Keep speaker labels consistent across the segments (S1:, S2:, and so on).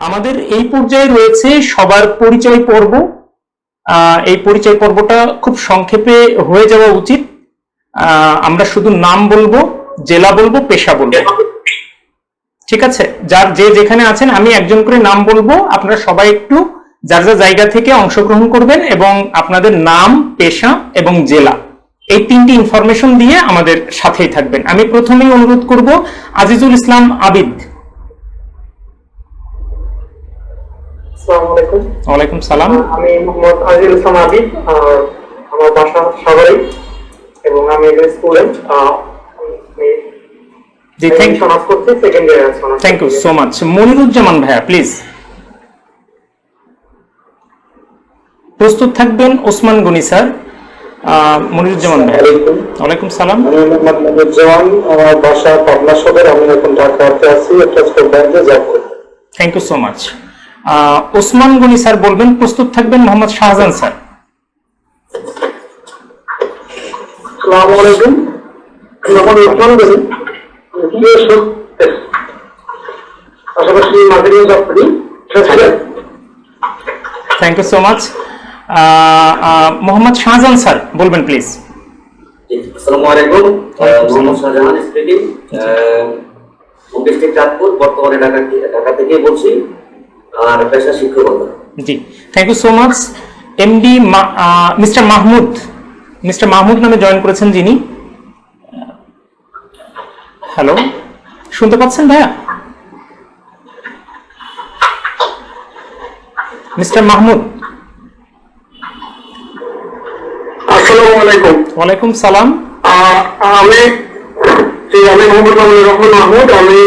S1: আমাদের এই পর্যায়ে রয়েছে সবার পরিচয় পর্ব। এই পরিচয় পর্বটা খুব সংক্ষেপে হয়ে যাওয়া উচিত। আমরা শুধু নাম বলবো, জেলা বলবো, পেশা বলবো, ঠিক আছে? যার যে যেখানে আছেন আমি একজন করে নাম বলবো, আপনারা সবাই একটু যার যার জায়গা থেকে অংশগ্রহণ করবেন এবং আপনাদের নাম, পেশা এবং জেলা এই তিনটি ইনফরমেশন দিয়ে আমাদের সাথেই থাকবেন। আমি প্রথমেই অনুরোধ করব আজিজুল ইসলাম আবিদ। ওয়ালাইকুম সালাম।
S2: আমি মোহাম্মদ আজিজুল ইসলাম আবিদ, আমার বাসা সাভারে এবং আমি একজন স্টুডেন্ট।
S1: জি, thank you so much. Moniruzzaman ভাইয়া প্লিজ। প্রস্তুত থাকবেন ওসমান গনি স্যার। মনিরুজ্জামান ভাইয়া। ওয়ালাইকুম সালাম।
S3: আমি মোহাম্মদ মনিরুজ্জামান, আমার বাসা পাবনা সদর, আমি এখন ঢাকাতে আছি, একটা স্টেট ব্যাংকে জব করি।
S1: Thank you so much. Osman Goni sir বলবেন। প্রস্তুত থাকবেন মোহাম্মদ শাহজাহান স্যার।
S3: আসসালামু আলাইকুম, আমি ওসমান গনি, পাশাপাশি মার্কেটিং জব করি।
S1: Thank you so much. Mohammad Shahjahan sir বলবেন প্লিজ।
S4: আসসালামু আলাইকুম, মোহাম্মদ শাহজাহান স্পিকিং, ডিস্ট্রিক্ট চাঁদপুর, বর্তমানে ঢাকা থেকে বলছি, আর পেশা শিক্ষকতা।
S1: জি, thank you so much. MD mister Mahmud, mister Mahmud নামে জয়েন করেছেন যিনি। হ্যালো, শুনতে পাচ্ছেন ভাইয়া? মিস্টার মাহমুদ।
S3: আসসালামু আলাইকুম।
S1: ওয়ালাইকুম সালাম।
S3: আমি মোহাম্মদ রহমান মাহমুদ, আমি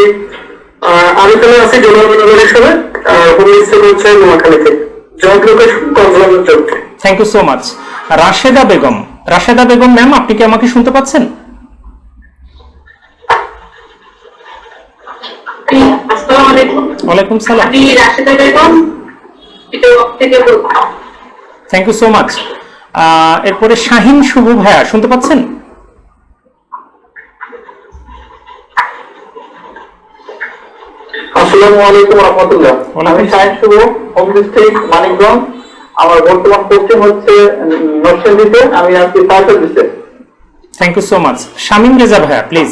S3: এখানে আছি হিসেবে, হচ্ছে নোয়াখালীতে, জব লোকেশন কক্সবাজার চৌকি।
S1: Thank you so much. Rasheda Begum. Rasheda Begum ma'am, আপনি কি আমাকে শুনতে পাচ্ছেন?
S5: আসসালামু আলাইকুম।
S1: ওয়ালাইকুম সালাম।
S5: আমি রাশেদা বেগম, থেকে বলছি।
S1: Thank you so much. এরপরে শাহিন শুভ ভাইয়া, শুনতে পাচ্ছেন?
S3: আসসালামু আলাইকুম রহমতুল্লাহ। আমি শাহিন শুভ, হোম ডিস্ট্রিক্ট মানিকগঞ্জ। আমার বর্তমান পোস্টিং হচ্ছে নরসিংদীতে, আমি আজকে সার্ভিস দিতে।
S1: Thank you so much. Shamim Reza ভাইয়া প্লিজ।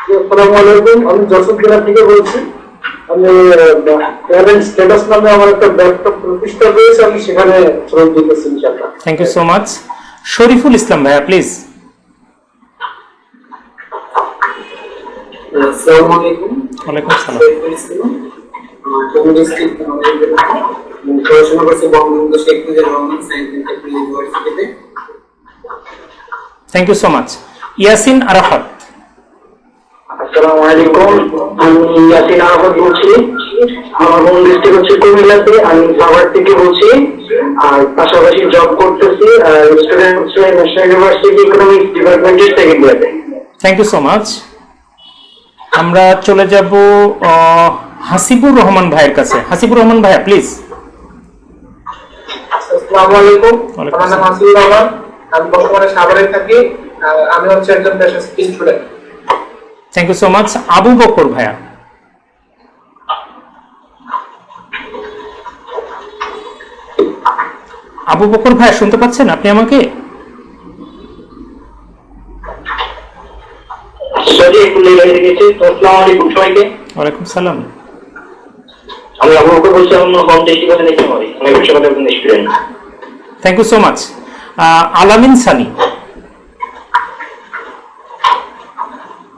S3: আসসালামু আলাইকুম, আমি যশোর জেলা থেকে বলছি। আমি স্ট্যাটাস নামে আমার একটা ব্যবসা প্রতিষ্ঠা রয়েছে, আমি সেখানে শ্রম দিতেছি ইনশাআল্লাহ।
S1: Thank you so much. Shariful Islam ভাইয়া প্লিজ।
S4: আসসালামু আলাইকুম।
S1: ওয়ালাইকুম সালাম।
S4: হোম ডিস্ট্রিক্ট পড়াশোনা করছি Bangabandhu Sheikh Mujibur Rahman science and technology ইউনিভার্সিটিতে।
S1: Thank you so much. Yasin Arafat.
S3: আসসালামু আলাইকুম, আমি ইয়াসিন আরাফাত বলছি। আমার হোম ডিস্ট্রিক্ট হচ্ছে কুমিল্লাতে, আমি সাভার থেকে বলছি, আর পাশাপাশি জব করতেছি, স্টুডেন্ট হচ্ছে ন্যাশনাল ইউনিভার্সিটি ইকোনমিক্স ডিপার্টমেন্টের সেকেন্ড ইয়ারে।
S1: Thank you so much. আমরা চলে যাব হাসিবুর রহমান ভাইয়ের কাছে। হাসিবুর রহমান ভাইয়া প্লিজ।
S2: আসসালামু আলাইকুম, আমার নাম হাসিবুর রহমান, আমি বর্তমানে সাভারে থাকি। আমি হচ্ছে একজন পেশা student.
S1: Thank you so much. Abu Bakar ভাইয়া। আবু বকর ভাইয়া শুনতে পাচ্ছেন আপনি আমাকে? ওয়ালাইকুম সালাম।
S3: আমি আবু বকর বলছি, আমি হোম ডিস্ট্রিক্টে দেখতে পারি, আমি বিশ্ববিদ্যালয়ের একজন student.
S1: Thank you so much. Alamin Sunny.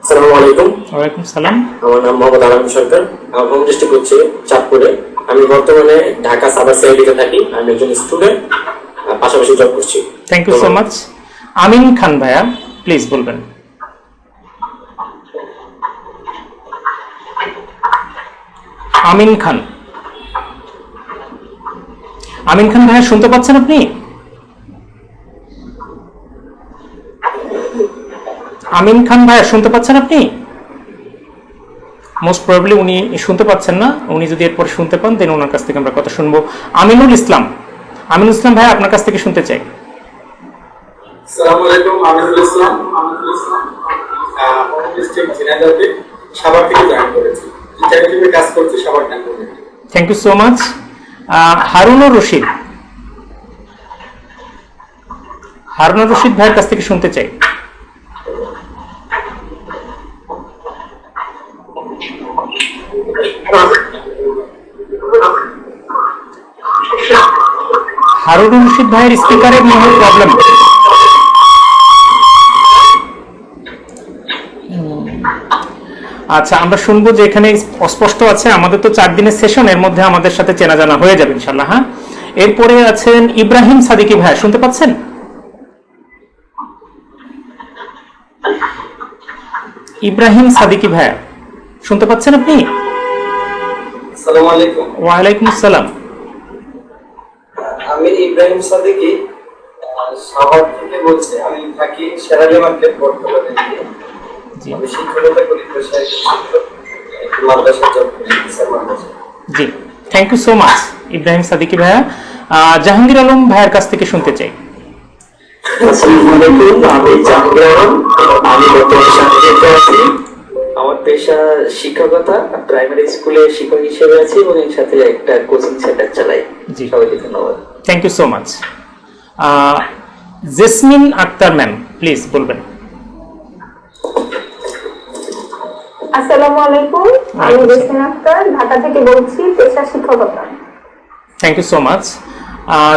S4: আসসালামু আলাইকুম।
S1: ওয়ালাইকুম সালাম।
S4: আমার নাম মোহাম্মদ আলামিন সরকার, আমার হোম ডিস্ট্রিক্ট হচ্ছে চাঁদপুরে। আমি বর্তমানে ঢাকা সাভার সিআইডিতে থাকি। আমি একজন স্টুডেন্ট, পাশাপাশি জব করছি।
S1: Thank you so much. Amin Khan ভাইয়া প্লিজ বলবেন। আমিন খান। আমিন খান ভাইয়া শুনতে পাচ্ছেন আপনি? আমিন খান ভাইয়া শুনতে পাচ্ছেন আপনি? মোস্ট প্রবাবলি উনি শুনতে পাচ্ছেন না। উনি যদি এরপর শুনতে পান দেন ওনার কাছ থেকে আমরা কথা শুনবো। আমিনুল ইসলাম। আমিনুল ইসলাম ভাই আপনার কাছ থেকে শুনতে চাই।
S2: আসসালামু আলাইকুম, আমিনুল ইসলাম, হোম ডিস্ট্রিক্ট ঝিনাইদহে, সাভার থেকে জয়েন করেছি। চ্যারিটিতে কাজ করছি সবার টাকা।
S1: Thank you so much. Harunur Rashid, Harunur Rashid ভাইয়ের কাছ থেকে শুনতে চাই। হারুনুর রশিদ ভাইয়ের স্পিকারের মনে হয় প্রবলেম। আচ্ছা, আমরা শুনবো যে এখানে অস্পষ্ট আছে। আমাদের তো 4 দিনের সেশন, এর মধ্যে আমাদের সাথে চেনা জানা হয়ে যাবে ইনশাল্লাহ। হ্যাঁ, এরপরে আছেন ইব্রাহিম সাদিকি ভাই, শুনতে পাচ্ছেন? ইব্রাহিম সাদিকি ভাই শুনতে পাচ্ছেন আপনি?
S3: আসসালামু আলাইকুম।
S1: ওয়ালাইকুম আসসালাম।
S3: আমি ইব্রাহিম সাদিকি সাভার থেকে বলছি। আমি থাকি শেরালি মার্কেট বর্তমানে।
S1: জি
S3: আমি শিক্ষকতা করি, পেশায় শিক্ষক, একটি মাদ্রাসা জব করি, স্যার মাদ্রাসা।
S1: জি, thank you so much Ibrahim Sadiki ভাইয়া। জাহাঙ্গীর আলম ভাইয়ের কাছ থেকে শুনতে চাই।
S3: আসসালামু আলাইকুম, আমি জাহাঙ্গীর আলম। আমি বর্তমানে চাকরিরত আছি। আমার পেশা শিক্ষকতা, প্রাইমারি স্কুলে শিক্ষক হিসেবে আছি এবং এর সাথে একটা কোচিং সেন্টার চালাই।
S1: জি,
S3: সবাইকে ধন্যবাদ।
S1: Thank you so much. Jesmin Akter ma'am, please বলবেন।
S5: আসসালামু আলাইকুম, আমি জেসমিন আক্তার, ঢাকা থেকে বলছি, পেশা শিক্ষকতা।
S1: Thank you so much.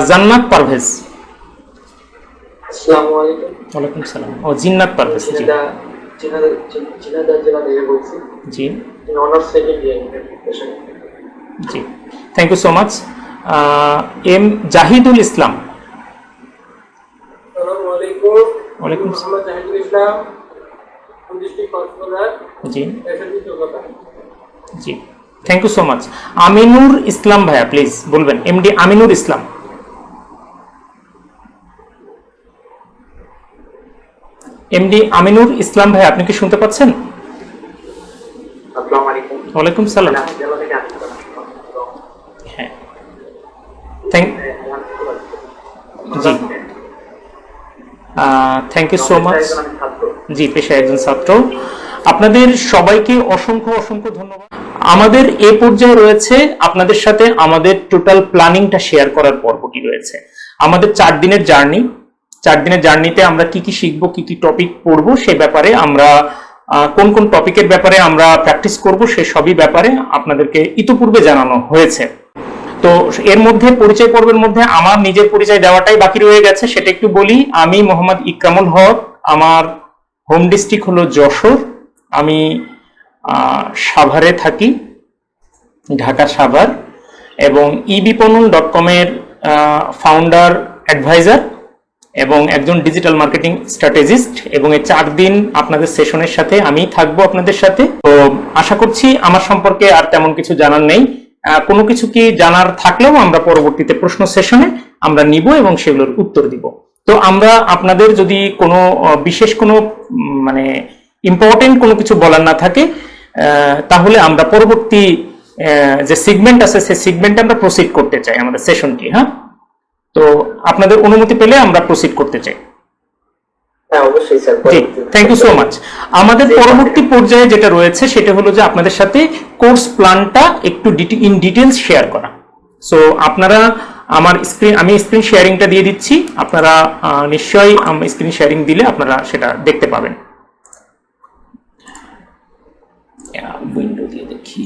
S1: Jannat Parvez.
S3: আসসালামু আলাইকুম।
S1: ওয়ালাইকুম সালাম। ও জিন্নাত পারভেজ। জি
S3: ঝিনাইদহ জেলা থেকে বলছি।
S1: জি
S3: অনার্স সেকেন্ড ইয়ার পেশা।
S1: জি, thank you so much. M Zahidul Islam.
S2: আসসালামু আলাইকুম।
S1: ওয়ালাইকুম
S2: মোহাম্মদ জাহিদুল ইসলাম, ডিস্ট্রিক্ট কক্সবাজার,
S1: জি
S2: পেশা শিক্ষকতা।
S1: জি, thank you so much. Aminur Islam ভাইয়া, প্লিজ বলবেন। এমডি আমিনুর ইসলাম। এমডি আমিনুর ইসলাম ভাই, আপনি কি শুনতে পাচ্ছেন?
S3: আসসালামু আলাইকুম।
S1: ওয়ালাইকুম সালাম।
S3: জেলা থেকে আসছি।
S1: হ্যাঁ, জি, থ্যাংক ইউ সো মাচ। জি, পেশায় একজন ছাত্র। আপনাদের সবাইকে অসংখ্য অসংখ্য ধন্যবাদ। আমাদের এ পর্যায়ে রয়েছে আপনাদের সাথে আমাদের টোটাল প্ল্যানিংটা শেয়ার করার পর্বটি রয়েছে। আমাদের 4 দিনের জার্নি, 4 দিনের জার্নিতে আমরা কি কি শিখবো, কি কি টপিক পড়বো, সে ব্যাপারে আমরা কোন কোন টপিকের ব্যাপারে আমরা প্র্যাকটিস করব, সে সবই ব্যাপারে আপনাদেরকে ইতিপূর্বে জানানো হয়েছে। তো এর মধ্যে পরিচয় পর্বের মধ্যে আমার নিজের পরিচয় দেওয়াটাই বাকি রয়ে গেছে, সেটা একটু বলি। আমি মোহাম্মদ ইকরামুল হক, আমার হোম ডিস্ট্রিক্ট হলো যশোর, আমি সাভারে থাকি, ঢাকা সাভার, এবং ebiponon.com এর ফাউন্ডার, অ্যাডভাইজার এবং একজন ডিজিটাল মার্কেটিং স্ট্র্যাটেজিস্ট। এবং এই 4 দিন আপনাদের সেশনের সাথে আমি থাকবো আপনাদের সাথে। তো আশা করছি আমার সম্পর্কে আর তেমন কিছু জানার নেই। কোনো কিছু কি জানার থাকলেও আমরা পরবর্তীতে প্রশ্ন সেশনে আমরা নিব এবং সেগুলোর উত্তর দিব। তো আমরা আপনাদের যদি কোনো বিশেষ কোনো মানে ইম্পর্টেন্ট কোনো কিছু বলার না থাকে, তাহলে আমরা পরবর্তী যে সেগমেন্ট আছে সেই সেগমেন্টে আমরা প্রসিড করতে চাই আমাদের সেশনটি। হ্যাঁ, তো আপনাদের অনুমতি পেলে আমরা প্রসিড করতে চাই।
S3: হ্যাঁ, অবশ্যই স্যার।
S1: জি, থ্যাংক ইউ সো মাচ। আমাদের পরবর্তী পর্যায়ে যেটা রয়েছে সেটা হলো যে আপনাদের সাথে কোর্স প্ল্যানটা একটু ইন ডিটেইলস শেয়ার করা। সো আপনারা আমি স্ক্রিন শেয়ারিংটা দিয়ে দিচ্ছি, আপনারা নিশ্চয়ই স্ক্রিন শেয়ারিং দিলে আপনারা সেটা দেখতে পাবেন। উইন্ডো দিয়ে দেখি।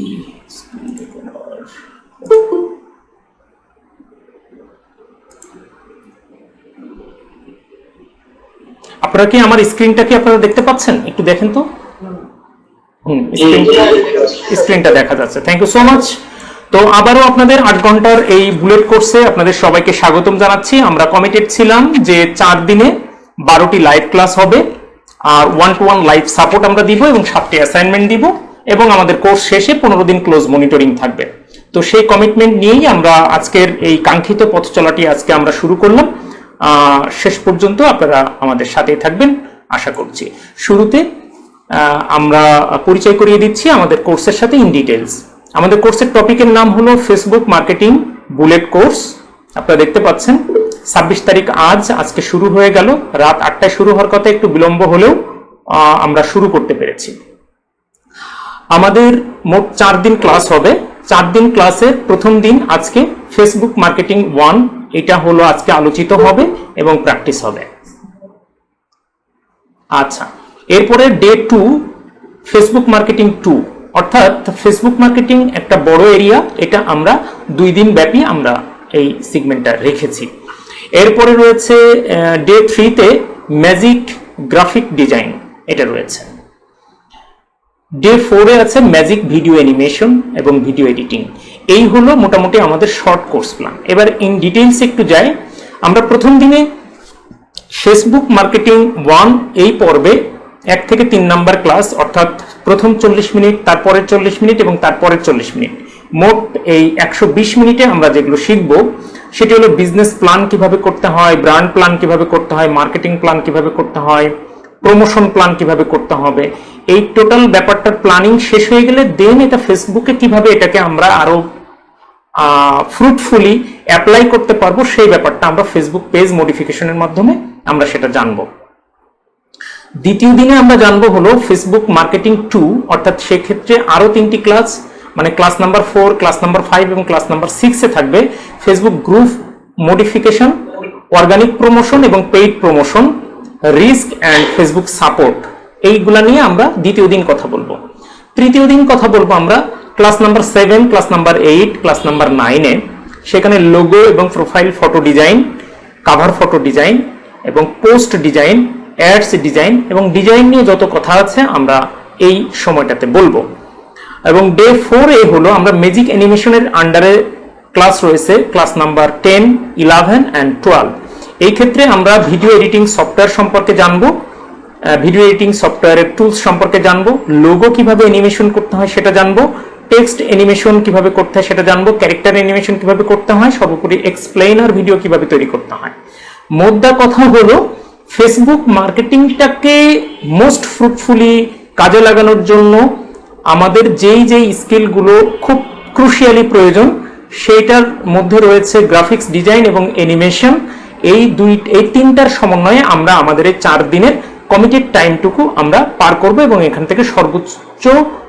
S1: আপনারা কি আমার স্ক্রিনটা কি আপনারা দেখতে পাচ্ছেন? একটু দেখেন তো। স্ক্রিনটা দেখা যাচ্ছে। Thank you so much. তো আবারও আপনাদের 8 ঘন্টার এই বুলেট কোর্সে আপনাদের সবাইকে স্বাগতম জানাচ্ছি। আমরা কমিটেড ছিলাম যে 4 দিনে 12টি লাইভ ক্লাস হবে, আর 1-to-1 লাইভ সাপোর্ট আমরা দিব এবং 7টি অ্যাসাইনমেন্ট দিব, এবং আমাদের কোর্স শেষে 15 দিন ক্লোজ মনিটরিং থাকবে। তো সেই কমিটমেন্ট নিয়েই আমরা আজকের এই কাঙ্ক্ষিত পথ চলাটি আজকে আমরা শুরু করলাম। শেষ পর্যন্ত আপনারা আমাদের সাথেই থাকবেন আশা করছি। শুরুতে আমরা পরিচয় করিয়ে দিচ্ছি আমাদের কোর্সের সাথে ইন ডিটেইলস। আমাদের কোর্সের টপিকের নাম হলো ফেসবুক মার্কেটিং বুলেট কোর্স। আপনারা দেখতে পাচ্ছেন 26 তারিখ আজকে শুরু হয়ে গেল। রাত 8টায় শুরু হওয়ার কথা, একটু বিলম্ব হলেও আমরা শুরু করতে পেরেছি। আমাদের মোট 4 দিন ক্লাস হবে। 4 দিন ক্লাসের প্রথম দিন আজকে ফেসবুক মার্কেটিং 1, এটা হলো আজকে আলোচিত হবে এবং প্র্যাকটিস হবে। আচ্ছা, এরপরে ডে 2 ফেসবুক মার্কেটিং 2, অর্থাৎ ফেসবুক মার্কেটিং একটা বড় এরিয়া, এটা আমরা 2 দিন ব্যাপী আমরা এই সেগমেন্টটা রেখেছি। এরপরে রয়েছে ডে 3-তে ম্যাজিক গ্রাফিক ডিজাইন, এটা রয়েছে। ডে 4-এ আছে ম্যাজিক ভিডিও অ্যানিমেশন এবং ভিডিও এডিটিং। এই হলো মোটামুটি আমাদের শর্ট কোর্স প্ল্যান। এবার ইন ডিটেইলস একটু যাই। আমরা প্রথম দিনে ফেসবুক মার্কেটিং 1 এই পর্বে 1 থেকে 3 নাম্বার ক্লাস, অর্থাৎ প্রথম 40 মিনিট, তারপরের 40 মিনিট এবং তারপরের 40 মিনিট, মোট এই 120 মিনিটে আমরা যেগুলো শিখব সেটি হলো বিজনেস প্ল্যান কিভাবে করতে হয়, ব্র্যান্ড প্ল্যান কিভাবে করতে হয়, মার্কেটিং প্ল্যান কিভাবে করতে হয়, প্রমোশন প্ল্যান কিভাবে করতে হবে। এই টোটাল ব্যাপারটার প্ল্যানিং শেষ হয়ে গেলে দেন এটা ফেসবুকে কিভাবে এটাকে আমরা আরো ফ্রুটফুলি অ্যাপ্লাই করতে পারবো, সেই ব্যাপারটা আমরা ফেসবুক পেজ মডিফিকেশনের মাধ্যমে আমরা সেটা জানবো। দ্বিতীয় দিনে আমরা জানবো হলো ফেসবুক মার্কেটিং 2, অর্থাৎ সেক্ষেত্রে আরো 3টি ক্লাস, মানে ক্লাস নাম্বার 4, ক্লাস নাম্বার 5 এবং ক্লাস নাম্বার 6-এ থাকবে Facebook group modification, organic promotion এবং paid promotion, risk and Facebook support. এইগুলা নিয়ে আমরা দ্বিতীয় দিন কথা বলবো। তৃতীয় দিন কথা বলবো আমরা class number 7, class number 8, class number 9-এ। সেখানে লোগো এবং profile photo design, cover photo design এবং পোস্ট ডিজাইন, অ্যাডস ডিজাইন এবং ডিজাইন নিয়ে যত কথা আছে আমরা এই সময়টাতে বলবো। এবং ডে 4-এ হলো আমরা ম্যাজিক অ্যানিমেশনের আন্ডারে ক্লাস রয়েছে, ক্লাস নাম্বার 10, 11 অ্যান্ড 12। এই ক্ষেত্রে আমরা ভিডিও এডিটিং সফটওয়্যার সম্পর্কে জানবো, ভিডিও এডিটিং সফটওয়্যারের টুলস সম্পর্কে জানবো, লোগো কিভাবে অ্যানিমেশন করতে হয় সেটা জানবো, টেক্সট অ্যানিমেশন কিভাবে করতে হয় সেটা জানবো, ক্যারেক্টার অ্যানিমেশন কিভাবে করতে হয়, সর্বোপরি এক্সপ্লেইনার ভিডিও কিভাবে তৈরি করতে হয়। মোদ্দা কথা হলো ফেসবুক মার্কেটিংটাকে মোস্ট ফ্রুটফুলি কাজে লাগানোর জন্য আমাদের যেই স্কিলগুলো খুব ক্রুশিয়ালি প্রয়োজন, সেইটার মধ্যে রয়েছে গ্রাফিক্স ডিজাইন এবং অ্যানিমেশন। এই 3টার সমন্বয়ে আমরা আমাদের এই 4 দিনের কমিটেড টাইমটুকু আমরা পার করব এবং এখান থেকে সর্বোচ্চ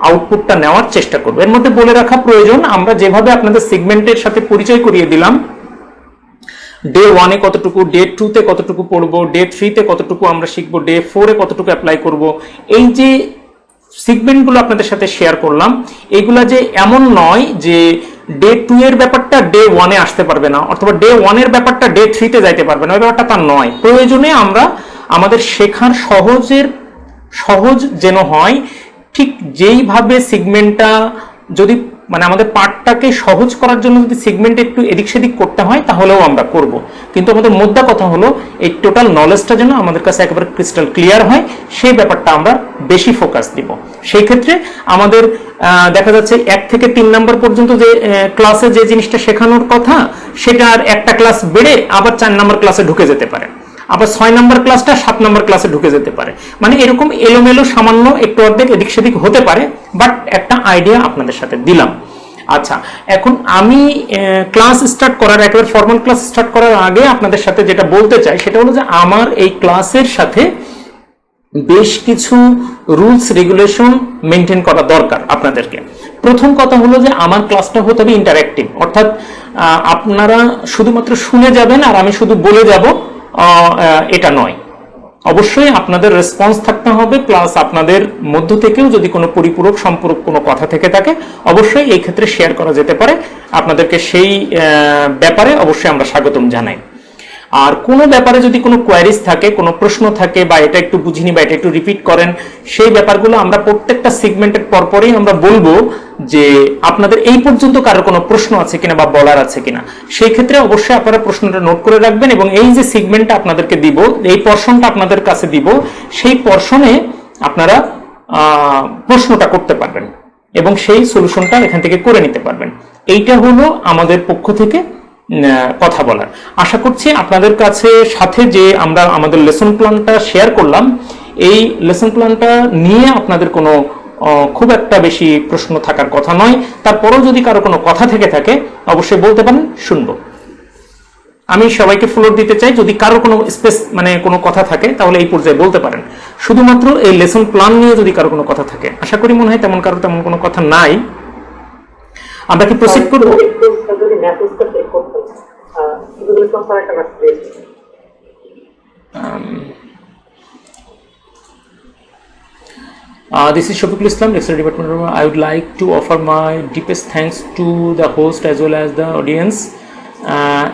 S1: আউটপুটটা নেওয়ার চেষ্টা করব। এর মধ্যে বলে রাখা প্রয়োজন, আমরা যেভাবে আপনাদের সেগমেন্টের সাথে পরিচয় করিয়ে দিলাম, ডে 1-এ কতটুকু, ডে 2-তে কতটুকু পড়বো, ডে 3-তে কতটুকু আমরা শিখবো, ডে 4-এ কতটুকু অ্যাপ্লাই করব, এই যে সেগমেন্টগুলো আপনাদের সাথে শেয়ার করলাম, এগুলা যে এমন নয় যে ডে 2 এর ব্যাপারটা ডে 1-এ আসতে পারবে না, অথবা ডে 1-এর ব্যাপারটা ডে 3-তে যাইতে পারবে না, ওই ব্যাপারটা তা নয়। প্রয়োজনে আমরা আমাদের শেখার সহজ যেন হয়, ঠিক যেইভাবে সেগমেন্টটা যদি মানে আমাদের পার্টটাকে সহজ করার জন্য যদি সেগমেন্ট একটু এদিক সেদিক করতে হয় তাহলেও আমরা করব, কিন্তু আমাদের মোদ্দা কথা হলো এই টোটাল নলেজটা যেন আমাদের কাছে একেবারে ক্রিস্টাল ক্লিয়ার হয়, সেই ব্যাপারটা আমরা বেশি ফোকাস দিব। সেই ক্ষেত্রে আমাদের দেখা যাচ্ছে 1 থেকে 3 নাম্বার পর্যন্ত যে ক্লাসে যে জিনিসটা শেখানোর কথা সেটা আর একটা ক্লাস বেড়ে আবার 4 নাম্বার ক্লাসে ঢুকে যেতে পারে, আবার 6 নাম্বার ক্লাসটা 7 নাম্বার ক্লাসে ঢুকে যেতে পারে, মানে এরকম এলোমেলো সামান্য একটু অর্ধেক এদিক সেদিক হতে পারে, বাট একটা আইডিয়া আপনাদের সাথে দিলাম। আচ্ছা, এখন আমি ক্লাস স্টার্ট করার, একেবারে ফর্মাল ক্লাস স্টার্ট করার আগে আপনাদের সাথে যেটা বলতে চাই সেটা হলো যে আমার এই ক্লাসের সাথে বেশ কিছু রুলস রেগুলেশন মেনটেন করা দরকার আপনাদেরকে। প্রথম কথা হলো যে আমার ক্লাসটা হতে হবে ইন্টারঅ্যাক্টিভ, অর্থাৎ আপনারা শুধুমাত্র শুনে যাবেন আর আমি শুধু বলে যাব এটা নয়। অবশ্যই আপনাদের রেসপন্স থাকতে হবে, প্লাস আপনাদের মধ্য থেকেও যদি কোনো পরিপূরক সম্পূরক কোনো কথা থেকে থাকে অবশ্যই এই ক্ষেত্রে শেয়ার করা যেতে পারে। আপনাদেরকে সেই ব্যাপারে অবশ্যই আমরা স্বাগতম জানাই। আর কোনো ব্যাপারে যদি কোনো কোয়ারিজ থাকে, কোনো প্রশ্ন থাকে, বা এটা একটু বুঝিনি বা এটা একটু রিপিট করেন, সেই ব্যাপারগুলো আমরা প্রত্যেকটা সেগমেন্টের পরপরই আমরা বলবো যে আপনাদের এই পর্যন্ত কারোর কোনো প্রশ্ন আছে কিনা বা বলার আছে কিনা। সেই ক্ষেত্রে অবশ্যই আপনারা প্রশ্নটা নোট করে রাখবেন এবং এই যে সেগমেন্টটা আপনাদেরকে দিব, এই পর্শনটা আপনাদের কাছে দিব, সেই পর্শনে আপনারা প্রশ্নটা করতে পারবেন এবং সেই সলিউশনটা এখান থেকে করে নিতে পারবেন। এইটা হলো আমাদের পক্ষ থেকে কথা বলার। আশা করছি আপনাদের কাছে সাথে যে আমরা আমাদের লেসন প্ল্যানটা শেয়ার করলাম, এই লেসন প্ল্যানটা নিয়ে আপনাদের কোনো খুব একটা বেশি প্রশ্ন থাকার কথা নয়। তারপরেও যদি কারো কোনো কথা থেকে থাকে অবশ্যই বলতে পারেন, শুনবো। আমি সবাইকে ফ্লোর দিতে চাই, যদি কারো কোনো স্পেস মানে কোনো কথা থাকে তাহলে এই পর্যায়ে বলতে পারেন। শুধুমাত্র এই লেসন প্ল্যান নিয়ে যদি কারো কোনো কথা থাকে, আশা করি মনে হয় তেমন কারো তেমন কোনো কথা নাই। আমরা কি প্রসিড করব? This is Shafiqul Islam, Lecturer Department. I would like to offer my deepest thanks to the host as well as the audience.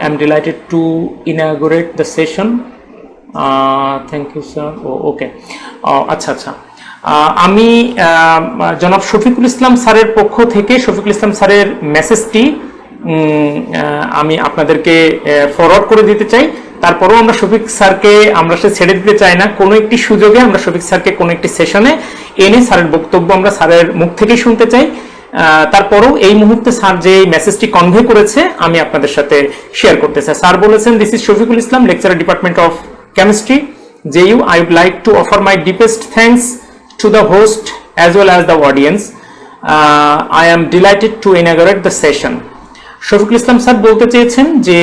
S1: I'm delighted to inaugurate the session. Thank you, sir. Oh, okay. আচ্ছা আমি জনাব শফিকুল ইসলাম স্যারের পক্ষ থেকে শফিকুল ইসলাম স্যারের মেসেজটি আমি আপনাদেরকে ফরওয়ার্ড করে দিতে চাই। তারপরেও আমরা শফিক স্যারকে আমরা ছেড়ে দিতে চাই না। কোনো একটি সুযোগে আমরা শফিক স্যারকে কোনো একটি সেশনে এনে স্যারের বক্তব্য আমরা স্যারের মুখ থেকেই শুনতে চাই। তারপরেও এই মুহূর্তে স্যার যে মেসেজটি কনভে করেছে আমি আপনাদের সাথে শেয়ার করতে চাই। স্যার বলেছেন, this is Shafiqul Islam, lecturer department of chemistry, JU. I would like to offer my deepest thanks to the host as well as the audience. I am delighted to inaugurate the session. Shafiqul Islam sir বলতে চেয়েছেন যে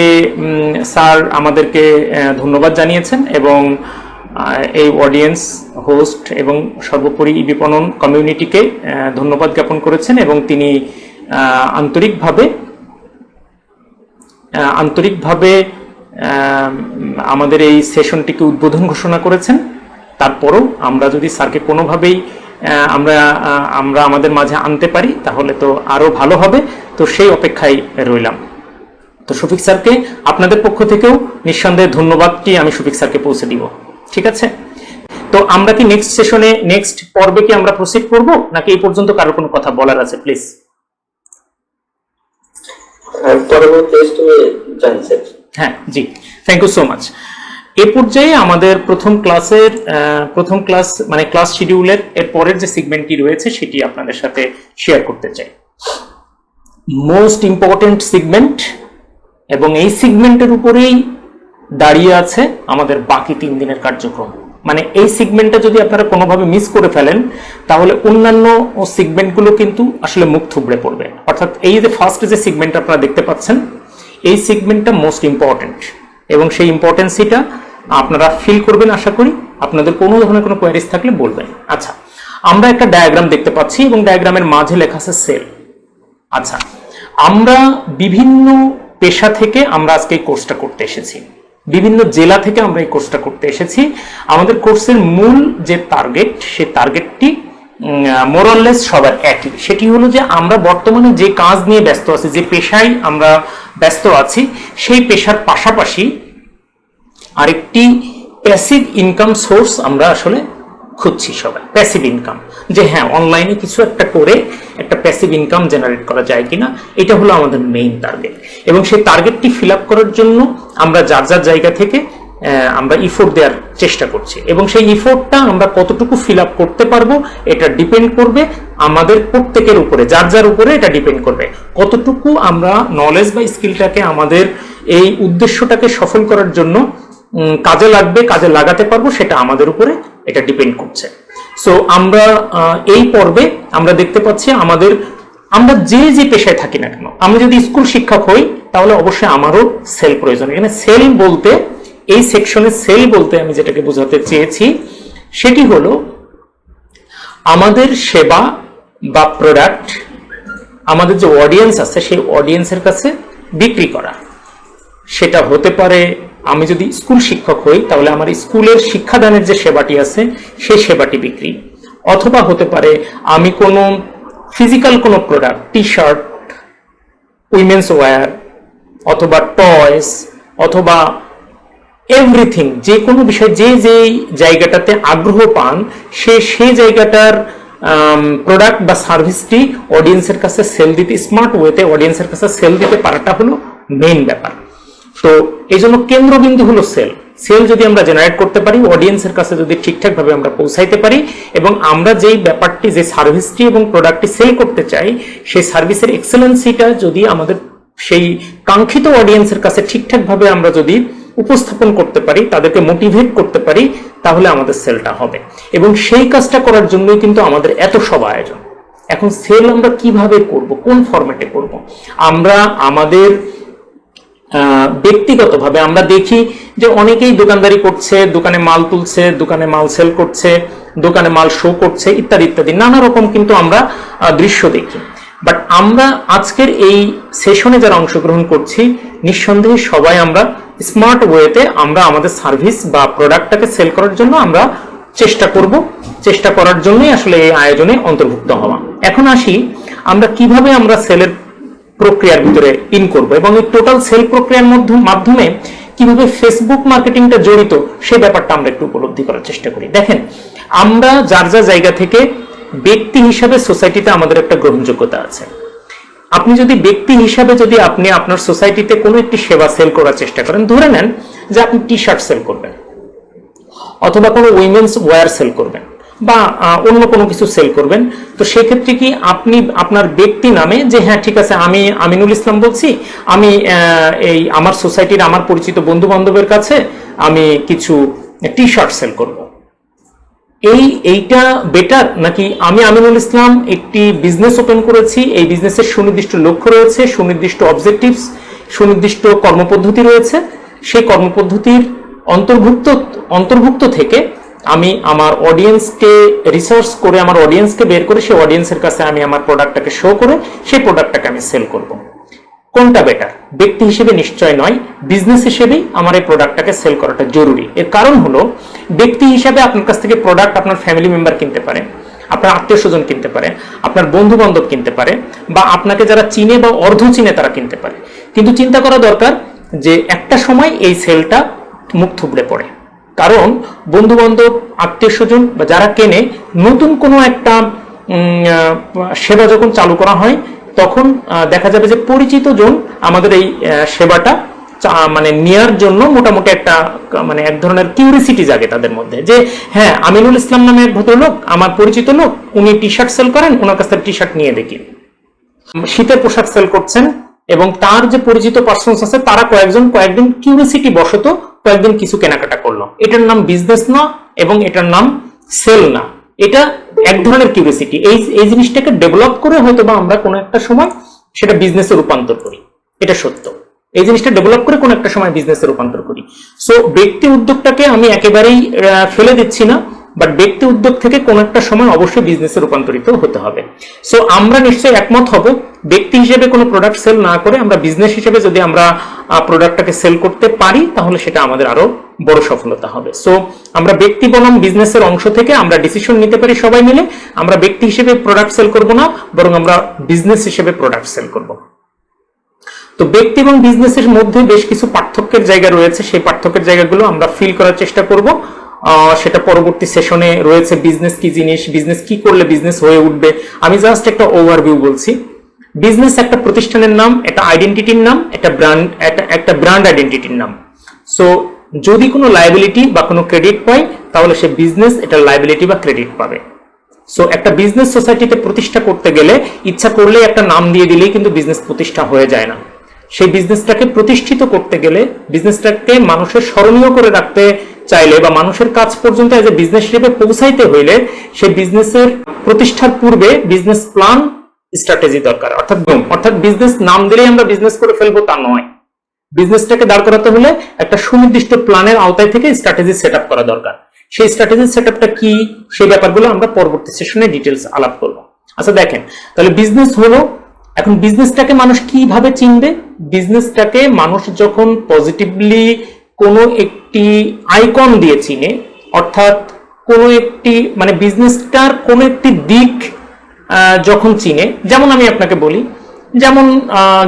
S1: sir আমাদেরকে ধন্যবাদ জানিয়েছেন এবং এই audience, host এবং সর্বোপরি বিপণন কমিউনিটিকে ধন্যবাদ জ্ঞাপন করেছেন এবং তিনি আন্তরিকভাবে আমাদের এই সেশনটিকে উদ্বোধন ঘোষণা করেছেন। তারপরও আমরা যদি স্যারকে কোনোভাবেই আমরা আমাদের মাঝে আনতে পারি তাহলে তো আরো ভালো হবে। তো সেই অপেক্ষায় রইলাম। তো শফিক স্যারকে আপনাদের পক্ষ থেকেও নিঃসন্দেহে ধন্যবাদটি আমি শফিক স্যারকে পৌঁছে দিব। ঠিক আছে, তো আমরা কি নেক্সট সেশনে, নেক্সট পর্বে কি আমরা প্রসিড করব নাকি এই পর্যন্ত কারো কোনো কথা বলার আছে? প্লিজ। হ্যাঁ, জি, থ্যাংক ইউ সো মাচ। এ পর্যায়ে আমাদের প্রথম ক্লাস মানে ক্লাস শিডিউলের এর পরের যে সেগমেন্টটি রয়েছে সেটি আপনাদের সাথে শেয়ার করতে চাই। মোস্ট ইম্পর্টেন্ট সেগমেন্ট, এবং এই সেগমেন্টের উপরেই দাঁড়িয়ে আছে আমাদের বাকি 3 দিনের কার্যক্রম। মানে এই সেগমেন্টটা যদি আপনারা কোনোভাবে মিস করে ফেলেন তাহলে অন্যান্য সেগমেন্টগুলো কিন্তু আসলে মুখ থুবড়ে পড়বে। অর্থাৎ এই যে ফার্স্ট যে সেগমেন্টটা আপনারা দেখতে পাচ্ছেন, এই সেগমেন্টটা মোস্ট ইম্পর্টেন্ট এবং সেই ইম্পর্টেন্সিটা আপনারা ফিল করবেন আশা করি। আপনাদের কোনো ধরনের কোনো কোয়ারিজ থাকলে বলবেন। আচ্ছা, আমরা একটা ডায়াগ্রাম দেখতে পাচ্ছি এবং ডায়াগ্রামের মাঝে লেখা আছে সেল। আচ্ছা, আমরা বিভিন্ন পেশা থেকে আমরা আজকে এই কোর্সটা করতে এসেছি, বিভিন্ন জেলা থেকে আমরা এই কোর্সটা করতে এসেছি। আমাদের কোর্সের মূল যে টার্গেট, সেই টার্গেটটি মোরাললেস সবার একই। সেটি হলো যে আমরা বর্তমানে যে কাজ নিয়ে ব্যস্ত আছি, যে পেশায় আমরা ব্যস্ত আছি, সেই পেশার পাশাপাশি আরেকটি প্যাসিভ ইনকাম সোর্স আমরা আসলে খুঁজছি সবাই। প্যাসিভ ইনকাম, যে হ্যাঁ অনলাইনে কিছু একটা করে একটা প্যাসিভ ইনকাম জেনারেট করা যায় কিনা, এটা হলো আমাদের মেইন টার্গেট। এবং সেই টার্গেটটি ফিল আপ করার জন্য আমরা যার যার জায়গা থেকে আমরা ইফোর্ট দেওয়ার চেষ্টা করছি এবং সেই ইফোর্টটা আমরা কতটুকু ফিল আপ করতে পারবো এটা ডিপেন্ড করবে আমাদের প্রত্যেকের উপরে, যার যার উপরে এটা ডিপেন্ড করবে। কতটুকু আমরা নলেজ বা স্কিলটাকে আমাদের এই উদ্দেশ্যটাকে সফল করার জন্য কাজে লাগবে, কাজে লাগাতে পারবো, সেটা আমাদের উপরে এটা ডিপেন্ড করছে। সো আমরা এই পর্বে আমরা দেখতে পাচ্ছি আমরা যে পেশায় থাকি না কেন, আমি যদি স্কুল শিক্ষক হই তাহলে অবশ্যই আমারও সেল প্রয়োজন। এখানে সেল বলতে, এই সেকশনে সেল বলতে আমি যেটাকে বোঝাতে চেয়েছি সেটি হলো আমাদের সেবা বা প্রোডাক্ট আমাদের যে অডিয়েন্স আছে সেই অডিয়েন্সের কাছে বিক্রি করা। সেটা হতে পারে আমি যদি স্কুল শিক্ষক হই তাহলে আমার স্কুলের শিক্ষাদানের যে সেবাটি আছে সেই সেবাটি বিক্রি, অথবা হতে পারে আমি কোনো ফিজিক্যাল কোনো product, T shirt, women's wear অথবা টয়স অথবা এভরিথিং, যে কোনো বিষয় যে জায়গাটাতে আগ্রহ পান সেই জায়গাটার প্রোডাক্ট বা সার্ভিসটি অডিয়েন্সের কাছে সেল দিতে, স্মার্ট ওয়েতে অডিয়েন্সের কাছে সেল দিতে পারাটা হলো মেইন ব্যাপার। তো এই জন্য কেন্দ্রবিন্দু হলো সেল যদি আমরা জেনারেট করতে পারি, অডিয়েন্সের কাছে যদি ঠিকঠাক ভাবে আমরা পৌঁছাইতে পারি এবং আমরা যেই ব্যাপারটি, যে সার্ভিসটি এবং প্রোডাক্টটি সেল করতে চাই সেই সার্ভিসের এক্সেলেন্সিটা যদি আমাদের সেই কাঙ্ক্ষিত অডিয়েন্সের কাছে ঠিকঠাক ভাবে আমরা যদি উপস্থাপন করতে পারি, তাদেরকে মোটিভেট করতে পারি, তাহলে আমাদের সেলটা হবে। এবং সেই কাজটা করার জন্যই কিন্তু আমাদের এত সব আয়োজন। এখন সেল আমরা কিভাবে করব, কোন ফরম্যাটে করব? আমরা আমাদের ব্যক্তিগতভাবে আমরা দেখি যে অনেকেই দোকানদারি করছে, দোকানে মাল তুলছে, দোকানে মাল সেল করছে, দোকানে মাল শো করছে, ইত্যাদি ইত্যাদি নানা রকম কিন্তু আমরা দৃশ্য দেখি। বাট আমরা আজকের এই সেশনে যারা অংশগ্রহণ করছি, নিঃসন্দেহে সবাই আমরা স্মার্ট ওয়েতে আমরা আমাদের সার্ভিস বা প্রোডাক্টটাকে সেল করার জন্য আমরা চেষ্টা করার জন্যই আসলে এই আয়োজনে অন্তর্ভুক্ত হওয়া। এখন আসি আমরা কিভাবে আমরা সেলের প্রক্রিয়ার ভিতরে ইন করব এবং এই টোটাল সেল প্রক্রিয়ার মাধ্যমে কিভাবে ফেসবুক মার্কেটিংটা জড়িত সেই ব্যাপারটা আমরা একটু উপলব্ধি করার চেষ্টা করি। দেখেন, আমরা যার জায়গা থেকে ব্যক্তি হিসাবে সোসাইটিতে আমাদের একটা গ্রহণযোগ্যতা আছে। আপনি যদি ব্যক্তি হিসাবে যদি আপনি আপনার সোসাইটিতে কোনো একটি সেবা সেল করার চেষ্টা করেন, ধরে নেন যে আপনি টি শার্ট সেল করবেন অথবা কোনো উইমেন্স ওয়্যার সেল করবেন বা অন্য কোনো কিছু সেল করবেন, তো সেক্ষেত্রে কি আপনি আপনার ব্যক্তি নামে যে হ্যাঁ ঠিক আছে আমি আমিনুল ইসলাম বলছি, আমি এই আমার সোসাইটির আমার পরিচিত বন্ধু বান্ধবের কাছে আমি কিছু টি শার্ট সেল করব, এইটা বেটার নাকি আমি আমিনুল ইসলাম একটি বিজনেস ওপেন করেছি, এই বিজনেসের সুনির্দিষ্ট লক্ষ্য রয়েছে, সুনির্দিষ্ট অবজেক্টিভস, সুনির্দিষ্ট কর্মপদ্ধতি রয়েছে, সেই কর্মপদ্ধতির অন্তর্ভুক্ত থেকে আমি আমার অডিয়েন্সকে রিসার্চ করে আমার অডিয়েন্সকে বের করে সেই অডিয়েন্সের কাছে আমি আমার প্রোডাক্টটাকে শো করে সেই প্রোডাক্টটাকে আমি সেল করব, কোনটা বেটার? ব্যক্তি হিসেবে নিশ্চয় নয়, বিজনেস হিসেবেই আমার এই প্রোডাক্টটাকে সেল করাটা জরুরি। এর কারণ হলো ব্যক্তি হিসাবে আপনার কাছ থেকে প্রোডাক্ট আপনার ফ্যামিলি মেম্বার কিনতে পারে, আপনার আত্মীয় স্বজন কিনতে পারে, আপনার বন্ধু বান্ধব কিনতে পারে, বা আপনাকে যারা চিনে বা অর্ধ চিনে তারা কিনতে পারে। কিন্তু চিন্তা করা দরকার যে একটা সময় এই সেলটা মুখ থুবড়ে পড়ে, কারণ বন্ধু বান্ধব আত্মীয় স্বজন বা যারা কেনে নতুন কোনো একটা সেবা যখন চালু করা হয় তখন দেখা যাবে যে পরিচিত জন আমাদের এই সেবাটা মানে নেয়ার জন্য মোটামুটি একটা মানে এক ধরনের কিউরিসিটি জাগে তাদের মধ্যে যে হ্যাঁ আমিনুল ইসলাম নামে এক ভদ্রলোক আমার পরিচিত লোক, উনি টি শার্ট সেল করেন, ওনার কাছ থেকে টি শার্ট নিয়ে দেখি। শীতের পোশাক সেল করছেন এবং তার যে পরিচিত পার্সনস আছে তারা কয়েকদিন কিউরিসিটি বশত কয়েকদিন কিছু কেনাকাটা করলো, এটার নাম বিজনেস না এবং এটার নাম সেল না, এটা এক ধরনের কিউরিসিটি। এই জিনিসটাকে ডেভেলপ করে হয়তো বা আমরা কোনো একটা সময় সেটা বিজনেসে রূপান্তর করি, এটা সত্য। এই জিনিসটা ডেভেলপ করে কোনো একটা সময় বিজনেসে রূপান্তর করি। সো ব্যক্তি উদ্যোগটাকে আমি একেবারেই ফেলে দিচ্ছি না, বাট ব্যক্তি উদ্যোগ থেকে কোনো একটা সময় অবশ্যই বিজনেসে রূপান্তরিত হতে হবে। সো আমরা নিশ্চয়ই একমত হব, ব্যক্তি হিসেবে কোনো প্রোডাক্ট সেল না করে আমরা বিজনেস হিসেবে যদি আমরা প্রোডাক্টটাকে সেল করতে পারি তাহলে সেটা আমাদের আরো বড় সফলতা হবে। সো আমরা ব্যক্তি বনাম বিজনেসের অংশ থেকে আমরা ডিসিশন নিতে পারি সবাই মিলে, আমরা ব্যক্তি হিসেবে প্রোডাক্ট সেল করব না, বরং আমরা বিজনেস হিসেবে প্রোডাক্ট সেল করব। তো ব্যক্তি এবং বিজনেসের মধ্যে বেশ কিছু পার্থক্যের জায়গা রয়েছে, সেই পার্থক্যের জায়গাগুলো আমরা ফিল করার চেষ্টা করব। সেটা পরবর্তী সেশনে রয়েছে। বিজনেস কি জিনিস, বিজনেস কি করলে বিজনেস হয়ে উঠবে, আমি জাস্ট একটা ওভারভিউ বলছি। বিজনেস একটা প্রতিষ্ঠানের নাম, একটা আইডেন্টিটির নাম, একটা ব্র্যান্ড আইডেন্টিটির নাম। সো যদি কোনো লায়াবিলিটি বা কোনো ক্রেডিট পায় তাহলে সে বিজনেস এটা লায়াবিলিটি বা ক্রেডিট পাবে। সো একটা বিজনেস সোসাইটিতে প্রতিষ্ঠা করতে গেলে ইচ্ছা করলে একটা নাম দিয়ে দিলেই কিন্তু বিজনেস প্রতিষ্ঠা হয়ে যায় না। সেই বিজনেসটাকে প্রতিষ্ঠিত করতে গেলে, বিজনেসটাকে মানুষের স্মরণীয় করে রাখতে চাইলে বা মানুষের কাছ পর্যন্ত এজ এ বিজনেস হিসেবে পৌঁছাইতে হইলে সেই বিজনেসের প্রতিষ্ঠার পূর্বে বিজনেস প্ল্যান, স্ট্র্যাটেজি দরকার। অর্থাৎ বিজনেস নাম দিলেই আমরা বিজনেস করে ফেলবো তা নয়, বিজনেসটাকে দাঁড় করাতে হলে একটা সুনির্দিষ্ট প্ল্যানের আওতায় থেকে স্ট্র্যাটেজি সেট আপ করা দরকার। সেই স্ট্র্যাটেজি সেট আপটা কি, সেই ব্যাপারগুলো আমরা পরবর্তী সেশনে ডিটেলস আলাপ করবো। আচ্ছা দেখেন, তাহলে বিজনেস হলো, এখন বিজনেসটাকে মানুষ কিভাবে চিনবে? বিজনেসটাকে মানুষ যখন পজিটিভলি কোনো একটি আইকন দিয়ে চিনে, অর্থাৎ কোনো একটি মানে বিজনেসটার কোনো একটি দিক যখন চিনে, যেমন আমি আপনাকে বলি, যেমন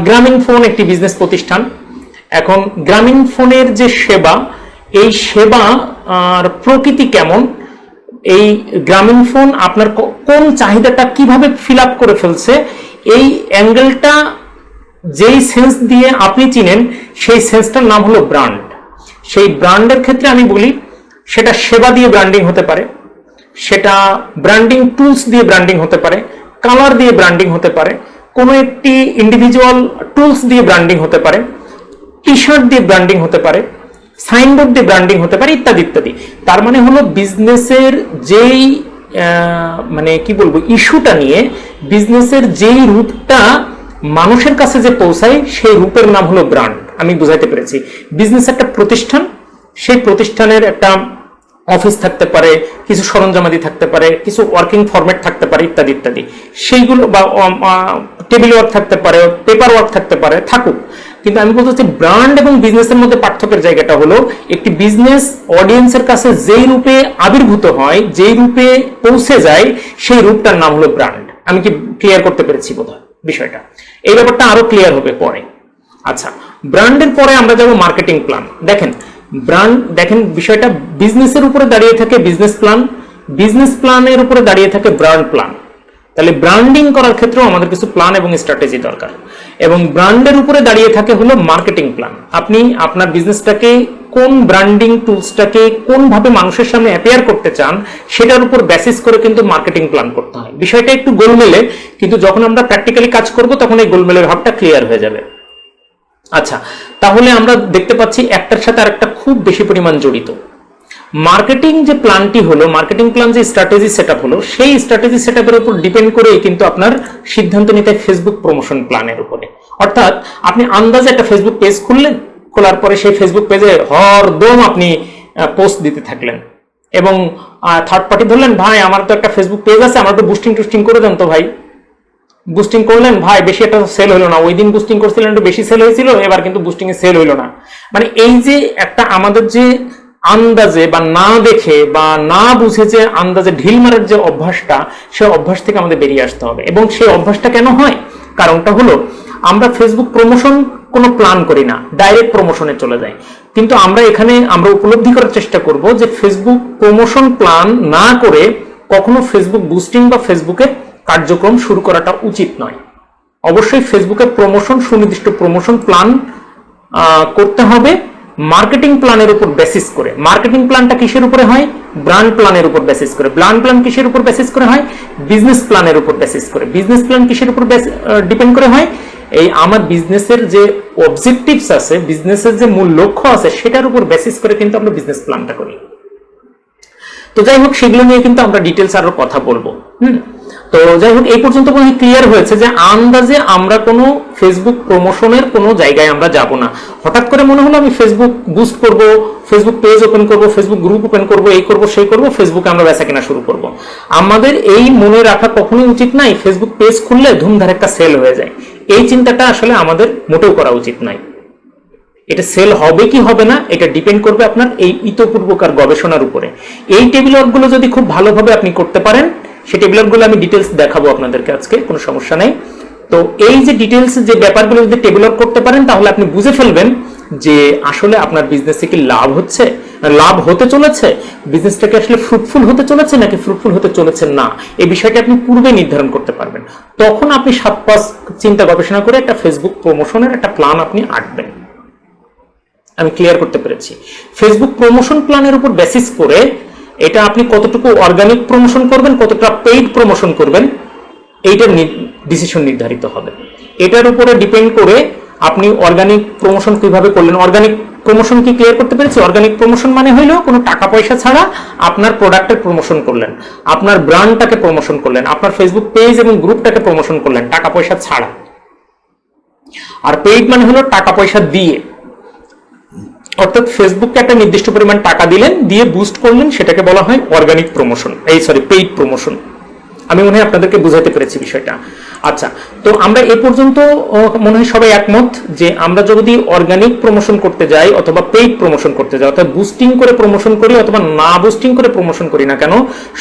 S1: গ্রামীণ ফোন একটি বিজনেস প্রতিষ্ঠান। এখন গ্রামীণ ফোনের যে সেবা, এই সেবা আর প্রকৃতি কেমন, এই গ্রামীণ ফোন আপনার কোন চাহিদাটা কিভাবে ফিল আপ করে ফেলছে, এই অ্যাঙ্গেলটা যেই সেন্স দিয়ে আপনি চিনেন সেই সেন্সটার নাম হলো ব্র্যান্ড। সেই ব্র্যান্ডের ক্ষেত্রে আমি বলি সেটা সেবা দিয়ে ব্র্যান্ডিং হতে পারে, সেটা ব্র্যান্ডিং টুলস দিয়ে ব্র্যান্ডিং হতে পারে, কালার দিয়ে ব্র্যান্ডিং হতে পারে, কোনো একটি ইন্ডিভিজুয়াল টুলস দিয়ে ব্র্যান্ডিং হতে পারে, টি শার্ট দিয়ে ব্র্যান্ডিং হতে পারে, সাইনবোর্ড দিয়ে ব্র্যান্ডিং হতে পারে, ইত্যাদি ইত্যাদি। তার মানে হলো বিজনেসের যেই মানে কি বলবো ইস্যুটা নিয়ে, বিজনেসের যেই রূপটা মানুষের কাছে যে পৌঁছায় সেই রূপের নাম হলো ব্র্যান্ড। আমি বুঝাইতে পেরেছি। বিজনেস একটা প্রতিষ্ঠান, সেই প্রতিষ্ঠানের একটা অফিস থাকতে পারে, কিছু সরঞ্জামাদি থাকতে পারে, কিছু ওয়ার্কিং ফরম্যাট থাকতে পারে, ইত্যাদি ইত্যাদি। সেইগুলো বা টেবিল ওয়ার্ক থাকতে পারে, পেপার ওয়ার্ক থাকতে পারে, থাকুক। কিন্তু আমি বলতে চাচ্ছি ব্র্যান্ড এবং বিজনেসের মধ্যে পার্থক্যের জায়গাটা হলো, একটি বিজনেস অডিয়েন্সের কাছে যেই রূপে আবির্ভূত হয়, যেই রূপে পৌঁছে যায়, সেই রূপটার নাম হলো ব্র্যান্ড। আমি কি ক্লিয়ার করতে পেরেছি বোধহয় বিষয়টা? এই ব্যাপারটা আরো ক্লিয়ার হবে পরে। আচ্ছা, ব্র্যান্ডের পরে আমরা যাব মার্কেটিং প্ল্যান। দেখেন বিষয়টা বিজনেসের উপরে দাঁড়িয়ে থাকে বিজনেস প্ল্যান, বিজনেস প্ল্যানের উপরে দাঁড়িয়ে থাকে ব্র্যান্ড প্ল্যান। তাহলে ব্র্যান্ডিং করার ক্ষেত্রেও আমাদের কিছু প্ল্যান এবং স্ট্র্যাটেজি দরকার, এবং ব্র্যান্ডের উপরে দাঁড়িয়ে থাকে হলো মার্কেটিং প্ল্যান। আপনি আপনার বিজনেসটাকে কোন ব্র্যান্ডিং টুলসটাকে কোন ভাবে মানুষের সামনে অ্যাপিয়ার করতে চান, সেটার উপর বেসিস করে কিন্তু মার্কেটিং প্ল্যান করতে হয়। বিষয়টা একটু গোলমেলে, কিন্তু যখন আমরা প্র্যাকটিক্যালি কাজ করব তখন এই গোলমেলের ভাবটা ক্লিয়ার হয়ে যাবে। আচ্ছা, তাহলে আমরা দেখতে পাচ্ছি একটার সাথে আরেকটা খুব বেশি পরিমাণ জড়িত। মার্কেটিং যে প্ল্যানটি হলো, মার্কেটিং প্ল্যান যে স্ট্র্যাটেজি সেটআপ হলো, সেই স্ট্র্যাটেজি সেটআপের উপর ডিপেন্ড করেই কিন্তু আপনার সিদ্ধান্ত নিতে হয় ফেসবুক প্রমোশন প্ল্যানের উপরে। অর্থাৎ আপনি আন্দাজে একটা ফেসবুক পেজ খুললেন, খোলার পরে সেই ফেসবুক পেজে হরদম আপনি পোস্ট দিতে থাকলেন, এবং থার্ড পার্টি ধরলেন, ভাই আমার তো একটা ফেসবুক পেজ আছে, আমার একটু বুস্টিং টুস্টিং করে দেন তো ভাই। বুস্টিং করলেন, ভাই বেশি একটা সেল হলো না, ওই দিন বুস্টিং করছিলেন একটু বেশি সেল হয়েছিল, এবার কিন্তু বুস্টিং এ সেল হইলো না। মানে এই যে একটা আমাদের যে আন্দাজে বা না দেখে বা না বুঝে যে আন্দাজে ঢিল মারার যে অভ্যাসটা, সেই অভ্যাস থেকে আমাদের বেরিয়ে আসতে হবে। এবং সেই অভ্যাসটা কেন হয়? কারণটা হলো আমরা ফেসবুক প্রমোশন কোনো প্ল্যান করি না, ডাইরেক্ট প্রমোশনে চলে যাই। কিন্তু আমরা এখানে আমরা উপলব্ধি করার চেষ্টা করব যে ফেসবুক প্রমোশন প্ল্যান না করে কখনো ফেসবুক বুস্টিং বা ফেসবুকের কার্যক্রম শুরু করাটা উচিত নয়। অবশ্যই ফেসবুকের প্রমোশন, সুনির্দিষ্ট প্রমোশন প্ল্যান করতে হবে মার্কেটিং প্ল্যানের উপর বেসিস করে। মার্কেটিং প্ল্যানটা কিসের উপরে হয়? ব্র্যান্ড প্ল্যানের উপর বেসিস করে। ব্র্যান্ড প্ল্যান কিসের উপর বেসিস করে হয়? বিজনেস প্ল্যানের উপর বেসিস করে। বিজনেস প্ল্যান কিসের উপর ডিপেন্ড করে হয়? এই আমার বিজনেসের যে অবজেক্টিভস আছে, বিজনেসের যে মূল লক্ষ্য আছে, সেটার উপর বেসিস করে কিন্তু আমরা বিজনেস প্ল্যানটা করি। তো যাই হোক, সেগুলো নিয়ে কিন্তু আমরা ডিটেলস আরো কথা বলবো। তো যাই হোক, এই পর্যন্ত মনে হয় ক্লিয়ার হয়েছে যে আন্দাজে আমরা কোনো ফেসবুক প্রমোশনের কোনো জায়গায় আমরা যাব না। হঠাৎ করে মনে হলো আমি ফেসবুক বুস্ট করব, ফেসবুক পেজ ওপেন করব, ফেসবুক গ্রুপ ওপেন করব, এই করব সেই করব, ফেসবুকে আমরা বেচা কেনা শুরু করব। আমাদের এই মনে রাখা কখনোই উচিত নাই ফেসবুক পেজ খুললে ধুমধার একটা সেল হয়ে যায়। এই চিন্তাটা আসলে আমাদের মোটেও করা উচিত নাই। এটা সেল হবে কি হবে না, এটা ডিপেন্ড করবে আপনার এই ইতপূর্বকার গবেষণার উপরে। এই টেবিল ওয়ার্কগুলো যদি খুব ভালোভাবে আপনি করতে পারেন, সেই টেবিল ওয়ার্কগুলো আমি ডিটেলস দেখাবো আপনাদেরকে আজকে, কোনো সমস্যা নেই। তো এই যে ডিটেলস যে ব্যাপারগুলো যদি টেবিল ওয়ার্ক করতে পারেন, তাহলে আপনি বুঝে ফেলবেন যে আসলে আপনার বিজনেসে কি লাভ হচ্ছে, লাভ হতে চলেছে, বিজনেসটাকে আসলে ফ্রুটফুল হতে চলেছে নাকি ফ্রুটফুল হতে চলেছে না, এই বিষয়টা আপনি পূর্বে নির্ধারণ করতে পারবেন। তখন আপনি 7-5 চিন্তা গবেষণা করে একটা ফেসবুক প্রমোশনের একটা প্ল্যান আপনি আঁটবেন। আমি ক্লিয়ার করতে পেরেছি। ফেসবুক প্রমোশন প্ল্যানের উপর বেসিস করে এটা আপনি কতটুকু অর্গানিক প্রমোশন করবেন, কতটা পেইড প্রমোশন করবেন, এইটার ডিসিশন নির্ধারিত হবে। এটার উপরে ডিপেন্ড করে আপনি অর্গানিক প্রমোশন কিভাবে করলেন। অর্গানিক প্রমোশন কি ক্লিয়ার করতে পেরেছি? অর্গানিক প্রমোশন মানে হইলো কোনো টাকা পয়সা ছাড়া আপনার প্রোডাক্টের প্রমোশন করলেন, আপনার ব্র্যান্ডটাকে প্রমোশন করলেন, আপনার ফেসবুক পেজ এবং গ্রুপটাকে প্রমোশন করলেন টাকা পয়সা ছাড়া। আর পেইড মানে হলো টাকা পয়সা দিয়ে, অর্থাৎ ফেসবুককে একটা নির্দিষ্ট পরিমাণ টাকা দিলেন, দিয়ে বুস্ট করলেন, সেটাকে বলা হয় অর্গানিক প্রমোশন, পেইড প্রমোশন। আমি মনে হয় আপনাদেরকে বুঝাতে পেরেছি বিষয়টা। আচ্ছা, তো আমরা এ পর্যন্ত মনে হয় সবাই একমত যে আমরা যদি অর্গানিক প্রমোশন করতে যাই অথবা পেইড প্রমোশন করতে যাই, অর্থাৎ বুস্টিং করে প্রমোশন করি অথবা না বুস্টিং করে প্রমোশন করি না কেন,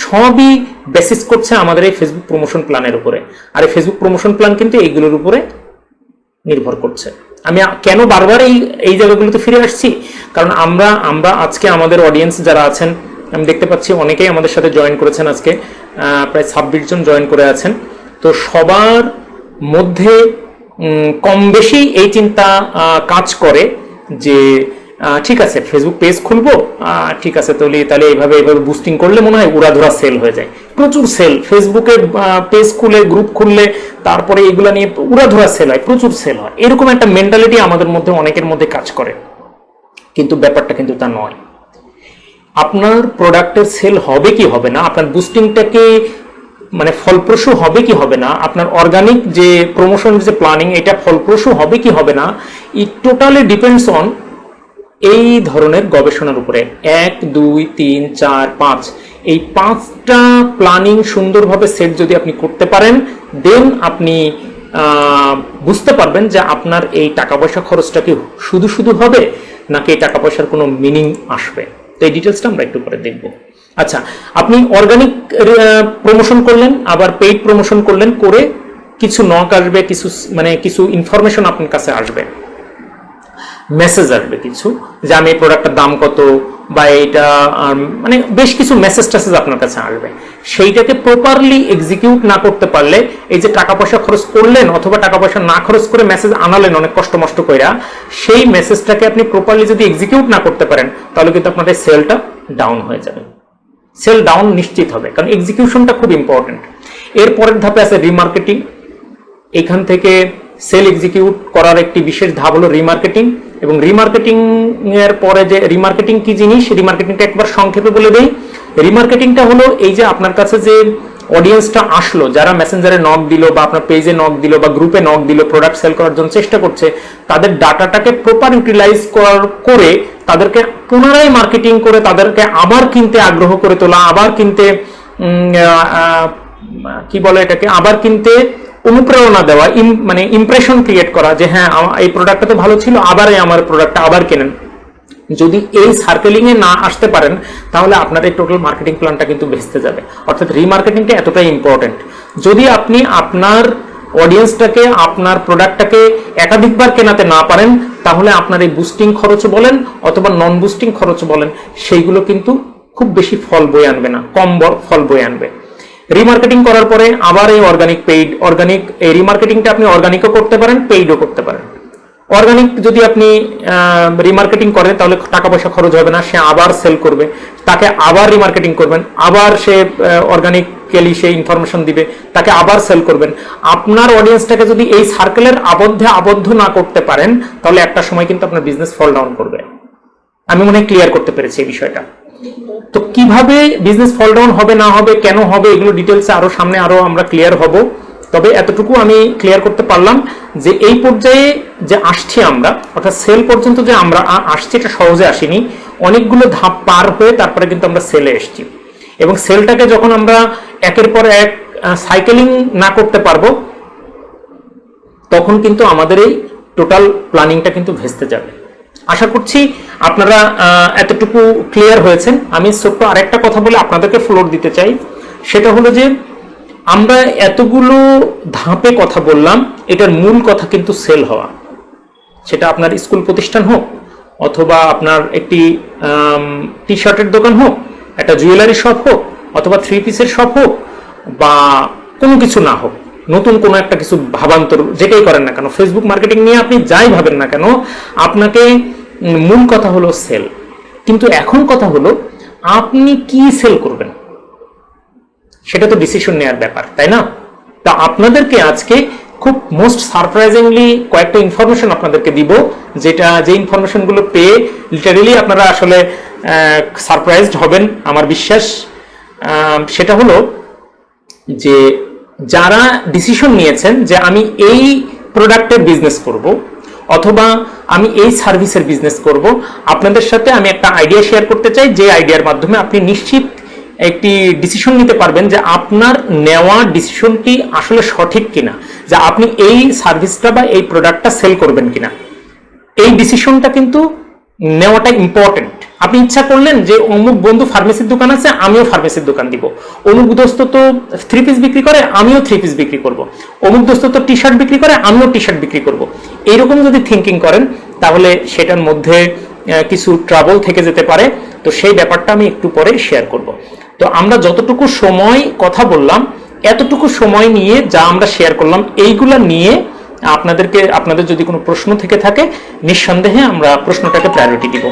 S1: সবই বেসিস করছে আমাদের এই ফেসবুক প্রমোশন প্ল্যানের উপরে। আর এই ফেসবুক প্রমোশন প্ল্যান কিন্তু এইগুলোর উপরে নির্ভর করছে। আমি কেন বারবার এই জায়গাগুলোতে ফিরে আসছি, কারণ আমরা আজকে আমাদের অডিয়েন্স যারা আছেন, আমি দেখতে পাচ্ছি অনেকেই আমাদের সাথে জয়েন করেছেন আজকে, প্রায় 26 জন জয়েন করে আছেন। তো সবার মধ্যে কম বেশি এই চিন্তা কাজ করে যে ঠিক আছে ফেসবুক পেজ খুলবো, ঠিক আছে তাহলে এইভাবে বুস্টিং করলে মনে হয় উড়াধুরা সেল হয়ে যায়, প্রচুর সেল, ফেসবুকে পেজ খুলে গ্রুপ খুললে তারপরে এগুলা নিয়ে উড়াধুরা সেল হয়, প্রচুর সেল হয়, এরকম একটা মেন্টালিটি আমাদের মধ্যে অনেকের মধ্যে কাজ করে। কিন্তু ব্যাপারটা কিন্তু তা নয়। আপনার প্রোডাক্টের সেল হবে কি হবে না, আপনার বুস্টিংটাকে মানে ফলপ্রসূ হবে কি হবে না, আপনার অর্গানিক যে প্রমোশন যে প্ল্যানিং এটা ফলপ্রসূ হবে কি হবে না, ইট টোটালি ডিপেন্ডস অন এই ধরনের গবেষণার উপরে। 1 2 3 4 5 এই 5টা প্ল্যানিং সুন্দরভাবে সেট যদি আপনি করতে পারেন, দেন আপনি বুঝতে পারবেন যে আপনার এই টাকা পয়সা খরচটা কি শুধু শুধু হবে নাকি এই টাকা পয়সার কোনো মিনিং আসবে। তো এই ডিটেলসটা আমরা একটু পরে দেখব। আচ্ছা, আপনি অর্গানিক প্রমোশন করলেন, আবার পেইড প্রমোশন করলেন, করে কিছু নক আসবে, কিছু ইনফরমেশন আপনার কাছে আসবে, মেসেজ আসবে কিছু, যে আমি এই প্রোডাক্টের দাম কত, বা এটা মানে বেশ কিছু মেসেজ টেসেজ আপনার কাছে আসবে। সেইটাকে প্রপারলি এক্সিকিউট না করতে পারলে, এই যে টাকা পয়সা খরচ করলেন অথবা টাকা পয়সা না খরচ করে মেসেজ আনালেন অনেক কষ্ট মষ্ট কইরা, সেই মেসেজটাকে আপনি প্রপারলি যদি এক্সিকিউট না করতে পারেন, তাহলে কিন্তু আপনার এই সেলটা ডাউন হয়ে যাবে। সেল ডাউন নিশ্চিত হবে, কারণ এক্সিকিউশনটা খুব ইম্পর্টেন্ট। এর পরের ধাপে আছে রিমার্কেটিং। এখান থেকে সেল এক্সিকিউট করার একটি বিশেষ ধাপ হলো রিমার্কেটিং। এবং রিমার্কেটিং এর পরে যে রিমার্কেটিং কি জিনিস, রিমার্কেটিংটা একবার সংক্ষেপে বলে দেই। রিমার্কেটিংটা হলো এই যে আপনার কাছে যে অডিয়েন্সটা আসলো, যারা মেসেঞ্জারে নক দিল বা আপনার পেজে নক দিল বা গ্রুপে নক দিল, প্রোডাক্ট সেল করার জন্য চেষ্টা করছে, তাদের ডাটাটাকে প্রপার ইউটিলাইজ করে তাদেরকে পুনরায় মার্কেটিং করে তাদেরকে আবার কিনতে আগ্রহ করে তোলা, আবার কিনতে কি বলে এটাকে, আবার কিনতে অনুপ্রেরণা দেওয়া, মানে ইমপ্রেশন ক্রিয়েট করা যে হ্যাঁ এই প্রোডাক্টটা তো ভালো ছিল, আবার আমার প্রোডাক্টটা আবার কেনেন। যদি এই সার্কেলিং এ না আসতে পারেন, তাহলে আপনার এই টোটাল মার্কেটিং প্ল্যানটা কিন্তু ভেস্তে যাবে। অর্থাৎ রিমার্কেটিংটা এতটাই ইম্পর্টেন্ট। যদি আপনি আপনার অডিয়েন্সটাকে, আপনার প্রোডাক্টটাকে একাধিকবার কেনাতে না পারেন, তাহলে আপনার এই বুস্টিং খরচ বলেন অথবা নন বুস্টিং খরচ বলেন, সেইগুলো কিন্তু খুব বেশি ফল বয়ে আনবে না, কম ফল বয়ে আনবে। রিমার্কেটিং করার পরে আবার এই অর্গানিক পেইড, অর্গানিক এই রিমার্কেটিংটা আপনি অর্গানিকও করতে পারেন, পেইডও করতে পারেন। অর্গানিক যদি আপনি রিমার্কেটিং করেন, তাহলে টাকা পয়সা খরচ হবে না, সে আবার সেল করবে, তাকে আবার রিমার্কেটিং করবেন, আবার সে অর্গানিক্যালি সে ইনফরমেশন দিবে, তাকে আবার সেল করবেন। আপনার অডিয়েন্সটাকে যদি এই সার্কেলের আবদ্ধ না করতে পারেন, তাহলে একটা সময় কিন্তু আপনার বিজনেস ফল ডাউন করবে। আমি মনে হয় ক্লিয়ার করতে পেরেছি এই বিষয়টা। তো কিভাবে বিজনেস ফল ডাউন হবে না হবে, কেন হবে, এগুলো ডিটেলসে আরো সামনে আরো আমরা ক্লিয়ার হব। তবে এতটুকু আমি ক্লিয়ার করতে পারলাম যে এই পর্যায়ে যে আসছি আমরা, অর্থাৎ সেল পর্যন্ত যে আমরা আসছি, এটা সহজে আসিনি, অনেকগুলো ধাপ পার হয়ে তারপরে কিন্তু আমরা সেলে এসেছি। এবং সেলটাকে যখন আমরা একের পর এক সাইকেলিং না করতে পারবো, তখন কিন্তু আমাদের এই টোটাল প্ল্যানিংটা কিন্তু ভেস্তে যাবে। আশা করছি আপনারা এতটুকু ক্লিয়ার হয়েছেন। আমি ছোট্ট আরেকটা কথা বলে আপনাদেরকে ফ্লোর দিতে চাই, সেটা হলো যে আমরা এতগুলো ধাপে কথা বললাম, এটার মূল কথা কিন্তু সেল হওয়া। সেটা আপনার স্কুল প্রতিষ্ঠান হোক, অথবা আপনার একটি টি শার্টের দোকান হোক, একটা জুয়েলারি শপ হোক, অথবা 3 পিসের শপ হোক, বা কোনো কিছু না হোক, নতুন কোনো একটা কিছু ভাবান্তর যেটাই করেন না কেন, ফেসবুক মার্কেটিং নিয়ে আপনি যাই ভাবেন না কেন, আপনাকে মূল কথা হলো সেল। কিন্তু এখন কথা হলো আপনি কি সেল করবেন, সেটা তো ডিসিশন নেওয়ার ব্যাপার, তাই না? তা আপনাদেরকে আজকে খুব মোস্ট সারপ্রাইজিংলি কয়েকটা ইনফরমেশন আপনাদেরকে দিব, যে ইনফরমেশনগুলো পেয়ে লিটারেলি আপনারা আসলে সারপ্রাইজড হবেন আমার বিশ্বাস। সেটা হলো যে যারা ডিসিশন নিয়েছেন যে আমি এই প্রোডাক্টের বিজনেস করব অথবা আমি এই সার্ভিসের বিজনেস করব, আপনাদের সাথে আমি একটা আইডিয়া শেয়ার করতে চাই, যে আইডিয়ার মাধ্যমে আপনি নিশ্চিত একটি ডিসিশন নিতে পারবেন যে আপনার নেওয়া ডিসিশনটি আসলে সঠিক কিনা, যে আপনি এই সার্ভিসটা বা এই প্রোডাক্টটা সেল করবেন কিনা। এই ডিসিশনটা কিন্তু নেওয়াটা ইম্পর্টেন্ট। আপনি ইচ্ছা করলেন যে অমুক বন্ধু ফার্মেসির দোকান আছে, আমিও ফার্মেসির দোকান দিব, অমুক দোস্ত তো 3 পিস বিক্রি করে, আমিও 3 পিস বিক্রি করব, অমুক দোস্ত তো টি শার্ট বিক্রি করে, আমিও টি শার্ট বিক্রি করব। এইরকম যদি থিঙ্কিং করেন, তাহলে সেটার মধ্যে কিছু ট্রাবল থেকে যেতে পারে। তো সেই ব্যাপারটা আমি একটু পরে শেয়ার করব। তো আমরা যতটুকু সময় কথা বললাম, এতটুকু সময় নিয়ে যা আমরা শেয়ার করলাম, এইগুলা নিয়ে আপনাদের যদি কোনো প্রশ্ন থেকে থাকে, নিঃসন্দেহে আমরা প্রশ্নটাকে প্রায়োরিটি দিব।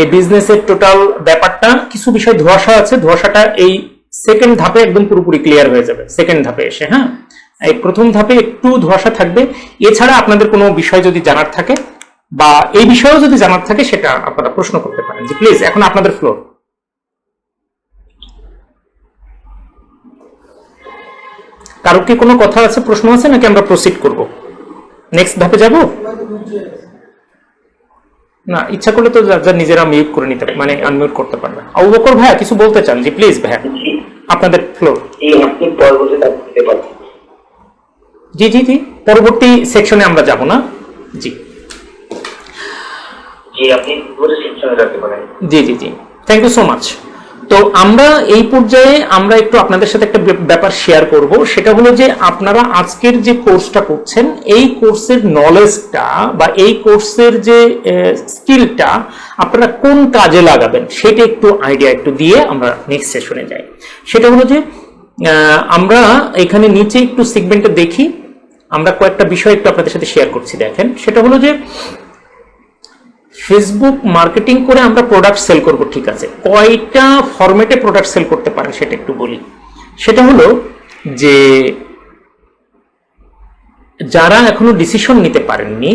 S1: এই বিজনেসের টোটাল ব্যাপারটা কিছু বিষয় ধোঁয়াশা আছে, ধোঁয়াশাটা এই সেকেন্ড ধাপে একদম পুরোপুরি ক্লিয়ার হয়ে যাবে সেকেন্ড ধাপে এসে। হ্যাঁ, এই প্রথম ধাপে একটু ধোঁয়াশা থাকবে। এছাড়া আপনাদের কোনো বিষয় যদি জানার থাকে বা এই বিষয়েও যদি জানার থাকে, সেটা আপনারা প্রশ্ন করতে পারেন। যে প্লিজ, এখন আপনাদের ফ্লোর। কারো কি কোনো কথা আছে, প্রশ্ন আছে, নাকি আমরা প্রসিড করব? নেক্সট ধাপে যাব? না, ইচ্ছা করলে তো যার নিজেরা মিউট করে নিতে পারে, মানে আনমিউট করতে পারবে। আবু বকর ভাইয়া কিছু বলতে চান? জি প্লিজ ভাইয়া, আপনাদের ফ্লোর। জি জি জি, পরবর্তী সেকশনে আমরা যাব না? জি জি জি জি, থ্যাংক ইউ সো মাচ। তো আমরা এই পর্যায়ে আমরা একটু আপনাদের সাথে একটা ব্যাপার শেয়ার করব, সেটা হলো যে আপনারা আজকের যে কোর্সটা করছেন, এই কোর্সের নলেজটা বা এই কোর্সের যে স্কিলটা আপনারা কোন কাজে লাগাবেন সেটা একটু আইডিয়া একটু দিয়ে আমরা নেক্সট সেশনে যাই। সেটা হলো যে আমরা এখানে নিচে একটু সেগমেন্টে দেখি, আমরা কয়েকটা বিষয় একটু আপনাদের সাথে শেয়ার করছি। দেখেন, সেটা হলো যে ফেসবুক মার্কেটিং করে আমরা প্রোডাক্ট সেল করব, ঠিক আছে, কয়টা ফরম্যাটে প্রোডাক্ট সেল করতে পারেন সেটা একটু বলি। সেটা হলো যে যারা এখনো ডিসিশন নিতে পারেননি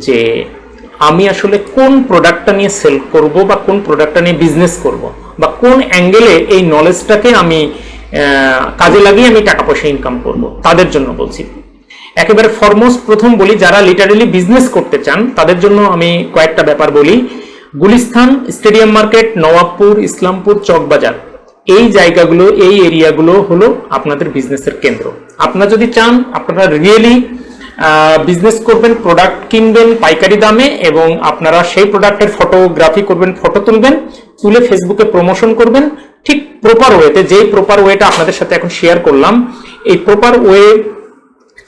S1: যে আমি আসলে কোন প্রোডাক্টটা নিয়ে সেল করব বা কোন প্রোডাক্টটা নিয়ে বিজনেস করব বা কোন অ্যাঙ্গেলে এই নলেজটাকে আমি কাজে লাগিয়ে আমি টাকা পয়সা ইনকাম করব, তাদের জন্য বলছি। একেবারে ফরমোস্ট প্রথম বলি, যারা লিটারালি বিজনেস করতে চান তাদের জন্য আমি কয়েকটা ব্যাপার বলি। গুলিস্তান, স্টেডিয়াম মার্কেট, নওয়াবপুর, ইসলামপুর, চকবাজার, এই জায়গাগুলো, এই এরিয়াগুলো হলো আপনাদের বিজনেসের কেন্দ্র। আপনারা যদি চান আপনারা রিয়েলি বিজনেস করবেন, প্রোডাক্ট কিনবেন পাইকারি দামে এবং আপনারা সেই প্রোডাক্টের ফটোগ্রাফি করবেন, ফটো তুলবেন, তুলে ফেসবুকে প্রমোশন করবেন ঠিক প্রপার ওয়েতে, যেই প্রপার ওয়েটা আপনাদের সাথে এখন শেয়ার করলাম, এই প্রপার ওয়ে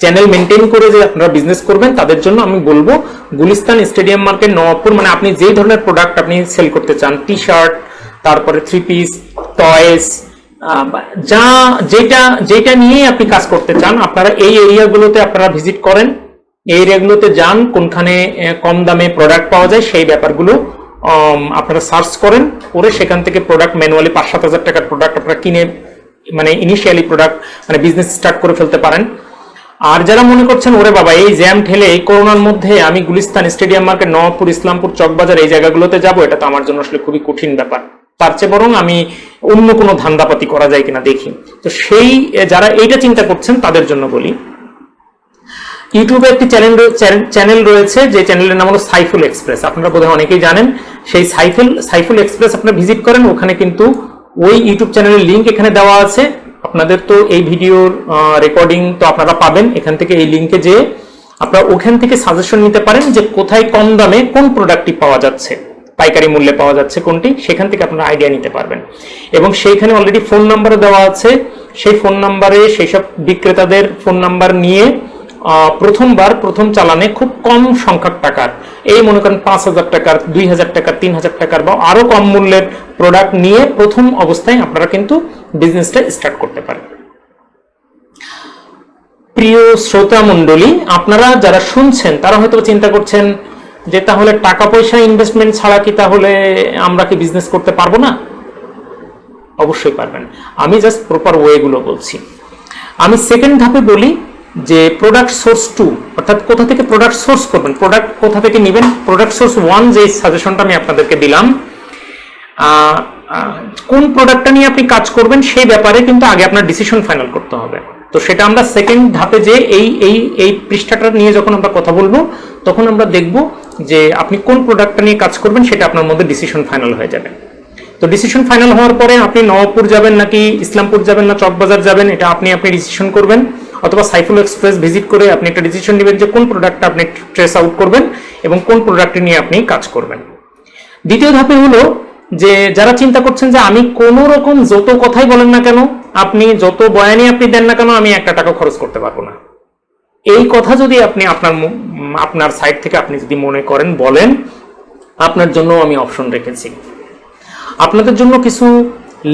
S1: চ্যানেল মেনটেন করে যে আপনারা বিজনেস করবেন, তাদের জন্য আমি বলবো গুলিস্তান, স্টেডিয়াম মার্কেট, নওয়াবপুর, মানে আপনি যে ধরনের প্রোডাক্ট আপনি সেল করতে চান, টি শার্ট, তারপরে 3 পিস, টয়েস, যা যেটা নিয়ে আপনি কাজ করতে চান, আপনারা এই এরিয়াগুলোতে আপনারা ভিজিট করেন, এই এরিয়াগুলোতে যান, কোনখানে কম দামে প্রোডাক্ট পাওয়া যায় সেই ব্যাপারগুলো আপনারা সার্চ করেন, করে সেখান থেকে প্রোডাক্ট ম্যানুয়ালি 5-7 হাজার টাকার প্রোডাক্ট আপনারা কিনে মানে ইনিশিয়ালি প্রোডাক্ট মানে বিজনেস স্টার্ট করে ফেলতে পারেন। আর যারা মনে করছেন ওরে বাবা এই জ্যাম ঠেলে এই করোনার মধ্যে আমি গুলিস্তান, স্টেডিয়াম মার্কেট, নওয়াবপুর, ইসলামপুর, চকবাজার এই জায়গাগুলোতে যাব, এটা তো আমার জন্য আসলে খুবই কঠিন ব্যাপার, তার চেয়ে বরং আমি অন্য কোনো ধান্দাপাতি করা যায় কিনা দেখি। তো সেই যারা এইটা চিন্তা করছেন তাদের জন্য বলি, ইউটিউবে একটি চ্যানেল রয়েছে, যে চ্যানেলের নাম হলো সাইফুল এক্সপ্রেস, আপনারা বোধহয় অনেকেই জানেন। সেই সাইফুল এক্সপ্রেস আপনারা ভিজিট করেন, ওখানে কিন্তু ওই ইউটিউব চ্যানেলের লিঙ্ক এখানে দেওয়া আছে। আপনাদের তো এই ভিডিওর রেকর্ডিং তো আপনারা পাবেন, এখান থেকে এই লিঙ্কে যে আপনারা ওখান থেকে সাজেশন নিতে পারেন যে কোথায় কম দামে কোন প্রোডাক্টটি পাওয়া যাচ্ছে, পাইকারি মূল্যে পাওয়া যাচ্ছে কোনটি, সেখান থেকে আপনারা আইডিয়া নিতে পারবেন। এবং সেইখানে অলরেডি ফোন নাম্বারও দেওয়া আছে, সেই ফোন নাম্বারে সেই সব বিক্রেতাদের ফোন নাম্বার নিয়ে প্রথম চালানে খুব কম সংখ্যক টাকার, এই মনে করেন 5,000 টাকার, 2,000 টাকার, 3,000 টাকার বা আরো কম মূল্যের প্রোডাক্ট নিয়ে প্রথম অবস্থায় আপনারা কিন্তু বিজনেসটা স্টার্ট করতে পারেন। প্রিয় শ্রোতা মণ্ডলী, আপনারা যারা শুনছেন তারা হয়তো চিন্তা করছেন যে তাহলে টাকা পয়সা ইনভেস্টমেন্ট ছাড়া কি তাহলে আমরা কি বিজনেস করতে পারবো না? অবশ্যই পারবেন, আমি জাস্ট প্রপার ওয়েগুলো বলছি। আমি সেকেন্ড ধাপে বলি যে প্রোডাক্ট সোর্স 2, অর্থাৎ কোথা থেকে প্রোডাক্ট সোর্স করবেন, প্রোডাক্ট কোথা থেকে নেবেন। প্রোডাক্ট সোর্স 1 যে সাজেশনটা আমি আপনাদেরকে দিলাম, কোন প্রোডাক্টটা নিয়ে আপনি কাজ করবেন সেই ব্যাপারে কিন্তু আগে আপনার ডিসিশন ফাইনাল করতে হবে। তো সেটা আমরা সেকেন্ড ধাপে যে এই পৃষ্ঠাটা নিয়ে যখন আমরা কথা বলবো তখন আমরা দেখব যে আপনি কোন প্রোডাক্টটা নিয়ে কাজ করবেন সেটা আপনার মধ্যে ডিসিশন ফাইনাল হয়ে যাবে। তো ডিসিশন ফাইনাল হওয়ার পরে আপনি নওয়াবপুর যাবেন নাকি ইসলামপুর যাবেন না চকবাজার যাবেন, এটা আপনি ডিসিশন করবেন, অথবা সাইফুল এক্সপ্রেস ভিজিট করে আপনি একটা ডিসিশন নেবেন যে কোন প্রোডাক্টটা আপনি ট্রেস আউট করবেন এবং কোন প্রোডাক্ট নিয়ে আপনি কাজ করবেন। দ্বিতীয় ধাপে হলো যে যারা চিন্তা করছেন যে আমি কোন রকম যত কথাই বলেন না কেন, আপনি যত বয়ানি আপনি দেন না কেন, আমি 1 টাকা খরচ করতে পারবো না, এই কথা যদি আপনি আপনার সাইড থেকে আপনি যদি মনে করেন বলেন, আপনার জন্য আমি অপশন রেখেছি। আপনাদের জন্য কিছু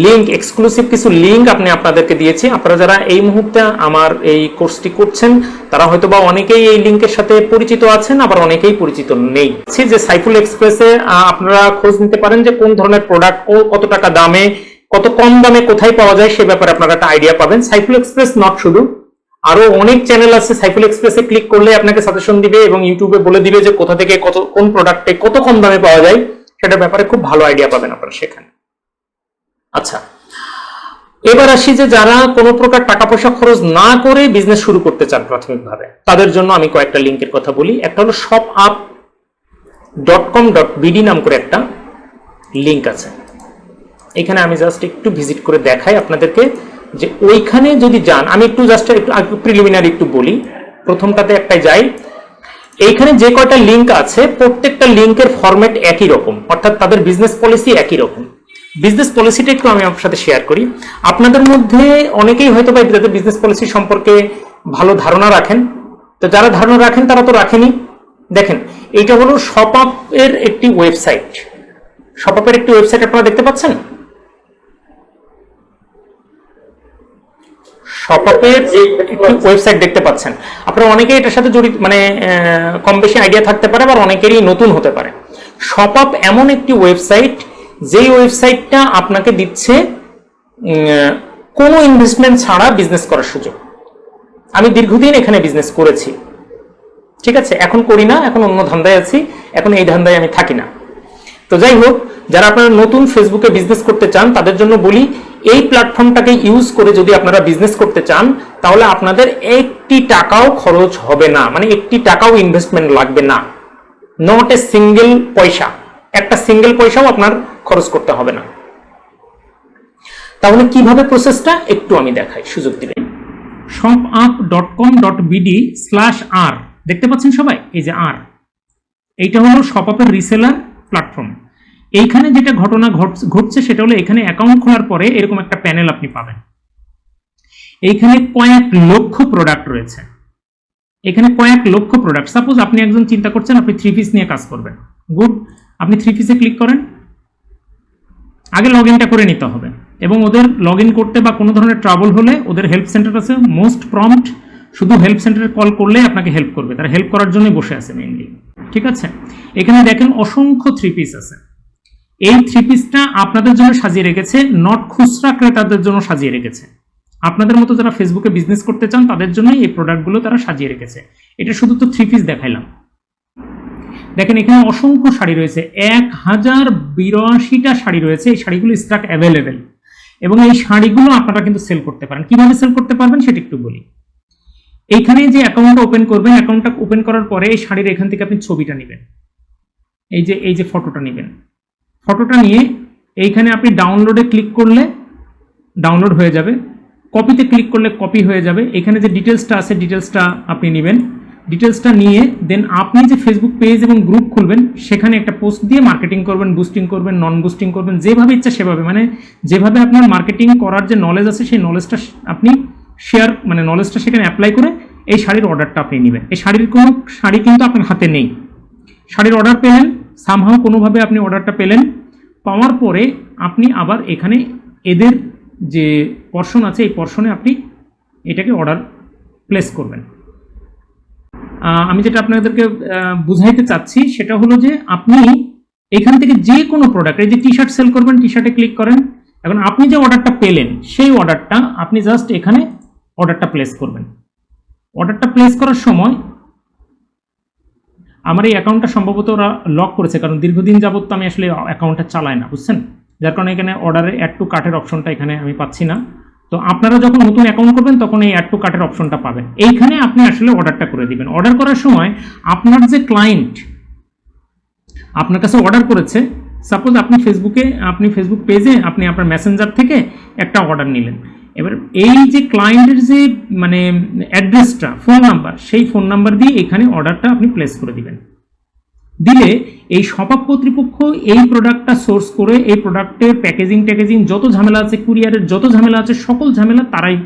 S1: লিঙ্ক, এক্সক্লুসিভ কিছু লিঙ্ক আপনাদেরকে দিয়েছি। আপনারা যারা এই মুহূর্তে আমার এই কোর্সটি করছেন তারা হয়তো বা অনেকেই এই লিঙ্কের সাথে পরিচিত আছেন, আবার অনেকেই পরিচিত নেই। যে সাইফুল এক্সপ্রেসে আপনারা খোঁজ নিতে পারেন যে কোন ধরনের প্রোডাক্ট কত টাকা দামে, কত কম দামে কোথায় পাওয়া যায় সে ব্যাপারে আপনারা একটা আইডিয়া পাবেন। সাইফুল এক্সপ্রেস নট শুধু, আরো অনেক চ্যানেল আছে। সাইফুল এক্সপ্রেসে ক্লিক করলে আপনাকে সাজেশন দিবে এবং ইউটিউবে বলে দিবে যে কোথা থেকে কোন প্রোডাক্টে কত কম দামে পাওয়া যায়, সেটার ব্যাপারে খুব ভালো আইডিয়া পাবেন আপনারা সেখানে। আচ্ছা, এবার আসি যে যারা কোনো প্রকার টাকা পয়সা খরচ না করে বিজনেস শুরু করতে চান প্রাথমিকভাবে, তাদের জন্য আমি কয়েকটা লিঙ্কের কথা বলি। একটা হলো shopup.com.bd নাম করে একটা লিঙ্ক আছে। এখানে আমি জাস্ট একটু ভিজিট করে দেখাই আপনাদেরকে যে ওইখানে যদি যান, আমি একটু জাস্ট একটু প্রিলিমিনারি একটু বলি। প্রথমটাতে একটাই যাই, এইখানে যে কয়টা লিঙ্ক আছে প্রত্যেকটা লিঙ্কের ফরম্যাট একই রকম, অর্থাৎ তাদের বিজনেস পলিসি একই রকম। বিজনেস পলিসিটা একটু আমি আপনার সাথে শেয়ার করি। আপনাদের মধ্যে অনেকেই হয়তো বা তাদের বিজনেস পলিসি সম্পর্কে ভালো ধারণা রাখেন, তো যারা ধারণা রাখেন তারা তো রাখেনি। দেখেন, এইটা হলো শপআপ এর একটি ওয়েবসাইট। শপআপের একটি ওয়েবসাইট আপনারা দেখতে পাচ্ছেন। শপআপের একটি ওয়েবসাইট দেখতে পাচ্ছেন। আপনারা অনেকেই এটার সাথে জড়িত, মানে কম বেশি আইডিয়া থাকতে পারে, আবার অনেকেরই নতুন হতে পারে। শপআপ এমন একটি ওয়েবসাইট যেই ওয়েবসাইটটা আপনাকে দিচ্ছে কোনো ইনভেস্টমেন্ট ছাড়া বিজনেস করার সুযোগ। আমি দীর্ঘদিন এখানে বিজনেস করেছি, ঠিক আছে, এখন করি না, এখন অন্য ধান্দায় আছি, এখন এই ধান্দায় আমি থাকি না। তো যাই হোক, যারা আপনারা নতুন ফেসবুকে বিজনেস করতে চান তাদের জন্য বলি, এই প্ল্যাটফর্মটাকে ইউজ করে যদি আপনারা বিজনেস করতে চান তাহলে আপনাদের একটি টাকাও খরচ হবে না, মানে একটি টাকাও ইনভেস্টমেন্ট লাগবে না, নট এ সিঙ্গেল পয়সা, একটা সিঙ্গেল পয়সাও আপনার খরচ করতে হবে না। তাহলে কিভাবে প্রসেসটা একটু আমি দেখাই, সুযোগ দিবেন। shopup.com.bd/r দেখতে পাচ্ছেন সবাই, এই যে আর, এইটা হলো শপআপের রিসেলার প্ল্যাটফর্ম। এইখানে যেটা ঘটনা ঘটছে সেটা হলো এখানে অ্যাকাউন্ট খোলার পরে এরকম একটা প্যানেল আপনি পাবেন। এইখানে কয়েক লক্ষ প্রোডাক্ট রয়েছে, এখানে কয়েক লক্ষ প্রোডাক্ট। সাপোজ আপনি একজন চিন্তা করছেন আপনি 3 পিস নিয়ে কাজ করবেন, গুড, আপনি 3 পিসে ক্লিক করেন। আগে লগ ইনটা করে নিতে হবে, এবং ওদের লগ ইন করতে বা কোনো ধরনের ট্রাবল হলে ওদের হেল্প সেন্টার আছে, মোস্ট প্রম্পট, শুধু হেল্প সেন্টারে কল করলে আপনাকে হেল্প করবে, তারা হেল্প করার জন্যই বসে আছে মেইনলি, ঠিক আছে। এখানে দেখেন অসংখ্য 3 পিস আছে। এই 3 পিসটা আপনাদের জন্য সাজিয়ে রেখেছে, নট খুচরা ক্রেতাদের জন্য সাজিয়ে রেখেছে। আপনাদের মতো যারা ফেসবুকে বিজনেস করতে চান তাদের জন্যই এই প্রোডাক্টগুলো তারা সাজিয়ে রেখেছে। এটা শুধু তো 3 পিস দেখাইলাম। দেখেন এখানে অসংখ্য শাড়ি রয়েছে, 1082টা শাড়ি রয়েছে। এই শাড়িগুলো স্টক অ্যাভেলেবেল, এবং এই শাড়িগুলো আপনারা কিন্তু সেল করতে পারেন। কিভাবে সেল করতে পারবেন সেটা একটু বলি। এইখানে যে অ্যাকাউন্টটা ওপেন করবেন, অ্যাকাউন্টটা ওপেন করার পরে এই শাড়ির এখান থেকে আপনি ছবিটা নেবেন, এই যে ফটোটা নেবেন। ফটোটা নিয়ে এইখানে আপনি ডাউনলোডে ক্লিক করলে ডাউনলোড হয়ে যাবে, কপিতে ক্লিক করলে কপি হয়ে যাবে। এখানে যে ডিটেলসটা আছে ডিটেলসটা আপনি নেবেন, ডিটেলসটা নিয়ে দেন আপনি যে ফেসবুক পেজ এবং গ্রুপ খুলবেন সেখানে একটা পোস্ট দিয়ে মার্কেটিং করবেন, বুস্টিং করবেন, নন বুস্টিং করবেন, যেভাবে ইচ্ছা সেভাবে, মানে যেভাবে আপনার মার্কেটিং করার যে নলেজ আছে সেই নলেজটা আপনি শেয়ার, মানে নলেজটা সেখানে অ্যাপ্লাই করে এই শাড়ির অর্ডারটা আপনি নেবেন। এই শাড়ির কোনো শাড়ি কিন্তু আপনার হাতে নেই, শাড়ির অর্ডার পেলেন, সামহাও কোনোভাবে আপনি অর্ডারটা পেলেন, পাওয়ার পরে আপনি আবার এখানে এদের যে পর্শন আছে এই পর্শনে আপনি এটাকে অর্ডার প্লেস করবেন। আমি যেটা আপনাদেরকে বুঝাইতে চাচ্ছি সেটা হলো যে আপনি এখান থেকে যে কোনো প্রোডাক্ট, এই যে টি শার্ট সেল করবেন, টি শার্টে ক্লিক করেন। এখন আপনি যে অর্ডারটা পেলেন সেই অর্ডারটা আপনি জাস্ট এখানে অর্ডারটা প্লেস করবেন। অর্ডারটা প্লেস করার সময় আমার এই অ্যাকাউন্টটা সম্ভবত ওরা লক করেছে, কারণ দীর্ঘদিন যাবত তো আমি আসলে অ্যাকাউন্টটা চালাই না, বুঝছেন, যার কারণে এখানে অর্ডারে অ্যাড টু কার্টের অপশনটা এখানে আমি পাচ্ছি না। তো আপনারা যখন নতুন অ্যাকাউন্ট করবেন তখন এই অ্যাড টু কার্টের অপশনটা পাবেন, এইখানে আপনি আসলে অর্ডারটা করে দিবেন। অর্ডার করার সময় আপনার যে ক্লায়েন্ট আপনার কাছে অর্ডার করেছে, সাপোজ আপনি ফেসবুক পেজে আপনি আপনার মেসেঞ্জার থেকে একটা অর্ডার নিলেন, এবার এই যে ক্লায়েন্টের যে মানে অ্যাড্রেসটা, ফোন নাম্বার, সেই ফোন নাম্বার দিয়ে এখানে অর্ডারটা আপনি প্লেস করে দিবেন। দিলে এই শপআপ কর্তৃপক্ষ এই প্রোডাক্টটা সোর্স করে এই প্রোডাক্টের প্যাকেজিং যত ঝামেলা আছে, কুরিয়ারের যত ঝামেলা আছে, সকল ঝামেলা তারাই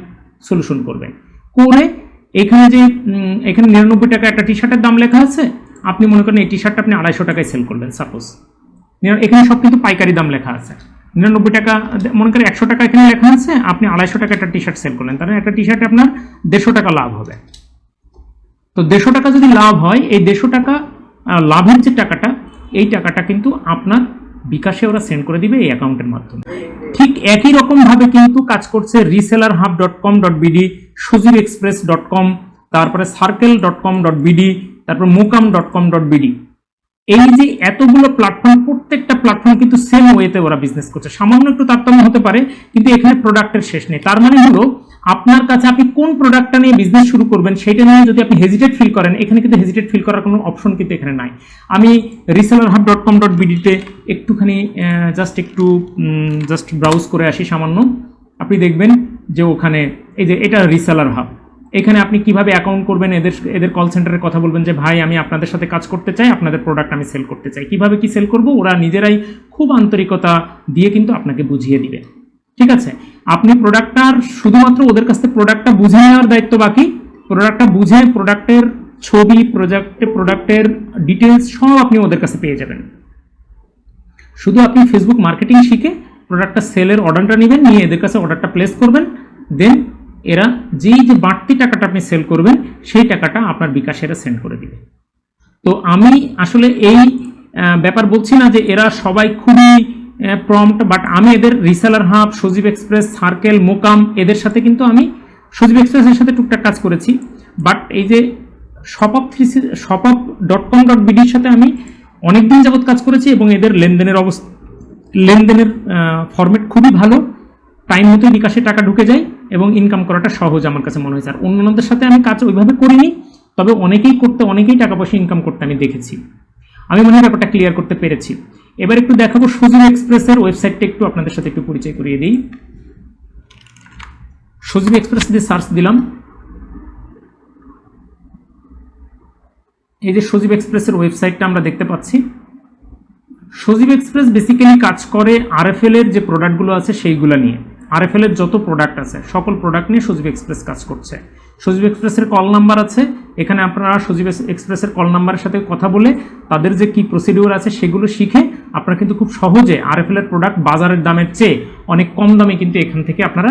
S1: সলিউশন করবে। করে এখানে যে এখানে 99 টাকা একটা টি শার্টের দাম লেখা আছে, আপনি মনে করেন এই টি শার্টটা আপনি 250 টাকায় সেল করলেন সাপোজ, এখানে সব কিন্তু পাইকারি দাম লেখা আছে। 99 টাকা, মনে করেন 100 টাকা এখানে লেখা আছে, আপনি 250 টাকা একটা টি শার্ট সেল করলেন, তাহলে একটা টি শার্টে আপনার 150 টাকা লাভ হবে। তো 150 টাকা যদি লাভ হয়, এই 150 টাকা লাভের যে টাকাটা, এই টাকাটা কিন্তু আপনার বিকাশে ওরা সেন্ড করে দিবে এই অ্যাকাউন্টের মাধ্যমে। ঠিক একই রকম ভাবে কিন্তু কাজ করছে resellerhub.com.bd, sujirexpress.com, তারপরে circle.com.bd, তারপর mukam.com.bd। এই যে এতগুলো প্ল্যাটফর্ম, প্রত্যেকটা প্ল্যাটফর্ম কিন্তু সেম ওয়েতে ওরা বিজনেস করছে, সামান্য একটু তারতম্য হতে পারে, কিন্তু এখানে প্রোডাক্টের শেষ নেই। তার মানে হলো আপনার কাছে আপনি কোন প্রোডাক্টটা নিয়ে বিজনেস শুরু করবেন সেটা নিয়ে যদি আপনি হেজিটেট ফিল করেন, এখানে কিন্তু হেজিটেট ফিল করার কোনো অপশন কিন্তু এখানে নাই। আমি resellerhub.com.bd তে একটুখানি জাস্ট ব্রাউজ করে আসি সামান্য। আপনি দেখবেন যে ওখানে এই যে এটা রিসেলার হাব, এখানে আপনি কিভাবে অ্যাকাউন্ট করবেন, এদের কল সেন্টারের কথা বলবেন যে ভাই আমি আপনাদের সাথে কাজ করতে চাই, আপনাদের প্রোডাক্ট আমি সেল করতে চাই, কিভাবে কি সেল করব, ওরা নিজেরাই খুব আন্তরিকতা দিয়ে কিন্তু আপনাকে বুঝিয়ে দিবে। ঠিক আছে, আপনি প্রোডাক্টটার শুধুমাত্র ওদের কাছ থেকে প্রোডাক্টটা বুঝে নেওয়ার দায়িত্ব বাকি। প্রোডাক্টটা বুঝে প্রোডাক্টের ছবি, প্রোডাক্টের ডিটেলস সব আপনি ওদের কাছে পেয়ে যাবেন। শুধু আপনি ফেসবুক মার্কেটিং শিখে প্রোডাক্টটা সেলের অর্ডারটা নেবেন, নিয়ে এদের কাছে অর্ডারটা প্লেস করবেন, দেন এরা যেই যে বাড়তি টাকাটা আপনি সেল করবেন সেই টাকাটা আপনার বিকাশে এরা সেন্ড করে দিবে। তো আমি আসলে এই ব্যাপার বলছি না যে এরা সবাই খুবই প্রম্পট, বাট আমি এদের রিসেলার হাব, সজীব এক্সপ্রেস, সার্কেল, মোকাম, এদের সাথে কিন্তু আমি সজীব এক্সপ্রেসের সাথে টুকটাক কাজ করেছি, বাট এই যে shop.com.bd সাথে আমি অনেকদিন যাবত কাজ করেছি এবং এদের লেনদেনের ফরম্যাট খুবই ভালো, টাইম মতো বিকাশে টাকা ঢুকে যায় এবং ইনকাম করাটা সহজ আমার কাছে মনে হয়েছে। আর অন্যদের সাথে আমি কাজ ওইভাবে করিনি, তবে অনেকেই টাকা পয়সা ইনকাম করতে আমি দেখেছি। আমি মনে হয় ব্যাপারটা ক্লিয়ার করতে পেরেছি। এবার একটু দেখাবো সজীব এক্সপ্রেসের ওয়েবসাইটটা একটু আপনাদের সাথে একটু পরিচয় করিয়ে দিই। সজীব এক্সপ্রেস দিয়ে সার্চ দিলাম, এই যে সজীব এক্সপ্রেসের ওয়েবসাইটটা আমরা দেখতে পাচ্ছি। সজীব এক্সপ্রেস বেসিক্যালি কাজ করে আরএফএল এর যে প্রোডাক্টগুলো আছে সেইগুলো নিয়ে। আরএফএল এর যত প্রোডাক্ট আছে সকল প্রোডাক্ট নিয়ে সজীব এক্সপ্রেস কাজ করছে। সজীব এক্সপ্রেসের কল নাম্বার আছে, এখানে আপনারা সজীব এক্সপ্রেসের কল নাম্বারের সাথে কথা বলে তাদের যে কি প্রসিডিউর আছে সেগুলো শিখে আপনারা কিন্তু খুব সহজে আরএফএল এর প্রোডাক্ট বাজারের দামের চেয়ে অনেক কম দামে কিন্তু এখান থেকে আপনারা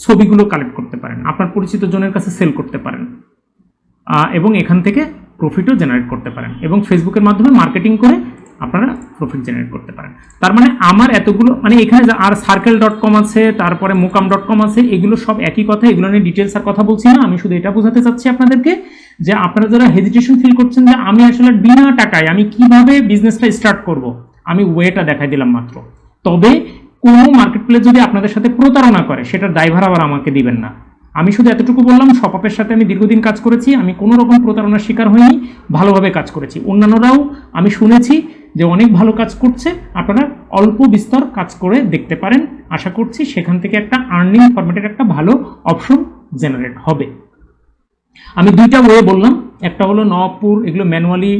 S1: ছবিগুলো কালেক্ট করতে পারেন, আপনার পরিচিত জনের কাছে সেল করতে পারেন এবং এখান থেকে প্রফিটও জেনারেট করতে পারেন এবং ফেসবুকের মাধ্যমে মার্কেটিং করে আপনারা প্রফিট জেনারেট করতে পারেন। তার মানে আমার এতগুলো এখানে আর সার্কেল.com আছে, তারপরে মোকাম.com আছে, এগুলো সব একই কথা, এগুলো নিয়ে ডিটেলস আর কথা বলছি না। আমি শুধু এটা বোঝাতে চাচ্ছি আপনাদেরকে যে আপনারা যারা হেজিটেশন ফিল করছেন যে আমি আসলে বিনা টাকায় আমি কিভাবে বিজনেসটা স্টার্ট করব, আমি ওয়েটা দেখাই দিলাম মাত্র। তবে কোনো মার্কেট প্লেস যদি আপনাদের সাথে প্রতারণা করে সেটার দায়ভার আবার আমাকে দিবেন না। আমি শুধু এতটুকু বললাম, শপআপের সাথে আমি দীর্ঘদিন কাজ করেছি, আমি কোনো রকম প্রতারণার শিকার হইনি, ভালোভাবে কাজ করেছি। অন্যান্যরাও আমি শুনেছি যে অনেক ভালো কাজ করছে, আপনারা অল্প বিস্তর কাজ করে দেখতে পারেন। আশা করছি সেখান থেকে একটা আর্নিং ফরম্যাটের একটা ভালো অপশন জেনারেট হবে। আমি দুইটা ওয়ে বললাম, একটা হলো নবাবপুর, এগুলো ম্যানুয়ালি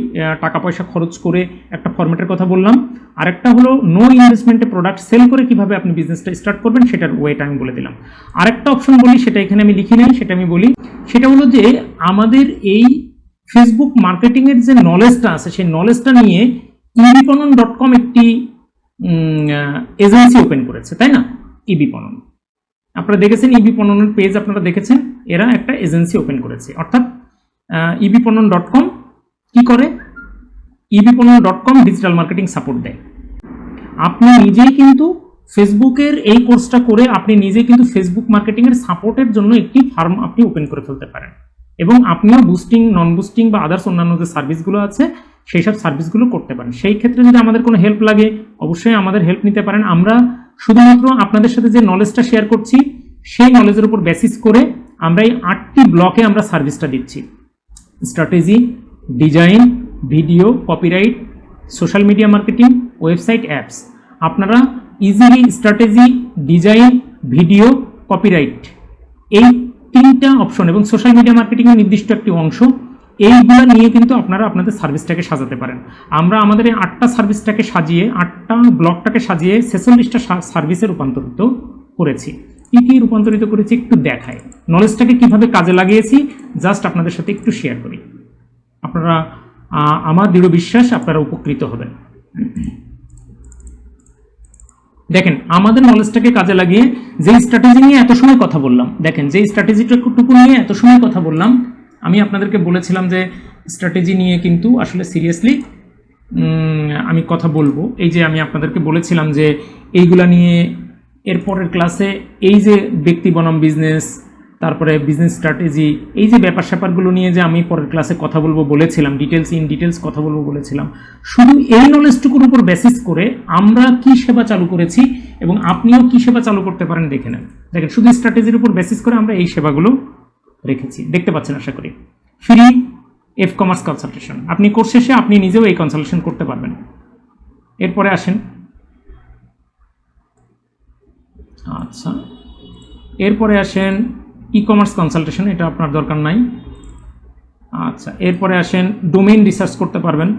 S1: টাকা পয়সা খরচ করে একটা ফরম্যাটের কথা বললাম, আর একটা হলো নো ইনভেস্টমেন্টে প্রোডাক্ট সেল করে কিভাবে আপনি বিজনেসটা স্টার্ট করবেন সেটার ওয়েটা আমি বলে দিলাম। আরেকটা অপশন বলি, সেটা এখানে আমি লিখি নাই, সেটা আমি বলি, সেটা হলো যে আমাদের এই ফেসবুক মার্কেটিংয়ের যে নলেজটা আছে সেই নলেজটা নিয়ে ebipanon.com একটি এজেন্সি ওপেন করেছে, তাই না? ebipanon আপনারা দেখেছেন, ebipanon-এর পেজ আপনারা দেখেছেন, এরা একটা এজেন্সি ওপেন করেছে। অর্থাৎ ebipanon.com কি করে, ebipanon.com ডিজিটাল মার্কেটিং সাপোর্ট দেয়। আপনি নিজেই কিন্তু ফেসবুকের এই কোর্সটা করে আপনি নিজেই কিন্তু ফেসবুক মার্কেটিংয়ের সাপোর্টের জন্য একটি ফার্ম আপনি ওপেন করে ফেলতে পারেন এবং আপনিও বুস্টিং, নন বুস্টিং বা আদার্স অন্যান্য যে সার্ভিসগুলো আছে সেই সব সার্ভিসগুলো করতে পারেন। সেই ক্ষেত্রে যদি আমাদের কোনো হেল্প লাগে অবশ্যই আমাদের হেল্প নিতে পারেন। আমরা শুধুমাত্র আপনাদের সাথে যে নলেজটা শেয়ার করছি সেই নলেজের উপর বেসিস করে আমরা এই 8টি ব্লকে আমরা সার্ভিসটা দিচ্ছি: strategy, design, video, copyright, social media marketing, website, apps. আপনারা easily strategy, design, video, copyright এই 3টা অপশন এবং সোশ্যাল মিডিয়া মার্কেটিংয়ের নির্দিষ্ট একটি অংশ, এইগুলো নিয়ে কিন্তু আপনারা আপনাদের সার্ভিসটাকে সাজাতে পারেন। আমরা আমাদের এই 8টা সার্ভিসটাকে সাজিয়ে, 8টা ব্লকটাকে সাজিয়ে 46টা সার্ভিসে রূপান্তরিত করেছি। কি রূপান্তরিত করেছি একটু দেখায়, নলেজটাকে কিভাবে কাজে লাগিয়েছি জাস্ট আপনাদের সাথে একটু শেয়ার করি। আপনারা, আমার দৃঢ় বিশ্বাস আপনারা উপকৃত হবেন। দেখেন, আমাদের নলেজটাকে কাজে লাগিয়ে যে স্ট্র্যাটেজি নিয়ে এত সময় কথা বললাম, দেখেন যে স্ট্র্যাটেজিটুকু নিয়ে এত সময় কথা বললাম, আমি আপনাদেরকে বলেছিলাম যে স্ট্র্যাটেজি নিয়ে কিন্তু আসলে সিরিয়াসলি আমি কথা বলবো। এই যে আমি আপনাদেরকে বলেছিলাম যে এইগুলা নিয়ে এরপরের ক্লাসে এই যে ব্যক্তি বনাম বিজনেস, তারপরে বিজনেস স্ট্র্যাটেজি, এই যে ব্যাপার স্যাপারগুলো নিয়ে যে আমি পরের ক্লাসে কথা বলবো বলেছিলাম, ডিটেলস কথা বলবো বলেছিলাম, শুধু এই নলেজটুকুর উপর বেসিস করে আমরা কি সেবা চালু করেছি এবং আপনিও কি সেবা চালু করতে পারেন দেখে নেন। দেখেন, শুধু স্ট্র্যাটেজির উপর বেসিস করে আমরা এই সেবাগুলো রেখেছি, দেখতে পাচ্ছেন আশা করি। ফ্রি এফ কমার্স কনসালটেশন, আপনি কোর্স শেষে আপনি নিজেও এই কনসালটেশন করতে পারবেন। এরপরে আসেন, আচ্ছা এরপরে আসেন ই কমার্স কনসালটেশন, এটা আপনার দরকার নাই। আচ্ছা এরপরে আসেন ডোমেইন রিসার্চ করতে পারবেন,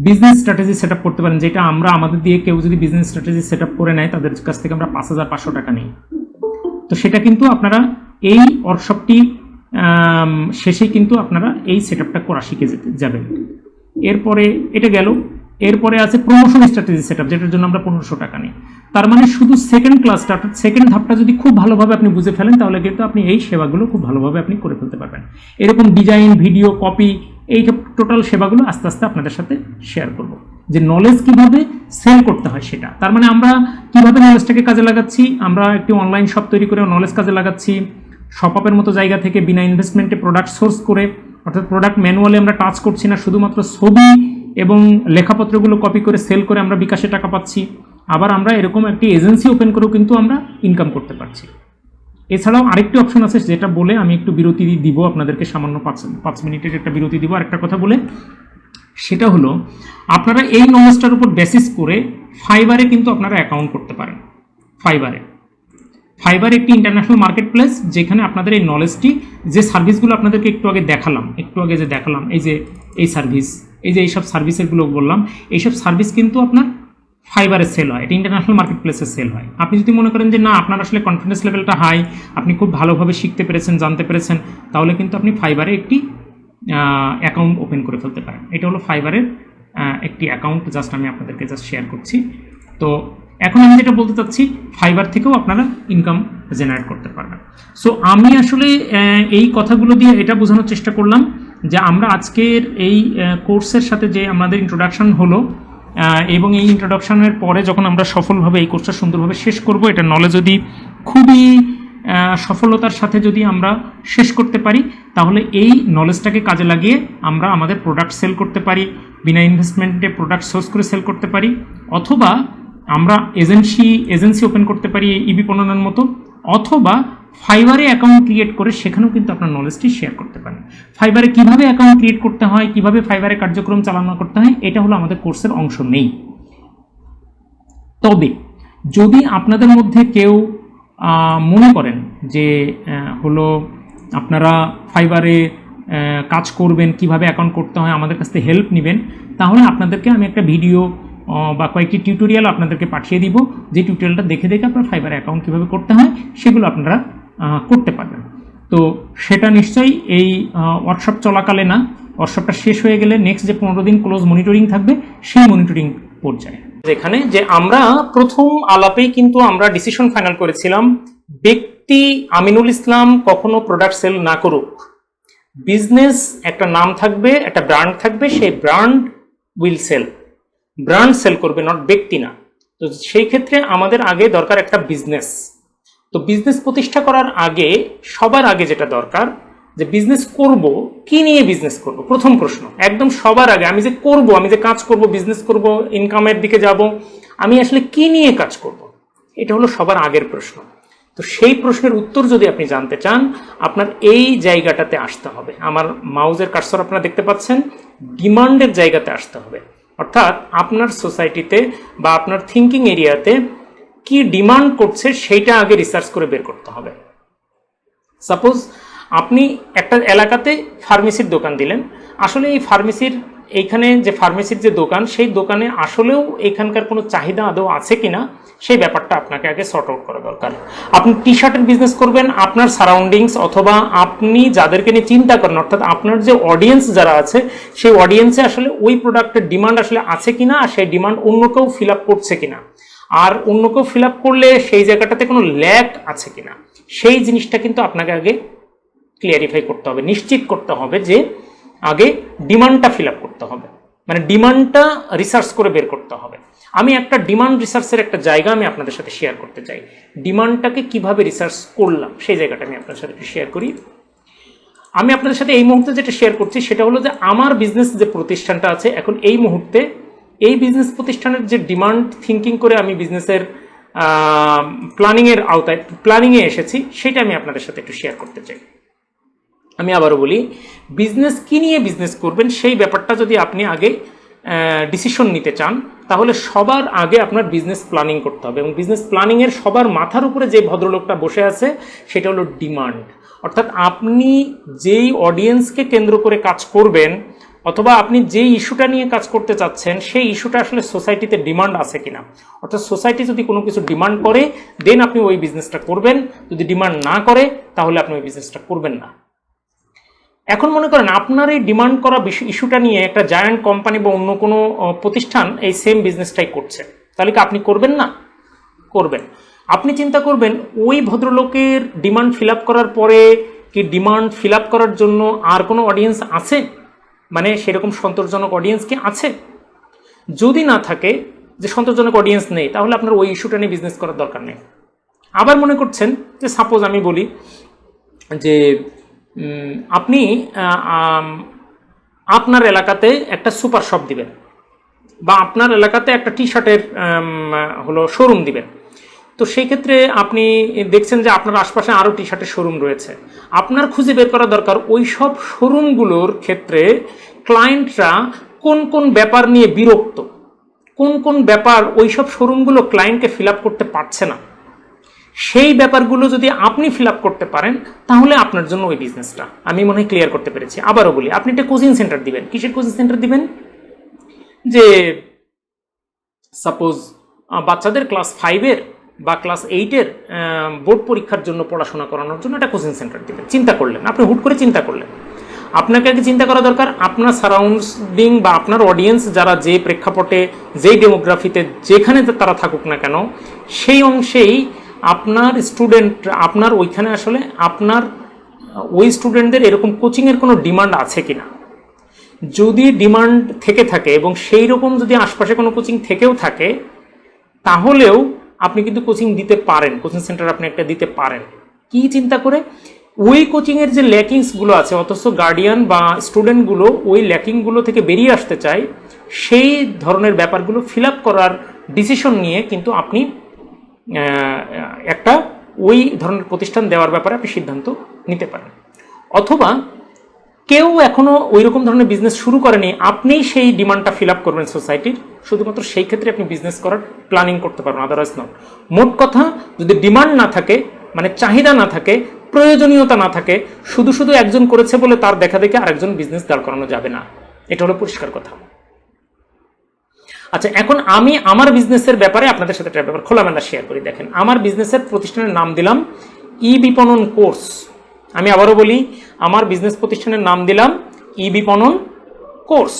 S1: বিজনেস স্ট্র্যাটেজি সেট আপ করতে পারেন, যেটা আমরা আমাদের দিয়ে কেউ যদি বিজনেস স্ট্র্যাটেজি সেট আপ করে নেয় তাদের কাছ থেকে আমরা 5,500 টাকা নিই। তো সেটা কিন্তু আপনারা এই ওয়ার্কশপটি শেষে কিন্তু আপনারা এই সেট আপটা করা শিখে যাবেন। এরপরে এটা গেল, এরপরে আছে প্রমোশন স্ট্র্যাটেজি সেট আপ, যেটার জন্য আমরা 1500 টাকা নিই। তার মানে শুধু সেকেন্ড ক্লাসটা, অর্থাৎ সেকেন্ড ধাপটা যদি খুব ভালোভাবে আপনি বুঝে ফেলেন তাহলে কিন্তু আপনি এই সেবাগুলো খুব ভালোভাবে আপনি করে ফেলতে পারবেন। এরকম ডিজাইন, ভিডিও, কপি, এই টোটাল সেবাগুলো আস্তে আস্তে আপনাদের সাথে শেয়ার করব, যে নলেজ কিভাবে সেল করতে হয় সেটা। তার মানে আমরা কিভাবে নলেজটাকে কাজে লাগাচ্ছি, আমরা একটি অনলাইন শপ তৈরি করে নলেজ কাজে লাগাচ্ছি, শপ আপের মতো জায়গা থেকে বিনা ইনভেস্টমেন্টে প্রোডাক্ট সোর্স করে, অর্থাৎ প্রোডাক্ট ম্যানুয়ালি আমরা টাচ করছি না, শুধুমাত্র ছবি এবং লেখাপত্রগুলো কপি করে সেল করে আমরা বিকাশে টাকা পাচ্ছি। আবার আমরা এরকম একটি এজেন্সি ওপেন করেও কিন্তু আমরা ইনকাম করতে পারছি। এছাড়াও আরেকটি অপশন আছে, যেটা বলে আমি একটু বিরতি দিব আপনাদেরকে, সামান্য 5 মিনিটের একটা বিরতি দিব আরেকটা কথা বলে। সেটা হলো আপনারা এই নলেজটার উপর বেসিস করে ফাইবারে কিন্তু আপনারা অ্যাকাউন্ট করতে পারেন। ফাইবার একটি ইন্টারন্যাশনাল মার্কেট প্লেস, যেখানে আপনাদের এই নলেজটি, যে সার্ভিসগুলো আপনাদেরকে একটু আগে দেখালাম, এই যে এই সার্ভিস, এই যে এইসব সার্ভিসেরগুলো বললাম, এইসব সার্ভিস কিন্তু আপনার ফাইবারে সেল হয়, এটা ইন্টারন্যাশনাল মার্কেট প্লেসে সেল হয়। আপনি যদি মনে করেন যে না, আপনার আসলে কনফিডেন্স লেভেলটা হাই, আপনি খুব ভালোভাবে শিখতে পেরেছেন, জানতে পেরেছেন, তাহলে কিন্তু আপনি ফাইবারে একটি অ্যাকাউন্ট ওপেন করে ফেলতে পারেন। এটা হলো ফাইবারের একটি অ্যাকাউন্ট, জাস্ট আমি আপনাদেরকে শেয়ার করছি। তো এখন আমি যেটা বলতে চাচ্ছি, ফাইবার থেকেও আপনারা ইনকাম জেনারেট করতে পারবেন। সো আমি আসলে এই কথাগুলো দিয়ে এটা বোঝানোর চেষ্টা করলাম যে আমরা আজকের এই কোর্সের সাথে যে আমাদের ইন্ট্রোডাকশন হলো, এবং এই ইন্ট্রোডাকশনের পরে যখন আমরা সফলভাবে এই কোর্সটা সুন্দরভাবে শেষ করব, এটা নলেজ যদি খুবই সফলতার সাথে যদি আমরা শেষ করতে পারি, তাহলে এই নলেজটাকে কাজে লাগিয়ে আমরা আমাদের প্রোডাক্ট সেল করতে পারি, বিনা ইনভেস্টমেন্টে প্রোডাক্ট সোর্স করে সেল করতে পারি, অথবা আমরা এজেন্সি ওপেন করতে পারি ইবি পণ্যের মতো, অথবা ফাইবারে অ্যাকাউন্ট ক্রিয়েট করে সেখানেও কিন্তু আপনার নলেজটি শেয়ার করতে পারেন। ফাইবারে কিভাবে অ্যাকাউন্ট ক্রিয়েট করতে হয়, কিভাবে ফাইবারে কার্যক্রম চালনা করতে হয়, এটা হলো আমাদের কোর্সের অংশ নেই। তবে যদি আপনাদের মধ্যে কেউ মনে করেন যে হলো আপনারা ফাইবারে কাজ করবেন, কিভাবে অ্যাকাউন্ট করতে হয়, আমাদের কাছ থেকে হেল্প নেবেন, তাহলে আপনাদেরকে আমি একটা ভিডিও বা কয়েকটি টিউটোরিয়াল আপনাদেরকে পাঠিয়ে দিব, যে টিউটোরিয়ালটা দেখে আপনার ফাইবার অ্যাকাউন্ট কীভাবে করতে হয় সেগুলো আপনারা করতে পারবেন। তো সেটা নিশ্চয়ই এই ওয়ার্কশপ চলাকালে না, ওয়ার্কশপটা শেষ হয়ে গেলে নেক্সট যে 15 দিন ক্লোজ মনিটরিং থাকবে, সেই মনিটরিং পর্যায়ে যেখানে যে আমরা প্রথম আলাপেই কিন্তু আমরা ডিসিশন ফাইনাল করেছিলাম, ব্যক্তি আমিনুল ইসলাম কখনো প্রোডাক্ট সেল না করুক, বিজনেস একটা নাম থাকবে, একটা ব্র্যান্ড থাকবে, সেই brand will sell, brand sell করবে, নট ব্যক্তি না। তো সেই ক্ষেত্রে আমাদের আগে দরকার একটা বিজনেস। তো বিজনেস প্রতিষ্ঠা করার আগে সবার আগে যেটা দরকার, যে বিজনেস করব, কি নিয়ে বিজনেস করব, প্রথম প্রশ্ন একদম সবার আগে, আমি যে করব, আমি যে কাজ করব, বিজনেস করব, ইনকামের দিকে যাব, আমি আসলে কি নিয়ে কাজ করব, এটা হলো সবার আগের প্রশ্ন। তো সেই প্রশ্নের উত্তর যদি আপনি জানতে চান, আপনার এই জায়গাটাতে আসতে হবে। আমার মাউজের কার্সর আপনারা দেখতে পাচ্ছেন, ডিমান্ডের জায়গাতে আসতে হবে। অর্থাৎ আপনার সোসাইটিতে বা আপনার থিঙ্কিং এরিয়াতে কি ডিমান্ড করছে সেইটা আগে রিসার্চ করে বের করতে হবে। সাপোজ আপনি একটা এলাকাতে ফার্মেসির দোকান দিলেন, আসলে এই ফার্মেসির এইখানে যে ফার্মেসির যে দোকান, সেই দোকানে আসলেও এখানকার কোনো চাহিদা আদৌ আছে কিনা, সেই ব্যাপারটা আপনাকে আগে সর্ট আউট করা দরকার। আপনি টি শার্টের বিজনেস করবেন, আপনার সারাউন্ডিংস অথবা আপনি যাদেরকে নিয়ে চিন্তা করেন, অর্থাৎ আপনার যে অডিয়েন্স যারা আছে, সেই অডিয়েন্সে আসলে ওই প্রোডাক্টের ডিমান্ড আসলে আছে কিনা, আর সেই ডিমান্ড অন্য কেউ ফিল আপ করছে কিনা, আর অন্য কেউ ফিল আপ করলে সেই জায়গাটাতে কোনো ল্যাক আছে কিনা, সেই জিনিসটা কিন্তু আপনাকে আগে ক্লিয়ারিফাই করতে হবে, নিশ্চিত করতে হবে যে আগে ডিমান্ডটা ফিল আপ করতে হবে, মানে ডিমান্ডটা রিসার্চ করে বের করতে হবে। আমি একটা ডিমান্ড রিসার্চের একটা জায়গা আমি আপনাদের সাথে শেয়ার করতে চাই। ডিমান্ডটাকে কিভাবে রিসার্চ করলাম সেই জায়গাটা আমি আপনাদের সাথে শেয়ার করি। আমি আপনাদের সাথে এই মুহূর্তে যেটা শেয়ার করছি সেটা হলো যে আমার বিজনেস যে প্রতিষ্ঠানটা আছে এখন এই মুহূর্তে এই বিজনেস প্রতিষ্ঠানের যে ডিমান্ড থিঙ্কিং করে আমি বিজনেসের প্ল্যানিংয়ের আওতায় প্ল্যানিংয়ে এসেছি সেটা আমি আপনাদের সাথে একটু শেয়ার করতে চাই। আমি আবারও বলি, বিজনেস কী নিয়ে বিজনেস করবেন সেই ব্যাপারটা যদি আপনি আগে ডিসিশন নিতে চান তাহলে সবার আগে আপনার বিজনেস প্ল্যানিং করতে হবে, এবং বিজনেস প্ল্যানিংয়ের সবার মাথার উপরে যে ভদ্রলোকটা বসে আছে সেটা হলো ডিমান্ড। অর্থাৎ আপনি যেই অডিয়েন্সকে কেন্দ্র করে কাজ করবেন অথবা আপনি যেই ইস্যুটা নিয়ে কাজ করতে চাচ্ছেন সেই ইস্যুটা আসলে সোসাইটিতে ডিমান্ড আছে কিনা। অর্থাৎ সোসাইটি যদি কোনো কিছু ডিমান্ড করে দেন আপনি ওই বিজনেসটা করবেন, যদি ডিমান্ড না করে তাহলে আপনি ওই বিজনেসটা করবেন না। এখন মনে করেন আপনার এই ডিমান্ড করা ইস্যুটা নিয়ে একটা জায়ান্ট কোম্পানি বা অন্য কোনো প্রতিষ্ঠান এই সেম বিজনেসটাই করছে, তাহলে কি আপনি করবেন না? করবেন। আপনি চিন্তা করবেন ওই ভদ্রলোকের ডিমান্ড ফিল আপ করার পরে কি ডিমান্ড ফিল আপ করার জন্য আর কোনো অডিয়েন্স আছে, মানে সেরকম সন্তোষজনক অডিয়েন্স কি আছে? যদি না থাকে, যে সন্তোষজনক অডিয়েন্স নেই, তাহলে আপনার ওই ইস্যুটা নিয়ে বিজনেস করার দরকার নেই। আবার মনে করছেন যে সাপোজ আমি বলি যে আপনি আপনার এলাকাতে একটা সুপার শপ দিবেন বা আপনার এলাকাতে একটা টি শার্টের হলো শোরুম দিবেন। তো সেই ক্ষেত্রে আপনি দেখছেন যে আপনার আশপাশে আরও টি শার্টের শোরুম রয়েছে। আপনার খুঁজে বের করা দরকার ওই সব শোরুমগুলোর ক্ষেত্রে ক্লায়েন্টরা কোন কোন ব্যাপার নিয়ে বিরক্ত, কোন কোন ব্যাপার ওই সব শোরুমগুলো ক্লায়েন্টকে ফিল আপ করতে পারছে না। সেই ব্যাপারগুলো যদি আপনি ফিল আপ করতে পারেন তাহলে আপনার জন্য ওই বিজনেসটা, আমি মনে হয় ক্লিয়ার করতে পেরেছি। আবারও বলি, আপনি একটা কোচিং সেন্টার দিবেন। কিসের কোচিং সেন্টার দিবেন? যে সাপোজ বাচ্চাদের ক্লাস 5-এর বা ক্লাস 8-এর বোর্ড পরীক্ষার জন্য পড়াশোনা করানোর জন্য একটা কোচিং সেন্টার দিবেন। চিন্তা করলেন, আপনি হুট করে চিন্তা করলেন। আপনাকে আগে চিন্তা করা দরকার আপনার সারাউন্ডিং বা আপনার অডিয়েন্স যারা যে প্রেক্ষাপটে, যেই ডেমোগ্রাফিতে, যেখানে তারা থাকুক না কেন, সেই অংশেই আপনার স্টুডেন্ট, আপনার ওইখানে আসলে আপনার ওই স্টুডেন্টদের এরকম কোচিংয়ের কোনো ডিমান্ড আছে কিনা। যদি ডিমান্ড থেকে থাকে এবং সেই রকম যদি আশপাশে কোনো কোচিং থেকেও থাকে তাহলেও আপনি কিন্তু কোচিং দিতে পারেন, কোচিং সেন্টার আপনি একটা দিতে পারেন। কি চিন্তা করে? ওই কোচিংয়ের যে ল্যাকিংসগুলো আছে অথচ গার্ডিয়ান বা স্টুডেন্টগুলো ওই ল্যাকিংগুলো থেকে বেরিয়ে আসতে চায়, সেই ধরনের ব্যাপারগুলো ফিল আপ করার ডিসিশন নিয়ে কিন্তু আপনি একটা ওই ধরনের প্রতিষ্ঠান দেওয়ার ব্যাপারে আপনি সিদ্ধান্ত নিতে পারেন। অথবা কেউ এখনো ওই রকম ধরনের বিজনেস শুরু করেনি, আপনিই সেই ডিমান্ডটা ফিল আপ করবেন সোসাইটির, শুধুমাত্র সেই ক্ষেত্রে আপনি বিজনেস করার প্ল্যানিং করতে পারবেন, আদারওয়াইজ নট। মোট কথা, যদি ডিমান্ড না থাকে, মানে চাহিদা না থাকে, প্রয়োজনীয়তা না থাকে, শুধু শুধু একজন করেছে বলে তার দেখা দেখে আরেকজন বিজনেস দাঁড় করানো যাবে না। এটা হলো পরিষ্কার কথা। আচ্ছা, এখন আমি আমার বিজনেসের ব্যাপারে আপনাদের সাথে একটা ব্যাপার খোলামেলা শেয়ার করি। দেখেন, আমার বিজনেসের প্রতিষ্ঠানের নাম দিলাম ই বিপণন কোর্স। আমি আবারও বলি, আমার বিজনেস প্রতিষ্ঠানের নাম দিলাম ই বিপণন কোর্স।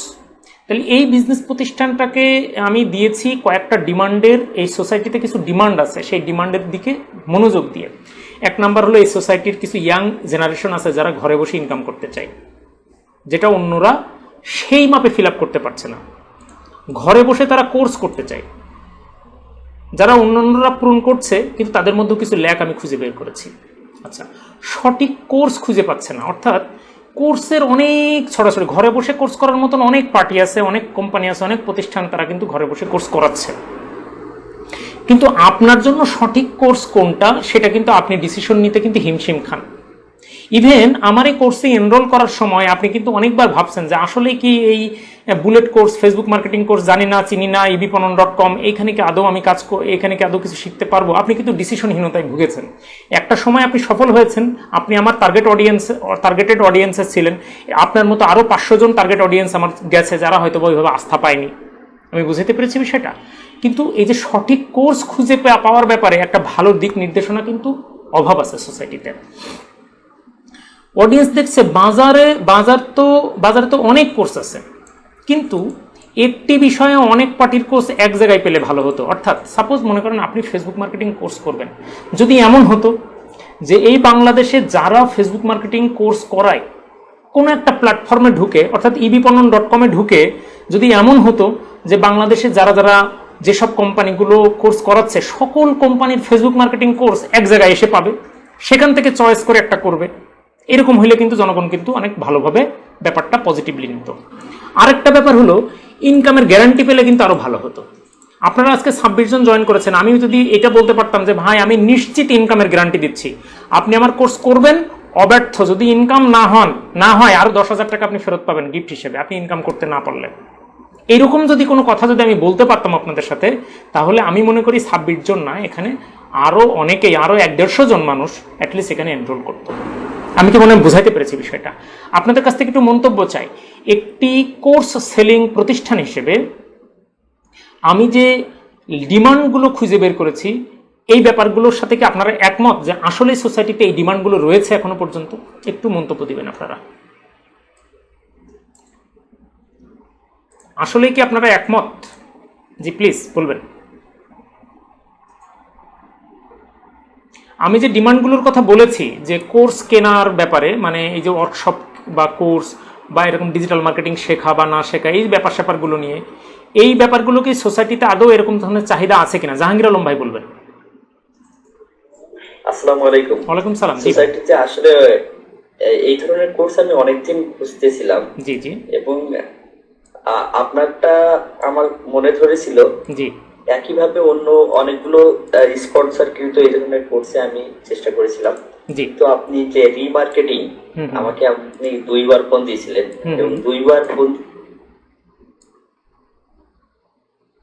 S1: তাহলে এই বিজনেস প্রতিষ্ঠানটাকে আমি দিয়েছি কয়েকটা ডিমান্ডের, এই সোসাইটিতে কিছু ডিমান্ড আছে সেই ডিমান্ডের দিকে মনোযোগ দিয়ে। এক নাম্বার হলো এই সোসাইটির কিছু ইয়াং জেনারেশন আছে যারা ঘরে বসে ইনকাম করতে চায়, যেটা অন্যরা সেই মাপে ফিল আপ করতে পারছে না। ঘরে বসে তারা কোর্স করতে চায়, যারা অন্যান্যরা পূরণ করছে, কিন্তু তাদের মধ্যেও কিছু ল্যাক আমি খুঁজে বের করেছি। আচ্ছা, সঠিক কোর্স খুঁজে পাচ্ছে না, অর্থাৎ কোর্সের অনেক ছড়াছড়ি, ঘরে বসে কোর্স করার মতন অনেক পার্টি আছে, অনেক কোম্পানি আছে, অনেক প্রতিষ্ঠান, তারা কিন্তু ঘরে বসে কোর্স করাচ্ছে। কিন্তু আপনার জন্য সঠিক কোর্স কোনটা সেটা কিন্তু আপনি ডিসিশন নিতে কিন্তু হিমশিম খান। ইভেন আমার এই কোর্সে এনরোল করার সময় আপনি কিন্তু অনেকবার ভাবছেন যে আসলে কি এই bullet course, Facebook marketing course, জানি না চিনি না, ebipnon.com, এইখানে কি আদৌ আমি কাজ, এখানে কি আদৌ কিছু শিখতে পারবো? আপনি কিন্তু ডিসিশনহীনতায় ভুগেছেন। একটা সময় আপনি সফল হয়েছেন, আপনি আমার টার্গেটেড অডিয়েন্সে ছিলেন। আপনার মতো আরও 500 জন টার্গেট অডিয়েন্স আমার গেছে যারা হয়তো ওইভাবে আস্থা পায়নি। আমি বুঝতে পেরেছি বিষয়টা। কিন্তু এই যে সঠিক কোর্স খুঁজে পাওয়ার ব্যাপারে একটা ভালো দিক নির্দেশনা কিন্তু অভাব আছে সোসাইটিতে। অডিয়েন্স দেখছে বাজারে তো অনেক কোর্স আছে, কিন্তু একটি বিষয়ে অনেক পার্টির কোর্স এক জায়গায় পেলে ভালো হতো। অর্থাৎ সাপোজ মনে করেন আপনি ফেসবুক মার্কেটিং কোর্স করবেন, যদি এমন হতো যে এই বাংলাদেশে যারা ফেসবুক মার্কেটিং কোর্স করায় কোনো একটা প্ল্যাটফর্মে ঢুকে, অর্থাৎ ebipnon.com-এ ঢুকে যদি এমন হতো যে বাংলাদেশে যারা যেসব কোম্পানিগুলো কোর্স করাচ্ছে সকল কোম্পানির ফেসবুক মার্কেটিং কোর্স এক জায়গায় এসে পাবে, সেখান থেকে চয়েস করে একটা করবে। এরকম হইলে কিন্তু জনগণ কিন্তু অনেক ভালোভাবে ব্যাপারটা পজিটিভলি নিত। আরেকটা ব্যাপার হলো ইনকামের গ্যারান্টি পেলে কিন্তু আরো ভালো হতো। আপনারা আজকে 26 জন জয়েন করেছেন, আমি যদি এটা বলতে পারতাম যে ভাই আমি নিশ্চিত ইনকামের গ্যারান্টি দিচ্ছি, আপনি আমার কোর্স করবেন, অব্যর্থ যদি ইনকাম না হয় আরো 10,000 টাকা আপনি ফেরত পাবেন গিফট হিসেবে, আপনি ইনকাম করতে না পারলে। এইরকম যদি কোনো কথা যদি আমি বলতে পারতাম আপনাদের সাথে, তাহলে আমি মনে করি 26 জন না, এখানে আরো অনেকেই, আরো 150 জন মানুষ অ্যাটলিস্ট এখানে এনরোল করতো। আমি কি মনে হয় বুঝাইতে পেরেছি বিষয়টা? আপনাদের কাছ থেকে একটু মন্তব্য চাই। একটি কোর্স সেলিং প্রতিষ্ঠান হিসেবে আমি যে ডিমান্ডগুলো খুঁজে বের করেছি, এই ব্যাপারগুলোর সাথে কি আপনারা একমত যে আসলে সোসাইটিতে এই ডিমান্ডগুলো রয়েছে এখনো পর্যন্ত? একটু মন্তব্য দিবেন আপনারা। আসলে কি আপনারা একমত? জি প্লিজ বলবেন। আমি যে ডিমান্ডগুলোর কথা বলেছি যে কোর্স কেনার ব্যাপারে, মানে এই যে ওয়ার্কশপ বা কোর্স বা এরকম ডিজিটাল মার্কেটিং শেখা বা না শেখা, এই ব্যাপার স্যাপারগুলো নিয়ে, এই ব্যাপারগুলো কি সোসাইটিতে আদৌ এরকম ধরনের চাহিদা আছে কিনা? জাহাঙ্গীর আলম ভাই বলবেন।
S6: আসসালামু আলাইকুম।
S1: ওয়ালাইকুম সালাম।
S6: সোসাইটিতে আসলে এই ধরনের কোর্স আমি অনেকদিন খুঁজতেছিলাম।
S1: জি জি।
S6: এবং আপনারটা আমার মনে ধরেছিল।
S1: জি।
S6: একইভাবে অন্য অনেকগুলো স্পন্সরকৃত এই ধরনের কোর্সে আমি চেষ্টা করেছিলাম।
S1: জি।
S6: তো আপনি যে রিমার্কেটিং আমাকে আপনি 2বার ফোন দিয়েছিলেন এবং 2বার ফোন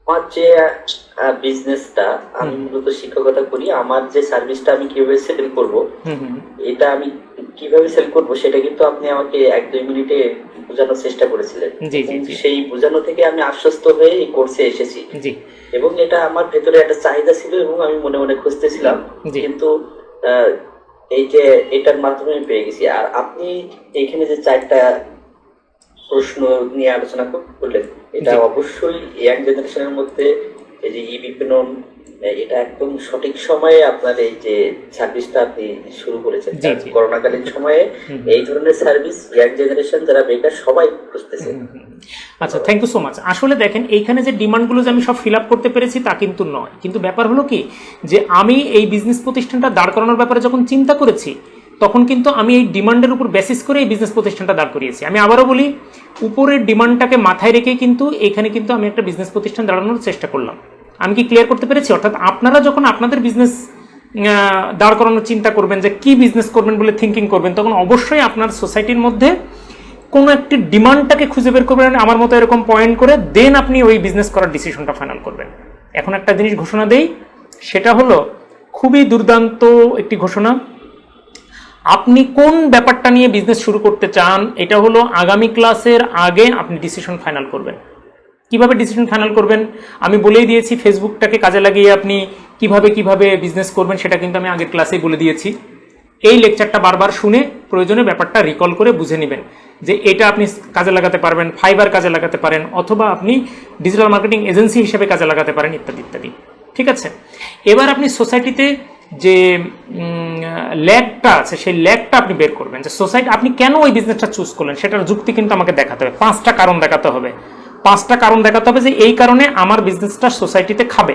S6: আমার যে বিজনেসটা, আমি মূলত শিক্ষকতা করি, আমার যে সার্ভিসটা আমি কিভাবে সেল করব, এটা আমি কিভাবে সেল করব সেটা কিন্তু আপনি আমাকে 1-2 মিনিটে বোঝানোর চেষ্টা করেছিলেন। সেই বোঝানো থেকে আমি আশ্বস্ত হয়ে এই কোর্সে এসেছি এবং এটা আমার ভেতরে একটা চাহিদা ছিল এবং আমি মনে মনে খুঁজতেছিলাম, কিন্তু এই যে এটার মাধ্যমে আমি পেয়ে গেছি। আর আপনি এখানে যে 4টা প্রশ্ন নিয়ে আলোচনা করলেন, এটা অবশ্যই ইয়াং জেনারেশনের মধ্যে এই যে বিপণন, এটা একদম সঠিক সময়ে আপনার এই যে সার্ভিসটা আপনি শুরু করেছেন। করোনাকালীন সময়ে এই ধরনের সার্ভিস ইয়াং জেনারেশন যারা বেকার সবাই খুঁজতেছে।
S1: আচ্ছা, থ্যাংক ইউ সো মাচ। আসলে দেখেন এইখানে যে ডিমান্ডগুলো যে আমি সব ফিল আপ করতে পেরেছি তা কিন্তু নয়, কিন্তু ব্যাপার হলো কি যে আমি এই বিজনেস প্রতিষ্ঠানটা দাঁড় করানোর ব্যাপারে যখন চিন্তা করেছি, তখন কিন্তু আমি এই ডিমান্ডের উপর বেসিস করে এই বিজনেস প্রতিষ্ঠানটা দাঁড় করিয়েছি। আমি আবারও বলি, উপরের ডিমান্ডটাকে মাথায় রেখে কিন্তু এখানে কিন্তু আমি একটা বিজনেস প্রতিষ্ঠান দাঁড়ানোর চেষ্টা করলাম। আমি কি ক্লিয়ার করতে পেরেছি? অর্থাৎ আপনারা যখন আপনাদের বিজনেস দাঁড় করানোর চিন্তা করবেন, যে কি বিজনেস করবেন বলে থিঙ্কিং করবেন, তখন অবশ্যই আপনার সোসাইটির মধ্যে কোনো একটি ডিমান্ডটাকে খুঁজে বের করবেন আমার মতো এরকম পয়েন্ট করে, দেন আপনি ওই বিজনেস করার ডিসিশনটা ফাইনাল করবেন। এখন একটা জিনিস ঘোষণা দেই, সেটা হলো খুবই দুর্দান্ত একটি ঘোষণা। আপনি কোন ব্যাপারটা নিয়ে বিজনেস শুরু করতে চান, এটা হলো আগামী ক্লাসের আগে আপনি ডিসিশন ফাইনাল করবেন। কিভাবে ডিসিশন ফাইনাল করবেন আমি বলেই দিয়েছি। ফেসবুকটাকে কাজে লাগিয়ে আপনি কিভাবে বিজনেস করবেন সেটা কিন্তু আমি আগের ক্লাসেই বলে দিয়েছি। এই লেকচারটা বারবার শুনে প্রয়োজনে ব্যাপারটা রিকল করে বুঝে নেবেন যে এটা আপনি কাজে লাগাতে পারবেন, ফাইবার কাজে লাগাতে পারেন, অথবা আপনি ডিজিটাল মার্কেটিং এজেন্সি হিসেবে কাজে লাগাতে পারেন, ইত্যাদি ইত্যাদি। ঠিক আছে, এবার আপনি সোসাইটিতে যে ল্যাগটা আছে সেই ল্যাগটা আপনি বের করবেন, যে সোসাইটি আপনি কেন ওই বিজনেসটা চুজ করলেন সেটার যুক্তি কিন্তু আমাকে দেখাতে হবে। 5টা কারণ দেখাতে হবে। 5টা কারণ দেখাতে হবে যে এই কারণে আমার বিজনেসটা সোসাইটিতে খাবে।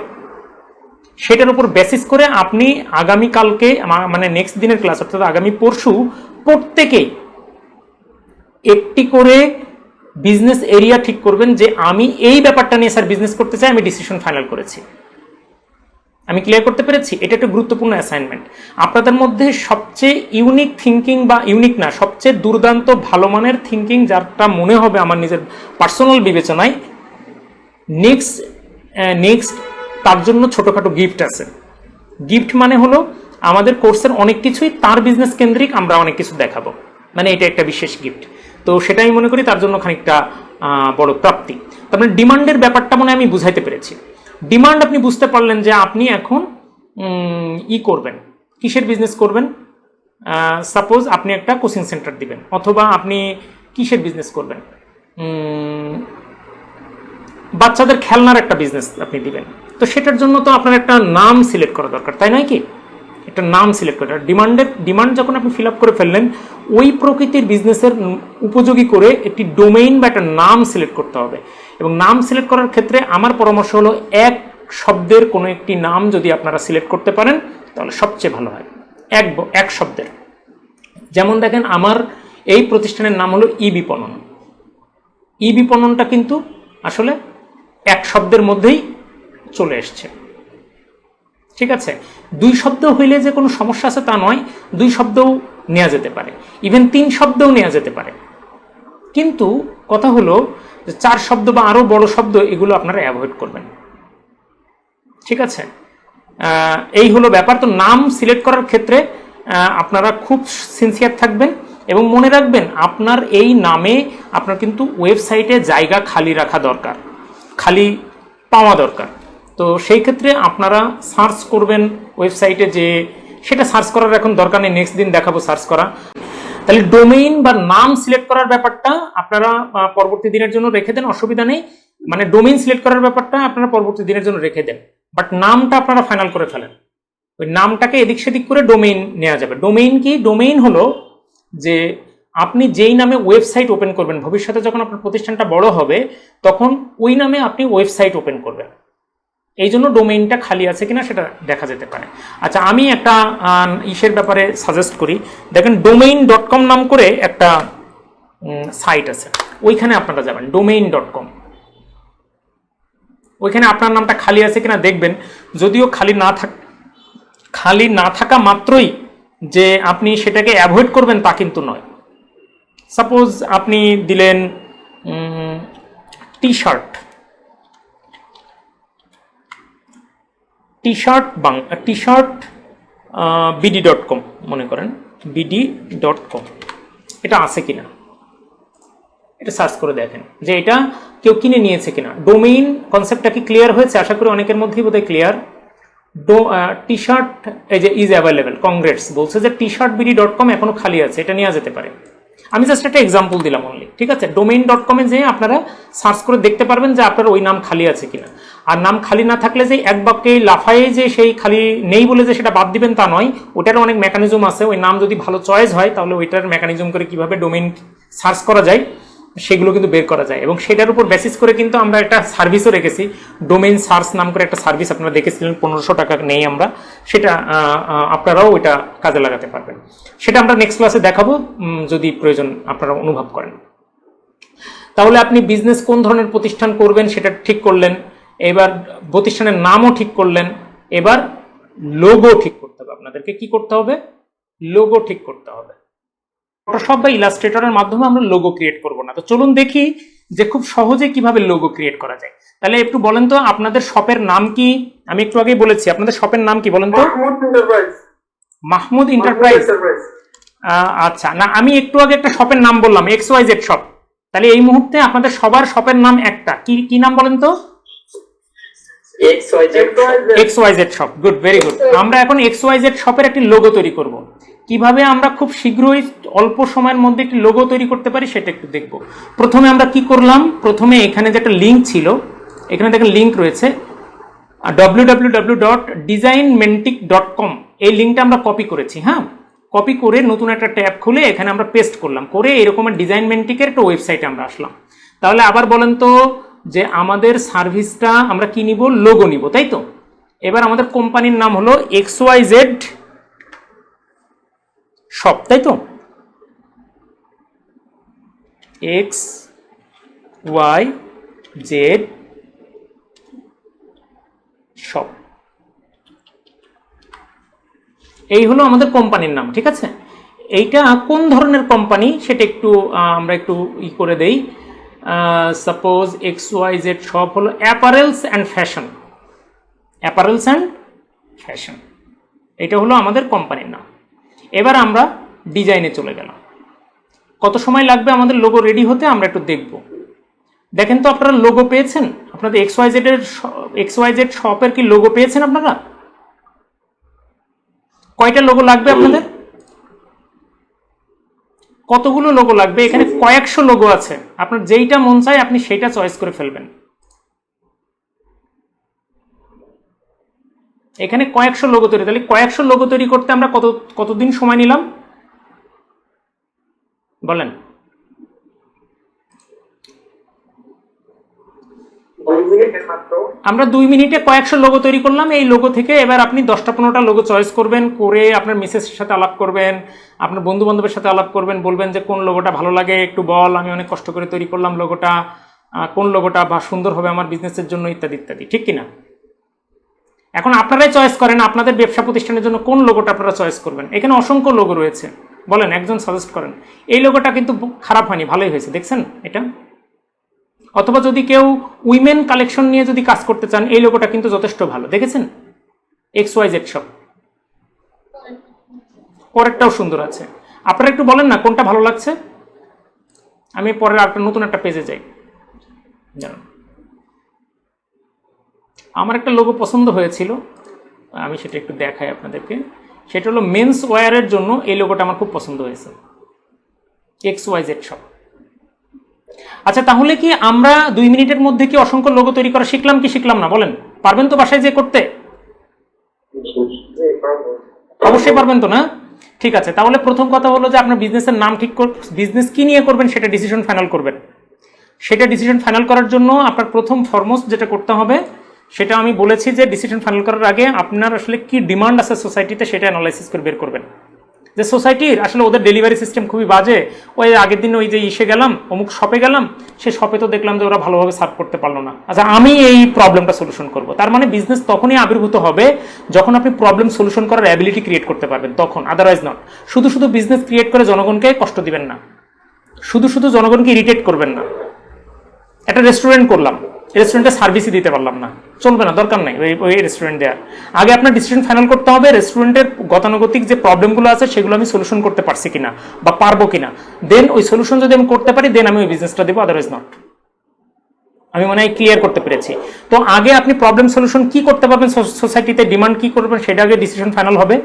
S1: সেটার উপর বেসিস করে আপনি আগামীকালকে, মানে নেক্সট দিনের ক্লাস অর্থাৎ আগামী পরশু, প্রত্যেকেই একটি করে বিজনেস এরিয়া ঠিক করবেন যে আমি এই ব্যাপারটা নিয়ে স্যার বিজনেস করতে চাই, আমি ডিসিশন ফাইনাল করেছি। আমি ক্লিয়ার করতে পেরেছি? এটা একটা গুরুত্বপূর্ণ অ্যাসাইনমেন্ট। আপনাদের মধ্যে সবচেয়ে ইউনিক থিঙ্কিং, বা ইউনিক না, সবচেয়ে দুর্দান্ত ভালো মানের থিঙ্কিং যারটা মনে হবে আমার নিজের পার্সোনাল বিবেচনায়, নেক্সট তার জন্য ছোটখাটো গিফট আছে। গিফট মানে হলো আমাদের কোর্সের অনেক কিছুই তার বিজনেস কেন্দ্রিক, আমরা অনেক কিছু দেখাবো, মানে এটা একটা বিশেষ গিফট। তো সেটা আমি মনে করি তার জন্য খানিকটা বড় প্রাপ্তি। তার মানে ডিমান্ডের ব্যাপারটা মনে আমি বুঝাইতে পেরেছি। ডিমান্ড আপনি বুঝতে পারলেন যে আপনি এখন করবেন, কিসের বিজনেস করবেন। সাপোজ আপনি একটা কোচিং সেন্টার দিবেন, অথবা আপনি কিসের বিজনেস করবেন, বাচ্চাদের খেলনার একটা বিজনেস আপনি দিবেন। তো সেটার জন্য তো আপনার একটা নাম সিলেক্ট করা দরকার, তাই নয় কি? একটা নাম সিলেক্ট করা, ডিমান্ড যখন আপনি ফিল আপ করে ফেললেন, ওই প্রকৃতির বিজনেসের উপযোগী করে একটি ডোমেইন বা একটা নাম সিলেক্ট করতে হবে। এবং নাম সিলেক্ট করার ক্ষেত্রে আমার পরামর্শ হলো, শব্দের কোনো একটি নাম যদি আপনারা সিলেক্ট করতে পারেন তাহলে সবচেয়ে ভালো হয়। এক শব্দের, যেমন দেখেন আমার এই প্রতিষ্ঠানের নাম হলো ই বিপণন। ই বিপণনটা কিন্তু আসলে এক শব্দের মধ্যেই চলে এসছে, ঠিক আছে। 2 শব্দ হইলে যে কোনো সমস্যা আছে তা নয়, 2 শব্দও নেওয়া যেতে পারে, ইভেন 3 শব্দও নেওয়া যেতে পারে। কিন্তু কথা হলো যে 4 শব্দ বা আরো বড় শব্দ এগুলো আপনারা অ্যাভয়েড করবেন, ঠিক আছে। এই হলো ব্যাপার। তো নাম সিলেক্ট করার ক্ষেত্রে আপনারা খুব সিনসিয়ার থাকবেন এবং মনে রাখবেন আপনার এই নামে আপনার কিন্তু ওয়েবসাইটে জায়গা খালি রাখা দরকার, খালি পাওয়া দরকার। তো সেই ক্ষেত্রে আপনারা সার্চ করবেন ওয়েবসাইটে, যে সেটা সার্চ করার এখন দরকার নেই, নেক্সট দিন দেখাবো সার্চ করা। তাহলে ডোমেইন বা নাম সিলেক্ট করার ব্যাপারটা আপনারা পরবর্তী দিনের জন্য রেখে দেন, অসুবিধা নেই। মানে ডোমেইন সিলেক্ট করার ব্যাপারটা আপনারা পরবর্তী দিনের জন্য রেখে দেন, বাট নামটা আপনারা ফাইনাল করে ফেলেন। ওই নামটাকে এদিক সেদিক করে ডোমেইন নেওয়া যাবে। ডোমেইন কি? ডোমেইন হলো যে আপনি যেই নামে ওয়েবসাইট ওপেন করবেন, ভবিষ্যতে যখন আপনার প্রতিষ্ঠানটা বড় হবে তখন ওই নামে আপনি ওয়েবসাইট ওপেন করবেন। এই জন্য ডোমেইনটা খালি আছে কিনা সেটা দেখা যেতে পারে। আচ্ছা, আমি একটা ইসের ব্যাপারে সাজেস্ট করি। দেখেন domain.com নাম করে একটা সাইট আছে, ওইখানে আপনারা যাবেন domain.com। ওইখানে আপনার নামটা খালি আছে কিনা দেখবেন। যদিও খালি না থাকা মাত্রই যে আপনি সেটাকে অ্যাভয়েড করবেন তা কিন্তু নয়। সাপোজ আপনি দিলেন টি-শার্ট bd.com মনে করেন, bd.com, এটা আছে কিনা এটা সার্চ করে দেখেন যে এটা কেউ কিনে নিয়েছে কিনা। ডোমেইন কনসেপ্টটা কি ক্লিয়ার হয়েছে? আশা করি অনেকের মধ্যেই বোধহয় ক্লিয়ার। টি-শার্ট এই যে ইজ অ্যাভেলেবেল, কংগ্রেটস বলছে যে টি-শার্ট bd.com এখনো খালি আছে, এটা নেওয়া যেতে পারে। আমি জাস্ট একটা এক্সাম্পল দিলাম অনলি, ঠিক আছে। domain.com-এ যেয়ে আপনারা সার্চ করে দেখতে পারবেন যে আপনার ওই নাম খালি আছে কিনা। আর নাম খালি না থাকলে যে এক বাক্যে লাফায়ে যে সেই খালি নেই বলে যে সেটা বাদ দিবেন তা নয়, ওটারও অনেক মেকানিজম আছে। ওই নাম যদি ভালো চয়েস হয় তাহলে ওইটার মেকানিজম করে কিভাবে ডোমেইন সার্চ করা যায় সেগুলো কিন্তু বের করা যায়। এবং সেটার উপর বেসিস করে কিন্তু আমরা একটা সার্ভিসও রেখেছি, ডোমেইন সার্চ নাম করে একটা সার্ভিস আপনারা দেখেছিলেন, 1500 টাকা নেই আমরা, সেটা আপনারাও ওইটা কাজে লাগাতে পারবেন। সেটা আমরা নেক্সট ক্লাসে দেখাবো যদি প্রয়োজন আপনারা অনুভব করেন। তাহলে আপনি বিজনেস কোন ধরনের প্রতিষ্ঠান করবেন সেটা ঠিক করলেন, এবার প্রতিষ্ঠানের নামও ঠিক করলেন, এবার লোগো ঠিক করতে হবে। আপনাদেরকে কি করতে হবে? লোগো ঠিক করতে হবে। ফটোশপ বা ইলাস্ট্রেটরের মাধ্যমে আমরা লোগো ক্রিয়েট করব না। তো চলুন দেখি যে খুব সহজে কিভাবে লোগো ক্রিয়েট করা যায়। তাহলে একটু বলেন তো আপনাদের শপের নাম কি? আমি একটু আগেই বলেছি, আপনাদের শপের নাম কি বলেন তো? মাহমুদ এন্টারপ্রাইজ। আচ্ছা, না আমি একটু আগে একটা শপের নাম বললাম, XYZ শপ। তাহলে এই মুহূর্তে আপনাদের সবার শপের নাম একটা, কি নাম বলেন তো? XYZ shop. Good, very good. আমরা এখন XYZ শপের একটি লোগো তৈরি করব। কিভাবে আমরা খুব শীঘ্রই অল্প সময়ের মধ্যে একটি লোগো তৈরি করতে পারি সেটা একটু দেখব। প্রথমে আমরা কি করলাম, প্রথমে এখানে যে একটা লিঙ্ক ছিল, এখানে দেখেন লিঙ্ক রয়েছে www.designmentic.com, এই লিঙ্কটা আমরা কপি করেছি। হ্যাঁ, কপি করে নতুন একটা ট্যাব খুলে এখানে আমরা পেস্ট করলাম, করে এরকম ডিজাইনমেন্টিকের একটা ওয়েবসাইটে আমরা আসলাম। তাহলে আবার বলেন তো যে আমাদের সার্ভিসটা আমরা কি নিব? লোগো নিব, তাই তো। এবার আমাদের কোম্পানির নাম হলো XYZ শপ, তাই তো। XYZ শপ, এই হলো আমাদের কোম্পানির নাম, ঠিক আছে। এইটা কোন ধরনের কোম্পানি সেটা একটু আমরা একটু করে দেই। সাপোজ XYZ শপ হলো apparels and fashion, apparels and fashion, এটা হলো আমাদের কোম্পানির নাম। এবার আমরা ডিজাইনে চলে গেলাম। কত সময় লাগবে আমাদের লোগো রেডি হতে আমরা একটু দেখব। দেখেন তো আপনারা লোগো পেয়েছেন? আপনাদের XYZ শপের কি লোগো পেয়েছেন আপনারা? কয়টা লোগো লাগবে আপনাদের? কতগুলো লোগো লাগবে? এখানে কয়েকশো লোগো আছে, আপনার যেইটা মন চায় আপনি সেইটা চয়েস করে ফেলবেন। এখানে কয়েকশো লোগো তৈরি, তাহলে কয়েকশো লোগো তৈরি করতে আমরা কতদিন সময় নিলাম বলেন?
S3: 2 মিনিট
S2: মাত্র।
S1: আমরা 2 মিনিটে কয়েকশো লোগো তৈরি করলাম। এই লোগো থেকে এবার আপনি 10টা-15টা লোগো চয়েস করবেন, করে আপনার মিসেসের সাথে আলাপ করবেন, আপনার বন্ধু বান্ধবের সাথে আলাপ করবেন, বলবেন যে কোন লোগোটা ভালো লাগে একটু বল, আমি অনেক কষ্ট করে তৈরি করলাম লোগোটা, কোন লোগোটা বা সুন্দর হবে আমার বিজনেসের জন্য, ইত্যাদি ইত্যাদি, ঠিক কিনা? এখন আপনারাই চয়েস করেন আপনাদের ব্যবসা প্রতিষ্ঠানের জন্য কোন লোগোটা আপনারা চয়েস করবেন। এখানে অসংখ্য লোগো রয়েছে, বলেন একজন সাজেস্ট করেন। এই লোগোটা কিন্তু খারাপ হয়নি, ভালোই হয়েছে, দেখছেন এটা? অথবা যদি কেউ উইমেন কালেকশন নিয়ে যদি কাজ করতে চান, এই লোগোটা কিন্তু যথেষ্ট ভালো, দেখেছেন? XYZ সব, পরেরটাও সুন্দর আছে। আপনারা একটু বলেন না কোনটা ভালো লাগছে। আমি পরের নতুন একটা পেজে যাই। জানো, আমার একটা লোগো পছন্দ হয়েছিল, আমি সেটা একটু দেখাই আপনাদেরকে। সেটা হলো মেন্স ওয়্যারের জন্য এই লোগোটা আমার খুব পছন্দ হয়েছে, XYZ সব। আচ্ছা, তাহলে কি আমরা 2 মিনিটের মধ্যে কি অসংখ্য লোগো তৈরি করা শিখলাম কি শিখলাম না? বলেন, পারবেন তো বাসায় যে করতে? অবশ্যই পারবেন তো, না? ঠিক আছে, তাহলে প্রথম কথা হলো যে আপনার বিজনেসের নাম ঠিক বিজনেস কি নিয়ে করবেন সেটা ডিসিশন ফাইনাল করবেন। সেটা ডিসিশন ফাইনাল করার জন্য আপনার প্রথম ফরমোস্ট যেটা করতে হবে, সেটা আমি বলেছি যে ডিসিশন ফাইনাল করার আগে আপনার আসলে কি ডিমান্ড আছে সোসাইটিতে সেটা অ্যানালাইসিস করে বের করবেন। যে সোসাইটির আসলে ওদের ডেলিভারি সিস্টেম খুবই বাজে, ওই আগের দিন ওই যে ইসে গেলাম, অমুক শপে গেলাম, সে শপে তো দেখলাম যে ওরা ভালোভাবে সার্ভ করতে পারলো না। আচ্ছা, আমি এই প্রবলেমটা সলিউশন করব। তার মানে বিজনেস তখনই আবির্ভূত হবে যখন আপনি প্রবলেম সলিউশন করার অ্যাবিলিটি ক্রিয়েট করতে পারবেন, তখন, আদারওয়াইজ নট। শুধু শুধু বিজনেস ক্রিয়েট করে জনগণকে কষ্ট দিবেন না, শুধু শুধু জনগণকে ইরিটেট করবেন না। একটা রেস্টুরেন্ট করলাম, রেস্টুরেন্টে সার্ভিসই দিতে পারলাম না, চলবে না, দরকার নাই ওই রেস্টুরেন্ট দেওয়ার। আগে আপনার ডিসিশন ফাইনাল করতে হবে রেস্টুরেন্টের গতানুগতিক যে প্রবলেমগুলো আছে সেগুলো আমি সলিউশন করতে পারছি কিনা বা পারবো কিনা। দেন ওই সলিউশন যদি আমি করতে পারি, দেন আমি ওই বিজনেসটা দেবো, আদারওয়াইজ নট। আমি মনে হয় ক্লিয়ার করতে পেরেছি। তো আগে আপনি প্রবলেম সলিউশন কি করতে পারবেন, সোসাইটিতে ডিমান্ড কি করবেন, সেটা আগে ডিসিশন ফাইনাল হবে।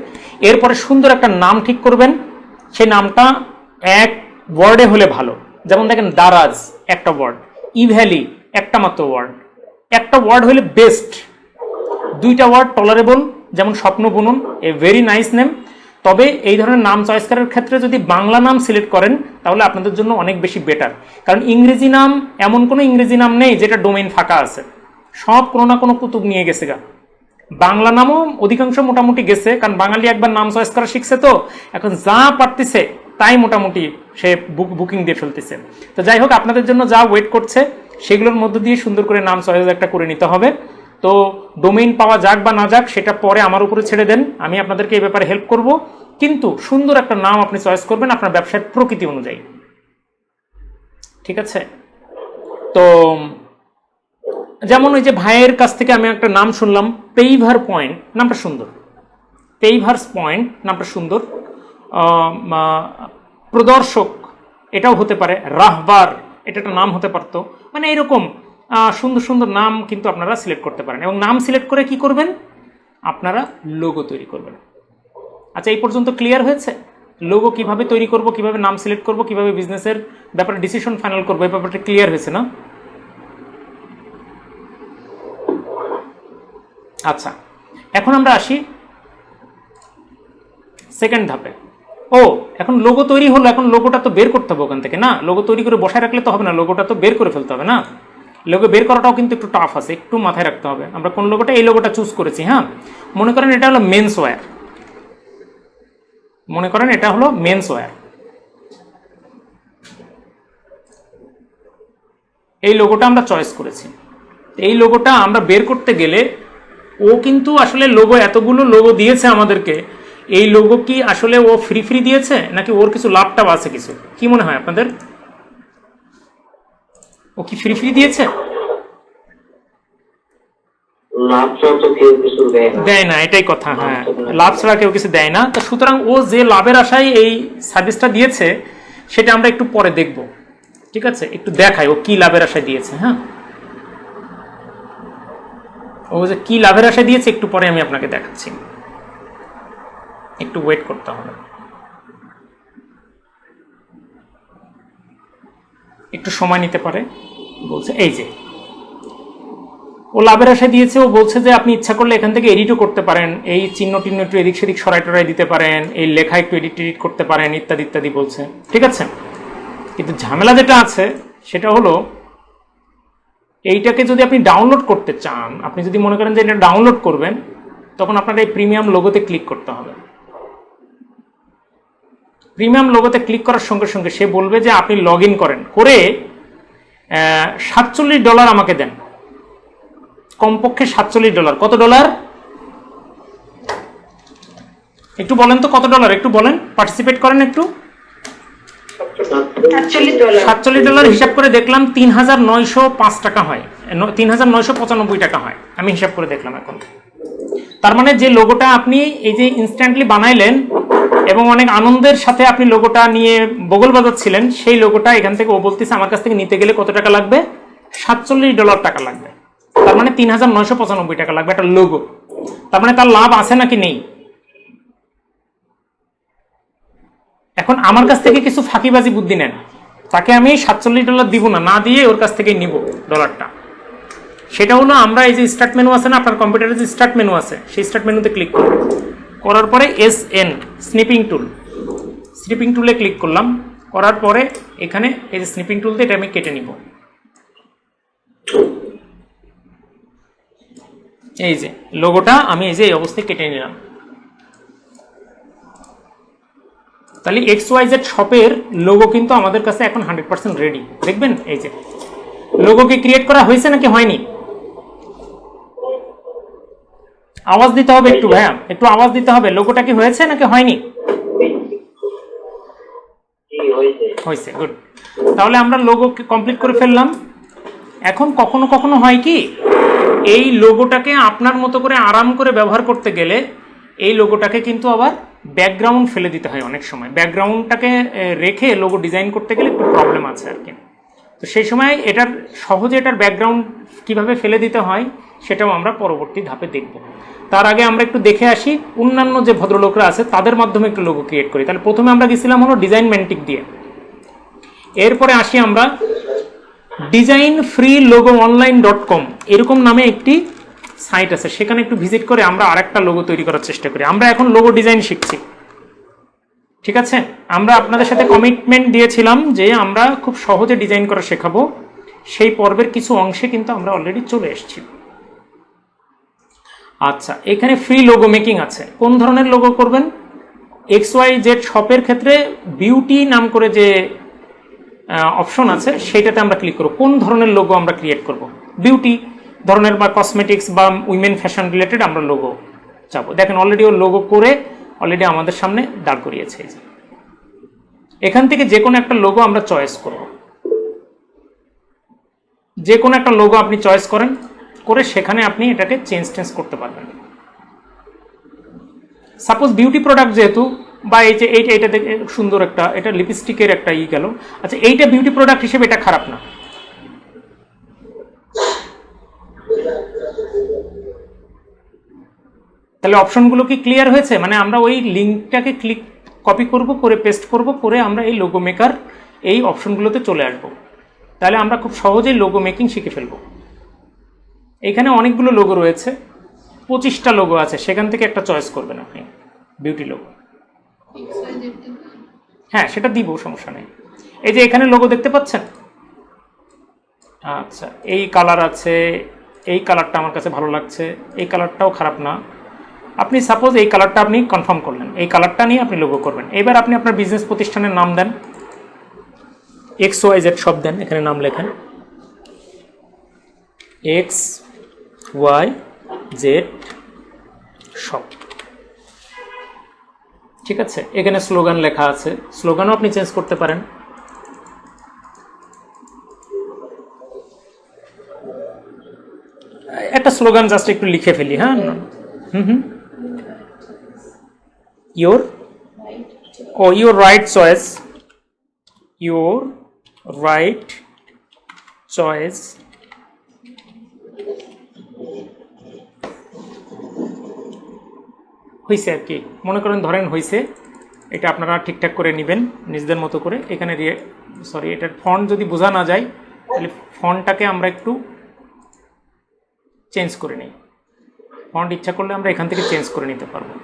S1: এরপরে সুন্দর একটা নাম ঠিক করবেন, সেই নামটা এক ওয়ার্ডে হলে ভালো। যেমন দেখেন, দারাজ একটা ওয়ার্ড, ইভ্যালি একটা মাত্র ওয়ার্ড, একটা ওয়ার্ড হলে বেস্ট। 2টা ওয়ার্ড টলারেবল, যেমন স্বপ্ন বুনন, এ ভেরি নাইস নেম। তবে এই ধরনের নাম চয়েস করার ক্ষেত্রে যদি বাংলা নাম সিলেক্ট করেন তাহলে আপনাদের জন্য অনেক বেশি বেটার। কারণ ইংরেজি নাম, এমন কোনো ইংরেজি নাম নেই যেটা ডোমেইন ফাঁকা আছে, সব কোনো না কোনো কুতুব নিয়ে গেছে গা। বাংলা নামও অধিকাংশ মোটামুটি গেছে, কারণ বাঙালি একবার নাম চয়েস করা শিখছে, তো এখন যা পারতেছে তাই মোটামুটি সে বুকিং দিয়ে ফেলতেছে। তো যাই হোক, আপনাদের জন্য যা ওয়েট করছে সেগুলোর মধ্য দিয়ে সুন্দর করে নাম চয়েস একটা করে নিতে হবে। তো ডোমেইন পাওয়া যাক বা না যাক সেটা পরে আমার উপরে ছেড়ে দেন, আমি আপনাদেরকে এই ব্যাপারে হেল্প করব। কিন্তু সুন্দর একটা নাম আপনি চয়েস করবেন আপনার ব্যবসার প্রকৃতি অনুযায়ী, ঠিক আছে? তো যেমন ওই যে ভাইয়ের কাছ থেকে আমি একটা নাম শুনলাম, পেইভার পয়েন্ট, নামটা সুন্দর। পেইভার্স পয়েন্ট নামটা সুন্দর। প্রদর্শক এটাও হতে পারে, রাহবার এটা একটা নাম হতে পারতো। মানে এরকম সুন্দর সুন্দর নাম কিন্তু আপনারা সিলেক্ট করতে পারেন। এবং নাম সিলেক্ট করে কি করবেন, আপনারা লোগো তৈরি করবেন। আচ্ছা, এই পর্যন্ত ক্লিয়ার হয়েছে? লোগো কিভাবে তৈরি করব, কিভাবে নাম সিলেক্ট করব, কিভাবে বিজনেসের ব্যাপারে ডিসিশন ফাইনাল করবো, এই ব্যাপারটা ক্লিয়ার হয়েছে না? আচ্ছা, এখন আমরা আসি সেকেন্ড ধাপে। ও, এখন লোগো তৈরি হলো, এখন লোগোটা তো বের করতে হবে ওখান থেকে, না? লোগো তৈরি করে বসায় রাখলে তো হবে না, লোগোটা তো বের করে ফেলতে হবে, না? লোগো বের করাটাও কিন্তু একটু টাফ আছে, একটু মাথায় রাখতে হবে। আমরা কোন লোগোটা, এই লোগোটা চুজ করেছি। হ্যাঁ, মনে করেন এটা হলো মেন্স ওয়্যার, মনে করেন এটা হলো মেন্স ওয়্যার। এই লোগোটা আমরা চয়েস করেছি। এই লোগোটা আমরা বের করতে গেলে ও কিন্তু আসলে লোগো, এতগুলো লোগো দিয়েছে আমাদেরকে, এই লোগো কি আসলে ও ফ্রি ফ্রি দিয়েছে নাকি ওর কিছু লাভটাও আছে কিছু? কি মনে হয় আপনাদের? ও কি ফ্রি ফ্রি দিয়েছে? দেয় না, এটাই কথা। হ্যাঁ, লাভ ছাড়া কেউ কিছু দেয় না। তো সুতরাং ও যে লাভের আশায় এই সার্ভিসটা দিয়েছে সেটা আমরা একটু পরে দেখব, ঠিক আছে? একটু দেখাই ও কি লাভের আশায় দিয়েছে। হ্যাঁ, ও যে কি লাভের আশায় দিয়েছে একটু পরে আমি আপনাকে দেখাচ্ছি, একটু ওয়েট করতে হবে, একটু সময় নিতে পারে। বলছে এই যে ও লাভের আশায় দিয়েছে, ও বলছে যে আপনি ইচ্ছা করলে এখান থেকে এডিটও করতে পারেন, এই চিহ্ন টিহ্ন একটু এদিক সেদিক সরাই টরাই দিতে পারেন, এই লেখা একটু এডিট করতে পারেন, ইত্যাদি ইত্যাদি বলছে, ঠিক আছে? কিন্তু ঝামেলা যেটা আছে সেটা হলো এইটাকে যদি আপনি ডাউনলোড করতে চান, আপনি যদি মনে করেন যে এটা ডাউনলোড করবেন, তখন আপনার এই প্রিমিয়াম লোগোতে ক্লিক করতে হবে। প্রিমিয়াম লোগোতে ক্লিক করার সঙ্গে সঙ্গে সে বলবে যে আপনি লগ ইন করেন, করে $47 আমাকে দেন, কমপক্ষে $47। কত ডলার একটু বলেন তো, কত ডলার একটু বলেন, পার্টিসিপেট করেন একটু। $47 হিসাব করে দেখলাম 3905 টাকা হয়, 3995 টাকা হয়, আমি হিসাব করে দেখলাম এখন। তার মানে যে লোগোটা আপনি এই যে ইনস্ট্যান্টলি বানাইলেন এবং অনেক আনন্দের সাথে আপনি লোগোটা নিয়ে বগল বাজাচ্ছিলেন, সেই লোগোটা এখান থেকে ও বলতেছে আমার কাছ থেকে নিতে গেলে কত টাকা লাগবে, $47 টাকা লাগবে। তার মানে 3995 টাকা লাগবে একটা লোগো। তার মানে তার লাভ আছে নাকি নেই? এখন আমার কাছ থেকে কিছু ফাঁকিবাজি বুদ্ধি নেন, তাকে আমি $47 দিব না, না দিয়ে ওর কাছ থেকে নিব ডলারটা। সেটা হলো আমরা এই যে স্টার্ট মেনু আছে না, আপনার কম্পিউটারে যে স্টার্ট মেনু আছে, সেই স্টার্ট মেনুতে ক্লিক করব, করার পরে SN স্নিপিং টুলে ক্লিক করলাম, করার পরে এখানে এই যে স্নিপিং টুলতে এটা আমি কেটে নিব। এই যে লোগোটা আমি এই যে এই অবস্থায় কেটে নিলাম। তাহলে XYZ শপের লোগো কিন্তু আমাদের কাছে এখন 100% রেডি। দেখবেন এই যে লোগো কি ক্রিয়েট করা হয়েছে নাকি হয়নি? আওয়াজ দিতে হবে একটু ভাইয়া, একটু আওয়াজ দিতে হবে। লোগোটা কি হয়েছে নাকি হয়নি? হয়েছে, গুড। তাহলে আমরা লোগো কমপ্লিট করে ফেললাম। এখন কখনো কখনো হয় কি, এই লোগোটাকে আপনার মতো করে আরাম করে ব্যবহার করতে গেলে এই লোগোটাকে কিন্তু আবার ব্যাকগ্রাউন্ড ফেলে দিতে হয় অনেক সময়। ব্যাকগ্রাউন্ডটাকে রেখে লোগো ডিজাইন করতে গেলে একটু প্রবলেম আছে আর কি। তো সেই সময় এটার সহজে এটার ব্যাকগ্রাউন্ড কিভাবে ফেলে দিতে হয় সেটাও আমরা পরবর্তী ধাপে দেখব। তার আগে আমরা একটু দেখে আসি অন্যান্য যে ভদ্রলোকরা আছে তাদের মাধ্যমে একটু লোগো ক্রিয়েট করি। তাহলে প্রথমে আমরা গেছিলাম হলো ডিজাইনমেন্টিক দিয়ে, এরপরে আসি আমরা designfreelogoonline.com এরকম নামে একটি সাইট আছে, সেখানে একটু ভিজিট করে আমরা আরেকটা লোগো তৈরি করার চেষ্টা করি। আমরা এখন লোগো ডিজাইন শিখছি, ঠিক আছে? আমরা আপনাদের সাথে কমিটমেন্ট দিয়েছিলাম যে আমরা খুব সহজে ডিজাইন করা শেখাবো, সেই পর্বের কিছু অংশে কিন্তু আমরা অলরেডি চলে এসেছি। আচ্ছা, এখানে ফ্রি লোগো মেকিং আছে। কোন ধরনের লোগো করবেন? XYZ শপের ক্ষেত্রে বিউটি নাম করে যে অপশন আছে সেইটাতে আমরা ক্লিক করব। কোন ধরনের লোগো আমরা ক্রিয়েট করব? বিউটি ধরনের বা কসমেটিক্স বা উইমেন ফ্যাশন রিলেটেড আমরা লোগো চাবো। দেখেন অলরেডি ও লোগো করে অলরেডি আমাদের সামনে দাঁড় করিয়েছে। এখান থেকে যে কোনো একটা লোগো আমরা চয়েস করব, যে কোনো একটা লোগো আপনি চয়েস করেন, করে সেখানে আপনি এটাকে চেঞ্জ করতে পারবেন। সাপোজ বিউটি প্রোডাক্ট যেহেতু, বা এই যে এইটা দেখে সুন্দর একটা, এটা লিপস্টিকের একটা গেল। আচ্ছা, এইটা বিউটি প্রোডাক্ট হিসেবে এটা খারাপ না। তাহলে অপশনগুলো কি ক্লিয়ার হয়েছে? মানে আমরা ওই লিঙ্কটাকে কপি করব, করে পেস্ট করব, করে আমরা এই লোগো মেকার এই অপশনগুলোতে চলে আসব। তাহলে আমরা খুব সহজেই লোগো মেকিং শিখে ফেলব। এখানে অনেকগুলো লোগো রয়েছে, 25টা লোগো আছে, সেখান থেকে একটা চয়েস করবেন আপনি বিউটি লোগো। হ্যাঁ, সেটা দিব, সমস্যা নেই। এই যে এখানে লোগো দেখতে পাচ্ছেন, আচ্ছা এই কালার আছে, এই কালারটা আমার কাছে ভালো লাগছে, এই কালারটাও খারাপ না। আপনি সাপোজ এই কালারটা আপনি কনফার্ম করলেন, এই কালারটা নিয়ে আপনি লোগো করবেন। এবার আপনি আপনার বিজনেস প্রতিষ্ঠানের নাম দেন, XYZ শপ দেন, এখানে নাম লেখেন XYZ শপ, ঠিক আছে? এখানে স্লোগান লেখা আছে, স্লোগানও আপনি চেঞ্জ করতে পারেন। একটা স্লোগান জাস্ট একটু লিখে ফেলি, হ্যাঁ। Your right choice, your right choice হয়েছে আর কি। মনে করেন ধরেন হয়েছে, এটা আপনারা ঠিকঠাক করে নেবেন নিজেদের মতো করে। এখানে এটার ফন্ট যদি বোঝা না যায় তাহলে ফন্টটাকে আমরা একটু চেঞ্জ করে নিই। ফন্ট ইচ্ছা করলে আমরা এখান থেকে চেঞ্জ করে নিতে পারবো।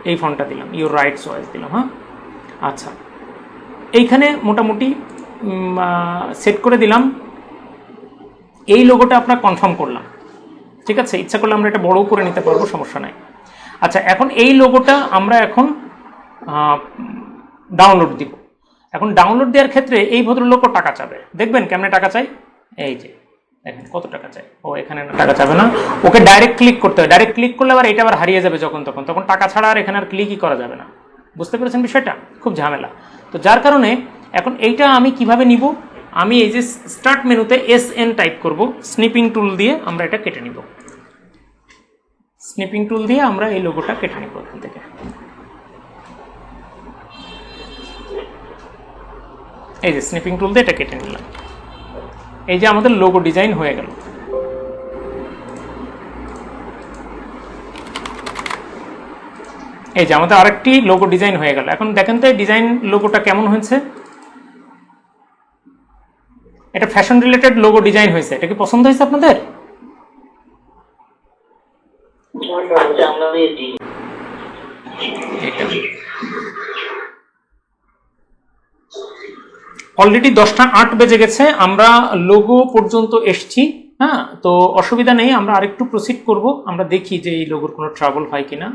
S1: এই ফন্টটা দিলাম, ইউর রাইট চয়েস দিলাম, হ্যাঁ। আচ্ছা, এইখানে মোটামুটি সেট করে দিলাম এই লোগোটা আপনার কনফার্ম করলাম, ঠিক আছে? ইচ্ছা করলে আমরা এটা বড়ও করে নিতে পারবো, সমস্যা নাই। আচ্ছা, এখন এই লোগোটা আমরা এখন ডাউনলোড দিব। এখন ডাউনলোড দেওয়ার ক্ষেত্রে এই ভদ্রলোকও টাকা চাবে, দেখবেন কেমনে টাকা চাই, এই যে দেখেন কত টাকা চাই। ও এখানে টাকা চাবে না, ওকে ডাইরেক্ট ক্লিক করতে হবে। ডাইরেক্ট ক্লিক করলে আবার এটা আবার হারিয়ে যাবে যখন তখন, তখন টাকা ছাড়া আর এখানে আর ক্লিকই করা যাবে না। বুঝতে পেরেছেন বিষয়টা? খুব ঝামেলা। তো যার কারণে এখন এইটা আমি কিভাবে নিব, আমি এই যে স্টার্ট মেনুতে SN টাইপ করব, স্নিপিং টুল দিয়ে আমরা এটা কেটে নিব। স্নিপিং টুল দিয়ে আমরা এই লোগোটা কেটে নিব এখান থেকে। এই যে স্নিপিং টুল দিয়ে এটা কেটে নিলাম। এই যে আমাদের লোগো ডিজাইন হয়ে গেল। এই যে আমাদের আরেকটি লোগো ডিজাইন হয়ে গেল। এখন দেখেন তো এই ডিজাইন লোগোটা কেমন হয়েছে। এটা ফ্যাশন রিলেটেড লোগো ডিজাইন হয়েছে, এটা কি পছন্দ হয়েছে আপনাদের? অলরেডি 10টা 8 বেজে গেছে, আমরা লোগো পর্যন্ত এসছি। হ্যাঁ, তো অসুবিধা নেই, আমরা আরেকটু প্রসিড করব, আমরা দেখি যে এই লোগোর কোনো ট্রাবল হয় কিনা।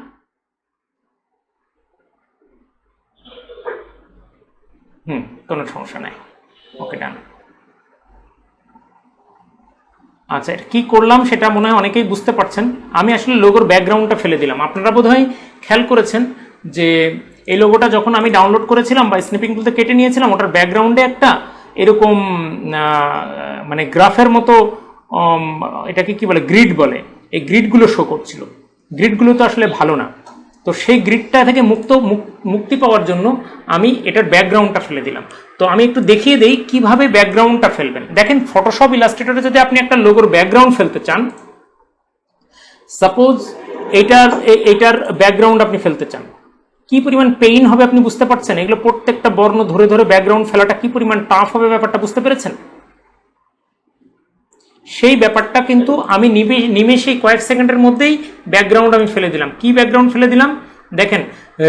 S1: কোনো সমস্যা নাই, ওকে ডান। আচ্ছা, এটা কি করলাম সেটা মনে হয় অনেকেই বুঝতে পারছেন। আমি আসলে লোগোর ব্যাকগ্রাউন্ডটা ফেলে দিলাম। আপনারা বোধহয় খেয়াল করেছেন যে এই লোগোটা যখন আমি ডাউনলোড করেছিলাম বা স্নিপিং টুলতে কেটে নিয়েছিলাম, ওটার ব্যাকগ্রাউন্ডে একটা এরকম মানে গ্রাফের মতো, এটাকে কি বলে, গ্রিড বলে, এই গ্রিডগুলো শো করছিল। গ্রিডগুলো তো আসলে ভালো না, তো সেই গ্রিডটা থেকে মুক্তি পাওয়ার জন্য আমি এটার ব্যাকগ্রাউন্ডটা ফেলে দিলাম। তো আমি একটু দেখিয়ে দেই কিভাবে ব্যাকগ্রাউন্ডটা ফেলবেন। দেখেন, ফটোশপ ইলাস্ট্রেটরে যদি আপনি একটা লোগোর ব্যাকগ্রাউন্ড ফেলতে চান, সাপোজ এইটার ব্যাকগ্রাউন্ড আপনি ফেলতে চান, কি পরিমাণ পেইন হবে আপনি বুঝতে পারছেন? এগুলো প্রত্যেকটা বর্ণ ধরে ধরে ব্যাকগ্রাউন্ড ফেলাটা কি পরিমাণ টাফ হবে, ব্যাপারটা বুঝতে পেরেছেন? সেই ব্যাপারটা কিন্তু আমি নিমেষেই কয়েক সেকেন্ডের মধ্যেই ব্যাকগ্রাউন্ড আমি ফেলে দিলাম। কি ব্যাকগ্রাউন্ড ফেলে দিলাম দেখেন,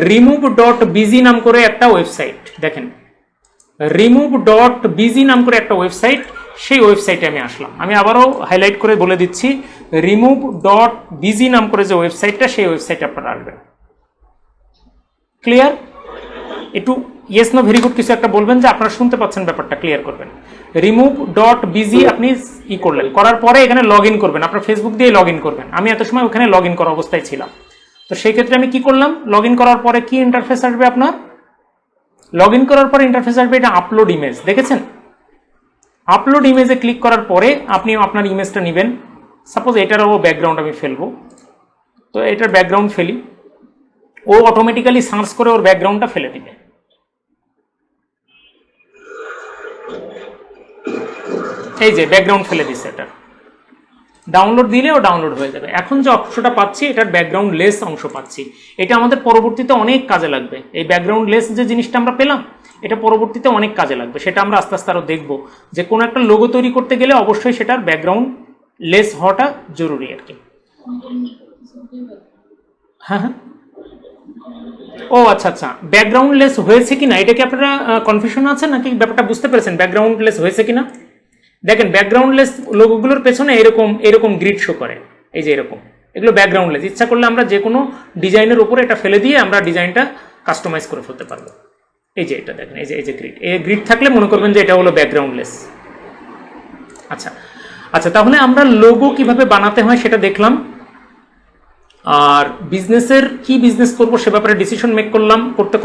S1: remove.bg নাম করে একটা ওয়েবসাইট, দেখেন remove.bg নাম করে একটা ওয়েবসাইট, সেই ওয়েবসাইটে আমি আসলাম। আমি আবারও হাইলাইট করে বলে দিচ্ছি, remove.bg নাম করে যে ওয়েবসাইটটা, সেই ওয়েবসাইটে আপনারা আসবেন। ক্লিয়ার? একটু ইয়েস নো ভেরি গুড কিছু একটা বলবেন যে আপনারা শুনতে পাচ্ছেন, ব্যাপারটা ক্লিয়ার করবেন। remove.bg আপনি করলেন, করার পরে এখানে লগ ইন করবেন, আপনার ফেসবুক দিয়ে লগ ইন করবেন। আমি এত সময় ওখানে লগ ইন করা অবস্থায় ছিলাম, তো সেই ক্ষেত্রে আমি কি করলাম, লগ ইন করার পরে কি ইন্টারফেস আসবে আপনার? লগ ইন করার পরে ইন্টারফেস আসবে এটা আপলোড ইমেজ, দেখেছেন? আপলোড ইমেজে ক্লিক করার পরে আপনি আপনার ইমেজটা নেবেন। সাপোজ এটারও ব্যাকগ্রাউন্ড আমি ফেলবো, তো এটার ব্যাকগ্রাউন্ড ফেলি, ও অটোমেটিক্যালি সার্চ করে ওর ব্যাকগ্রাউন্ডটা ফেলে দিবে। এই যে ব্যাকগ্রাউন্ড ফেলে দিচ্ছে, এটা ডাউনলোড দিলেও ডাউনলোড হয়ে যাবে। এখন যে অংশটা পাচ্ছি, এটার ব্যাকগ্রাউন্ড লেস অংশ পাচ্ছি, এটা আমাদের পরবর্তীতে অনেক কাজে লাগবে। এই ব্যাকগ্রাউন্ড লেস যে জিনিসটা আমরা পেলাম, এটা পরবর্তীতে অনেক কাজে লাগবে, সেটা আমরা আস্তে আস্তে আরও দেখবো যে কোনো একটা লোগো তৈরি করতে গেলে অবশ্যই সেটার ব্যাকগ্রাউন্ড লেস হওয়াটা জরুরি আর কি। হ্যাঁ হ্যাঁ, ও আচ্ছা আচ্ছা, ব্যাকগ্রাউন্ড লেস হয়েছে কিনা এটা কি আপনারা কনফিউশন আছে নাকি ব্যাপারটা বুঝতে পেরেছেন? ব্যাকগ্রাউন্ড লেস হয়েছে কিনা দেখেন, ব্যাকগ্রাউন্ড লেস লোগোগুলোর পেছনে এরকম গ্রিড শো করে, এই যে এরকম, এগুলো ব্যাকগ্রাউন্ড লেস। ইচ্ছা করলে আমরা যে কোনো ডিজাইনের উপরে এটা ফেলে দিয়ে আমরা ডিজাইনটা কাস্টমাইজ করে ফেলতে পারবো। এই যে এটা দেখেন, এই যে গ্রিড, এই গ্রিড থাকলে মনে করবেন যে এটা হলো ব্যাকগ্রাউন্ড লেস। আচ্ছা আচ্ছা, তাহলে আমরা লোগো কিভাবে বানাতে হয় সেটা দেখলাম, আর বিজনেসের কি বিজনেস করবো সে ব্যাপারে ডিসিশন মেক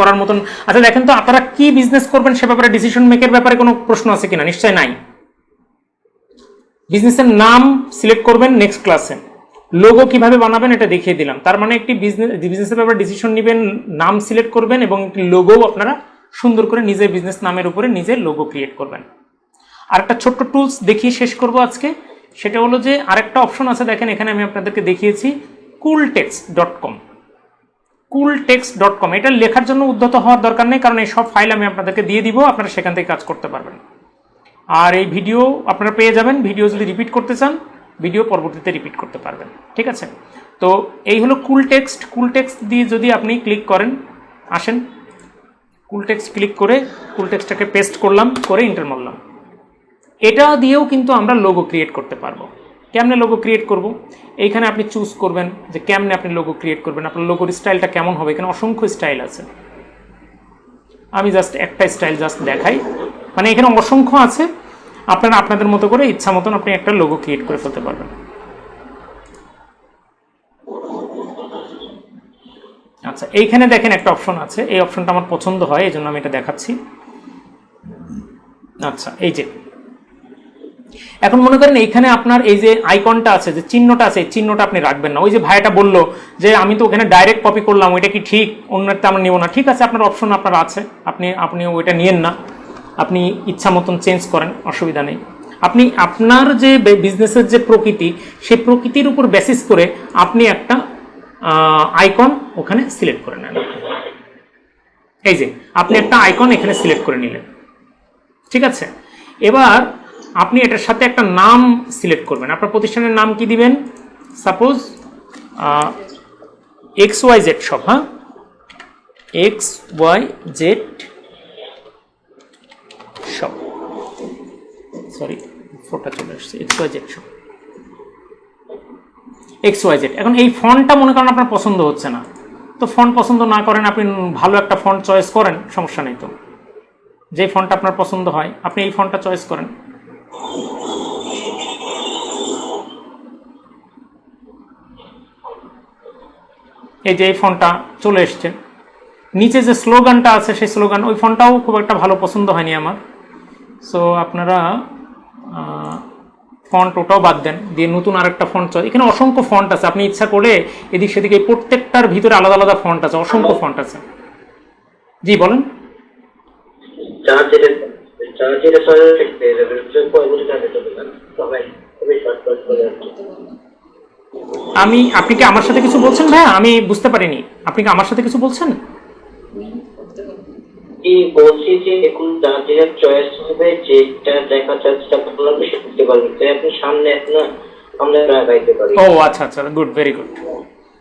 S1: করার মতন। আচ্ছা দেখেন তো, আপনারা কি বিজনেস করবেন সে ব্যাপারে ডিসিশন মেকের ব্যাপারে কোনো প্রশ্ন আছে কিনা? নিশ্চয় নাই। বিজনেসের নাম সিলেক্ট করবেন নেক্সট ক্লাসে, লোগো কিভাবে বানাবেন এটা দেখিয়ে দিলাম। তার মানে একটি বিজনেসের ব্যাপারে ডিসিশন নেবেন, নাম সিলেক্ট করবেন এবং একটি লোগো আপনারা সুন্দর করে নিজের বিজনেস নামের উপরে নিজের লোগো ক্রিয়েট করবেন। আর একটা ছোট্ট টুলস দেখিয়ে শেষ করব আজকে, সেটা হলো যে আরেকটা অপশন আছে, দেখেন এখানে আমি আপনাদেরকে দেখিয়েছি cooltext.com। cooltext.com, এটা লেখার জন্য উদ্ধত হওয়ার দরকার নেই, কারণ এই সব ফাইল আমি আপনাদেরকে দিয়ে দিব, আপনারা সেখান থেকে কাজ করতে পারবেন। আর এই ভিডিও আপনারা পেয়ে যাবেন, ভিডিও যদি রিপিট করতে চান ভিডিও পরবর্তীতে রিপিট করতে পারবেন, ঠিক আছে? তো এই হলো কুলটেক্সট দিয়ে যদি আপনি ক্লিক করেন, আসেন কুলটেক্সট ক্লিক করে কুলটেক্সটটাকে পেস্ট করলাম, করে এন্টার মারলাম। এটা দিয়েও কিন্তু আমরা লোগো ক্রিয়েট করতে পারবো। কেমনে লোগো ক্রিয়েট করব? এইখানে আপনি চুজ করবেন যে কেমনে আপনি লোগো ক্রিয়েট করবেন, আপনার লোগোর স্টাইলটা কেমন হবে। এখানে অসংখ্য স্টাইল আছে, আমি জাস্ট একটা স্টাইল জাস্ট দেখাই, মানে এখানে অসংখ্য আছে, আপনারা আপনাদের মতো করে ইচ্ছা মতন আপনি একটা লোগো ক্রিয়েট করে ফেলতে পারবেন। আচ্ছা, এইখানে দেখেন একটা অপশন আছে, এই অপশনটা আমার পছন্দ হয়, এই জন্য আমি এটা দেখাচ্ছি। আচ্ছা, এই যে এখন মনে করেন এইখানে আপনার এই যে আইকনটা আছে, যে চিহ্নটা আছে, এই চিহ্নটা আপনি রাখবেন না। ওই যে ভাইটা বললো যে আমি তো ওখানে ডাইরেক্ট কপি করলাম, ওইটা কি ঠিক, অন্যটা আমরা নেব না। ঠিক আছে, আপনার অপশন আপনার আছে, আপনি ওইটা নিয়েন না, আপনি ইচ্ছা মতন চেঞ্জ করেন, অসুবিধা নেই। আপনি আপনার যে বিজনেসের যে প্রকৃতি, সেই প্রকৃতির উপর বেসিস করে আপনি একটা আইকন ওখানে সিলেক্ট করে নেন। এই যে আপনি একটা আইকন এখানে সিলেক্ট করে নিলেন, ঠিক আছে। এবার আপনি এটার সাথে একটা নাম সিলেক্ট করবেন। আপনার প্রতিষ্ঠানের নাম কি দিবেন? সাপোজ XYZ শপ, হ্যাঁ, XYZ শপ, সরি ফোনটা চলে আসছে, XYZ শপ, XYZ। এখন এই ফন্টটা মনে করেন আপনার পছন্দ হচ্ছে না, তো ফন্ট পছন্দ না করেন, আপনি ভালো একটা ফন্ট চয়েস করেন, সমস্যা নেই। তো যে ফন্টটা আপনার পছন্দ হয় আপনি এই ফন্টটা চয়েস করেন। এই যে এই ফন্টটা চলে এসছে। নিচে যে স্লোগানটা আছে সেই স্লোগান, ওই ফন্টটাও খুব একটা ভালো পছন্দ হয়নি আমার, সো আপনারা ফন্ট ওটাও বাদ দেন, দিয়ে নতুন আরেকটা ফন্ট চয়েস। এখানে অসংখ্য ফন্ট আছে, আপনি ইচ্ছা করলে এদিক সেদিকে প্রত্যেকটার ভিতরে আলাদা আলাদা ফন্ট আছে, অসংখ্য ফন্ট আছে। জি বলেন। আপনি কি আমার সাথে কিছু বলছেন ভাইয়া? আমি বুঝতে পারিনি, আপনি কি আমার সাথে কিছু বলছেন?
S3: বলছি যে এখন যার চয়েস হবে, যেটা দেখা যাচ্ছে আপনি শিখতে পারবেন, তাই আপনি সামনে আমরা গাইতে পারি।
S1: ও আচ্ছা আচ্ছা, গুড, ভেরি গুড।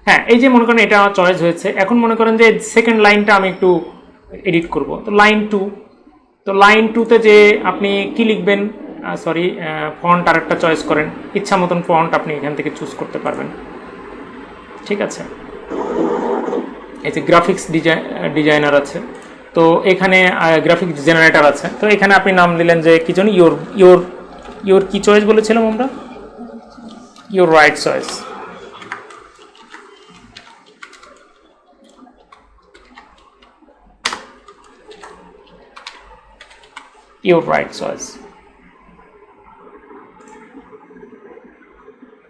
S1: হ্যাঁ, এই যে মনে করেন এটা চয়েস হয়েছে। এখন মনে করেন যে সেকেন্ড লাইনটা আমি একটু এডিট করব, তো লাইন 2, তো লাইন 2তে যে আপনি কি লিখবেন, সরি ফন্ট আরেকটা চয়েস করেন, ইচ্ছা মতন ফন্ট আপনি এখান থেকে চুজ করতে পারবেন, ঠিক আছে। এই যে গ্রাফিক্স ডিজাইনার আছে, তো এখানে গ্রাফিক্স জেনারেটর আছে, তো এখানে আপনি নাম দিলেন যে কি জানি, ইয়োর কি চয়েস বলেছিলাম আমরা, your right choice. Your right choice,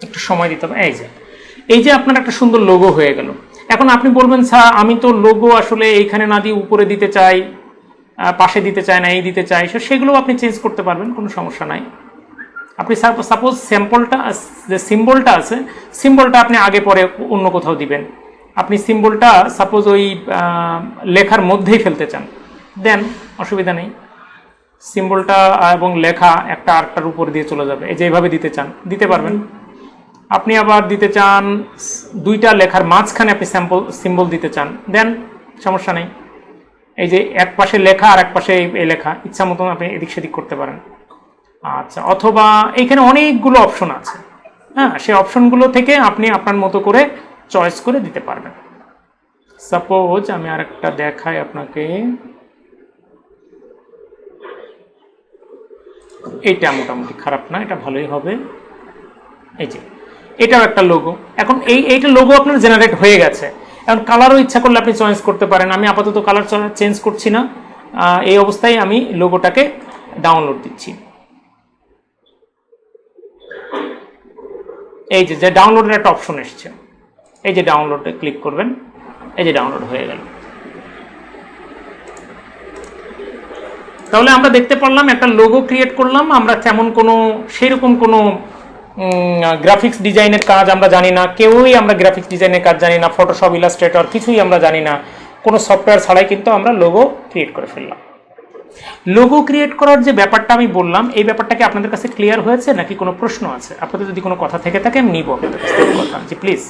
S1: একটু সময় দিতে হবে। এই যে আপনার একটা সুন্দর লোগো হয়ে গেল। এখন আপনি বলবেন স্যার আমি তো লোগো আসলে এইখানে না দিয়ে উপরে দিতে চাই, পাশে দিতে চাই না, এই দিতে চাই, সেগুলো আপনি চেঞ্জ করতে পারবেন, কোনো সমস্যা নাই। আপনি সাপোজ স্যাম্পলটা যে সিম্বলটা আছে, সিম্বলটা আপনি আগে পরে অন্য কোথাও দিবেন। আপনি সিম্বলটা সাপোজ ওই লেখার মধ্যেই ফেলতে চান, দেন, অসুবিধা নেই। সিম্বলটা এবং লেখা একটা আরেকটার উপর দিয়ে চলে যাবে, এই যে এইভাবে দিতে চান দিতে পারবেন। আপনি আবার দিতে চান দুইটা লেখার মাঝখানে আপনি সিম্বল দিতে চান, দেন, সমস্যা নেই। এই যে এক পাশে লেখা আর এক পাশে এই লেখা, ইচ্ছা মতন আপনি এদিক সেদিক করতে পারেন। আচ্ছা, অথবা এইখানে অনেকগুলো অপশন আছে, হ্যাঁ, সেই অপশনগুলো থেকে আপনি আপনার মতো করে চয়েস করে দিতে পারবেন। সাপোজ আমি আরেকটা দেখাই আপনাকে, এইটা মোটামুটি খারাপ না, এটা ভালোই হবে। এই যে এটাও একটা লোগো। এখন এইটা লোগো আপনার জেনারেট হয়ে গেছে। এখন কালারও ইচ্ছা করলে আপনি চয়েস করতে পারেন। আমি আপাতত কালার চেঞ্জ করছি না, এই অবস্থায় আমি লোগোটাকে ডাউনলোড দিচ্ছি। এই যে ডাউনলোডের একটা অপশন এসছে, এই যে ডাউনলোডে ক্লিক করবেন, এই যে ডাউনলোড হয়ে গেল। তাহলে আমরা দেখতে পারলাম একটা লোগো ক্রিয়েট করলাম আমরা, তেমন কোনো সেরকম কোনো গ্রাফিক্স ডিজাইনের কাজ আমরা জানি না, কেউই আমরা গ্রাফিক্স ডিজাইনের কাজ জানি না, ফটোশপ, ইলাস্ট্রেটর কিছুই আমরা জানি না, কোনো সফটওয়্যার ছাড়াই কিন্তু আমরা লোগো ক্রিয়েট করে ফেললাম। লোগো ক্রিয়েট করার যে ব্যাপারটা আমি বললাম, এই ব্যাপারটা কি আপনাদের কাছে ক্লিয়ার হয়েছে নাকি কোনো প্রশ্ন আছে? আপনাদের যদি কোনো কথা থেকে থাকে আমি নিব আপনাদের কাছ থেকে কথা। জি প্লিজ।